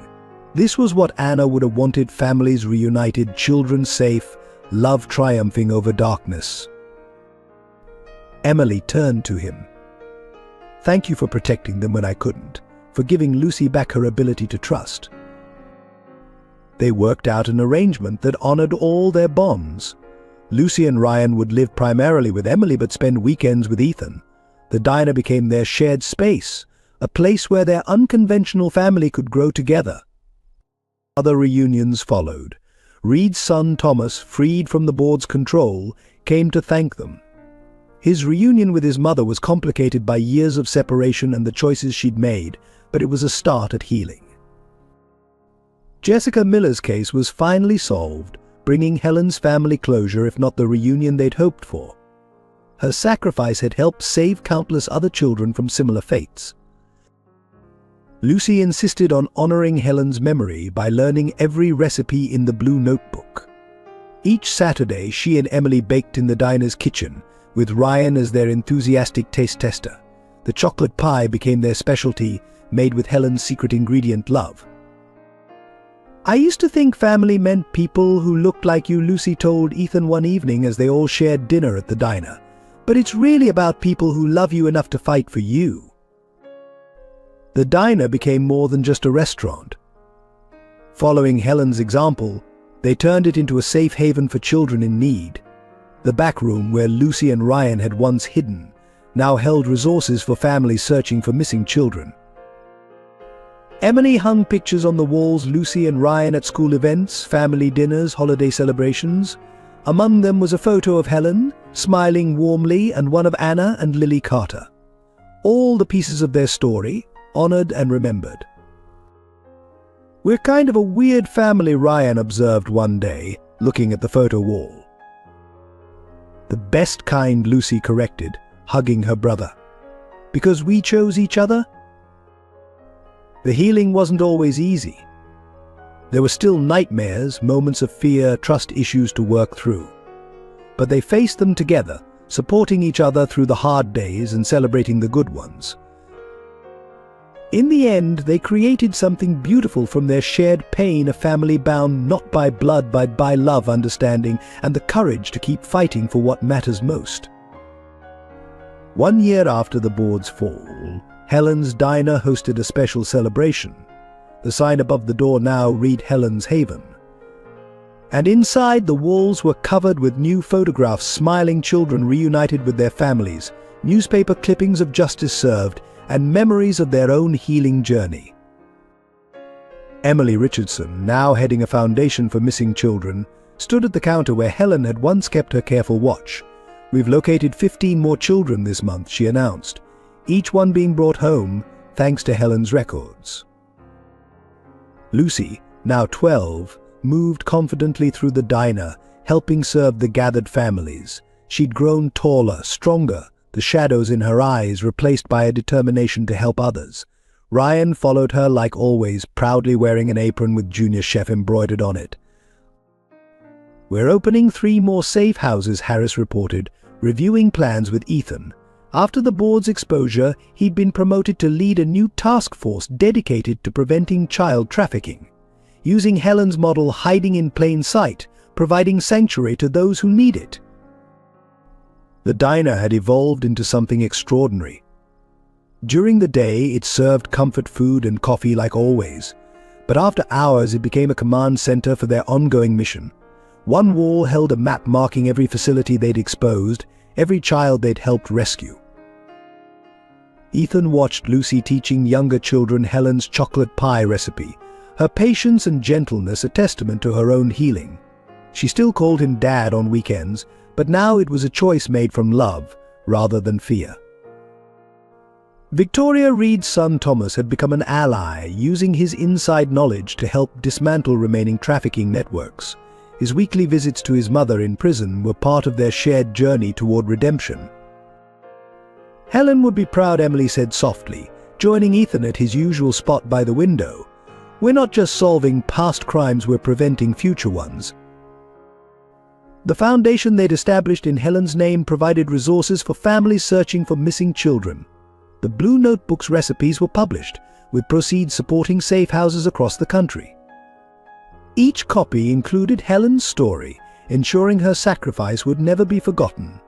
This was what Anna would have wanted: families reunited, children safe, love triumphing over darkness. Emily turned to him. "Thank you for protecting them when I couldn't, for giving Lucy back her ability to trust." They worked out an arrangement that honored all their bonds. Lucy and Ryan would live primarily with Emily but spend weekends with Ethan. The diner became their shared space, a place where their unconventional family could grow together. Other reunions followed. Reed's son Thomas, freed from the board's control, came to thank them. His reunion with his mother was complicated by years of separation and the choices she'd made, but it was a start at healing. Jessica Miller's case was finally solved, bringing Helen's family closure, if not the reunion they'd hoped for. Her sacrifice had helped save countless other children from similar fates. Lucy insisted on honoring Helen's memory by learning every recipe in the Blue Notebook. Each Saturday, she and Emily baked in the diner's kitchen, with Ryan as their enthusiastic taste tester. The chocolate pie became their specialty, made with Helen's secret ingredient, love. "I used to think family meant people who looked like you," Lucy told Ethan one evening as they all shared dinner at the diner. "But it's really about people who love you enough to fight for you." The diner became more than just a restaurant. Following Helen's example, they turned it into a safe haven for children in need. The back room, where Lucy and Ryan had once hidden, now held resources for families searching for missing children. Emily hung pictures on the walls: Lucy and Ryan at school events, family dinners, holiday celebrations. Among them was a photo of Helen, smiling warmly, and one of Anna and Lily Carter. All the pieces of their story, honored and remembered. "We're kind of a weird family," Ryan observed one day, looking at the photo wall. "The best kind," Lucy corrected, hugging her brother. "Because we chose each other?" The healing wasn't always easy. There were still nightmares, moments of fear, trust issues to work through. But they faced them together, supporting each other through the hard days and celebrating the good ones. In the end, they created something beautiful from their shared pain, a family bound not by blood but by love, understanding, and the courage to keep fighting for what matters most. 1 year after the board's fall, Helen's Diner hosted a special celebration. The sign above the door now read Helen's Haven. And inside, the walls were covered with new photographs, smiling children reunited with their families, newspaper clippings of justice served, and memories of their own healing journey. Emily Richardson, now heading a foundation for missing children, stood at the counter where Helen had once kept her careful watch. "We've located 15 more children this month," she announced, each one being brought home thanks to Helen's records. Lucy, now 12, moved confidently through the diner, helping serve the gathered families. She'd grown taller, stronger, the shadows in her eyes replaced by a determination to help others. Ryan followed her like always, proudly wearing an apron with Junior Chef embroidered on it. "We're opening 3 more safe houses," Harris reported, reviewing plans with Ethan. After the board's exposure, he'd been promoted to lead a new task force dedicated to preventing child trafficking, using Helen's model hiding in plain sight, providing sanctuary to those who need it. The diner had evolved into something extraordinary. During the day, it served comfort food and coffee like always, but after hours it became a command center for their ongoing mission. One wall held a map marking every facility they'd exposed, every child they'd helped rescue. Ethan watched Lucy teaching younger children Helen's chocolate pie recipe, her patience and gentleness a testament to her own healing. She still called him Dad on weekends, but now it was a choice made from love rather than fear. Victoria Reed's son Thomas had become an ally, using his inside knowledge to help dismantle remaining trafficking networks. His weekly visits to his mother in prison were part of their shared journey toward redemption. "Helen would be proud," Emily said softly, joining Ethan at his usual spot by the window. "We're not just solving past crimes, we're preventing future ones." The foundation they'd established in Helen's name provided resources for families searching for missing children. The Blue Notebook's recipes were published, with proceeds supporting safe houses across the country. Each copy included Helen's story, ensuring her sacrifice would never be forgotten.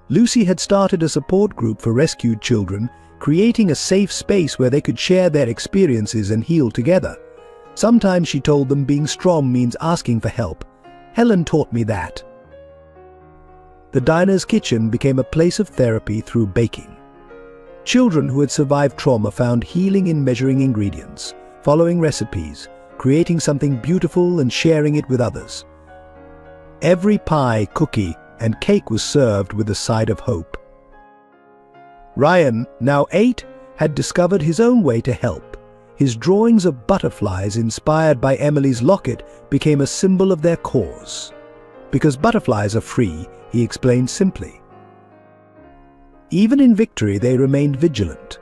Lucy had started a support group for rescued children, creating a safe space where they could share their experiences and heal together. Sometimes, she told them, being strong means asking for help. Helen taught me that. The diner's kitchen became a place of therapy through baking. Children who had survived trauma found healing in measuring ingredients, following recipes, creating something beautiful and sharing it with others. Every pie, cookie, and cake was served with a side of hope. Ryan, now 8, had discovered his own way to help. His drawings of butterflies inspired by Emily's locket became a symbol of their cause. "Because butterflies are free," he explained simply. Even in victory, they remained vigilant.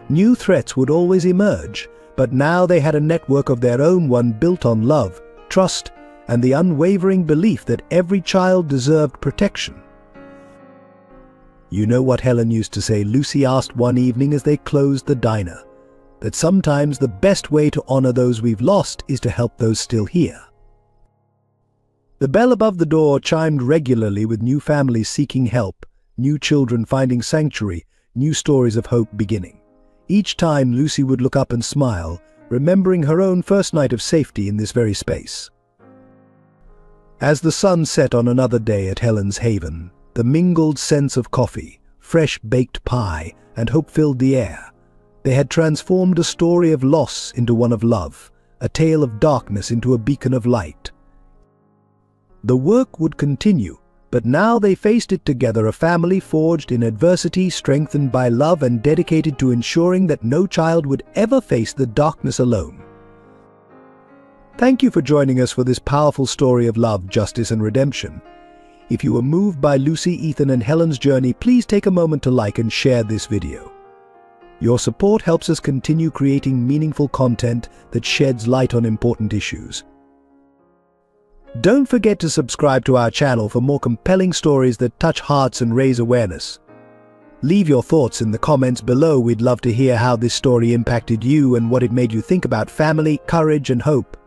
New threats would always emerge, but now they had a network of their own, one built on love, trust, and the unwavering belief that every child deserved protection. "You know what Helen used to say," Lucy asked one evening as they closed the diner, "that sometimes the best way to honor those we've lost is to help those still here." The bell above the door chimed regularly, with new families seeking help, new children finding sanctuary, new stories of hope beginning. Each time, Lucy would look up and smile, remembering her own first night of safety in this very space. As the sun set on another day at Helen's Haven, the mingled scents of coffee, fresh baked pie, and hope filled the air. They had transformed a story of loss into one of love, a tale of darkness into a beacon of light. The work would continue, but now they faced it together, a family forged in adversity, strengthened by love, and dedicated to ensuring that no child would ever face the darkness alone. Thank you for joining us for this powerful story of love, justice, and redemption. If you were moved by Lucy, Ethan, and Helen's journey, please take a moment to like and share this video. Your support helps us continue creating meaningful content that sheds light on important issues. Don't forget to subscribe to our channel for more compelling stories that touch hearts and raise awareness. Leave your thoughts in the comments below. We'd love to hear how this story impacted you and what it made you think about family, courage, and hope.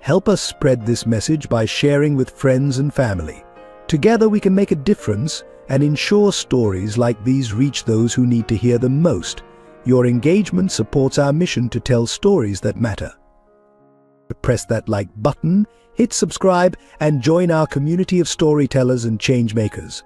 Help us spread this message by sharing with friends and family. Together we can make a difference and ensure stories like these reach those who need to hear them most. Your engagement supports our mission to tell stories that matter. Press that like button, hit subscribe, and join our community of storytellers and change makers.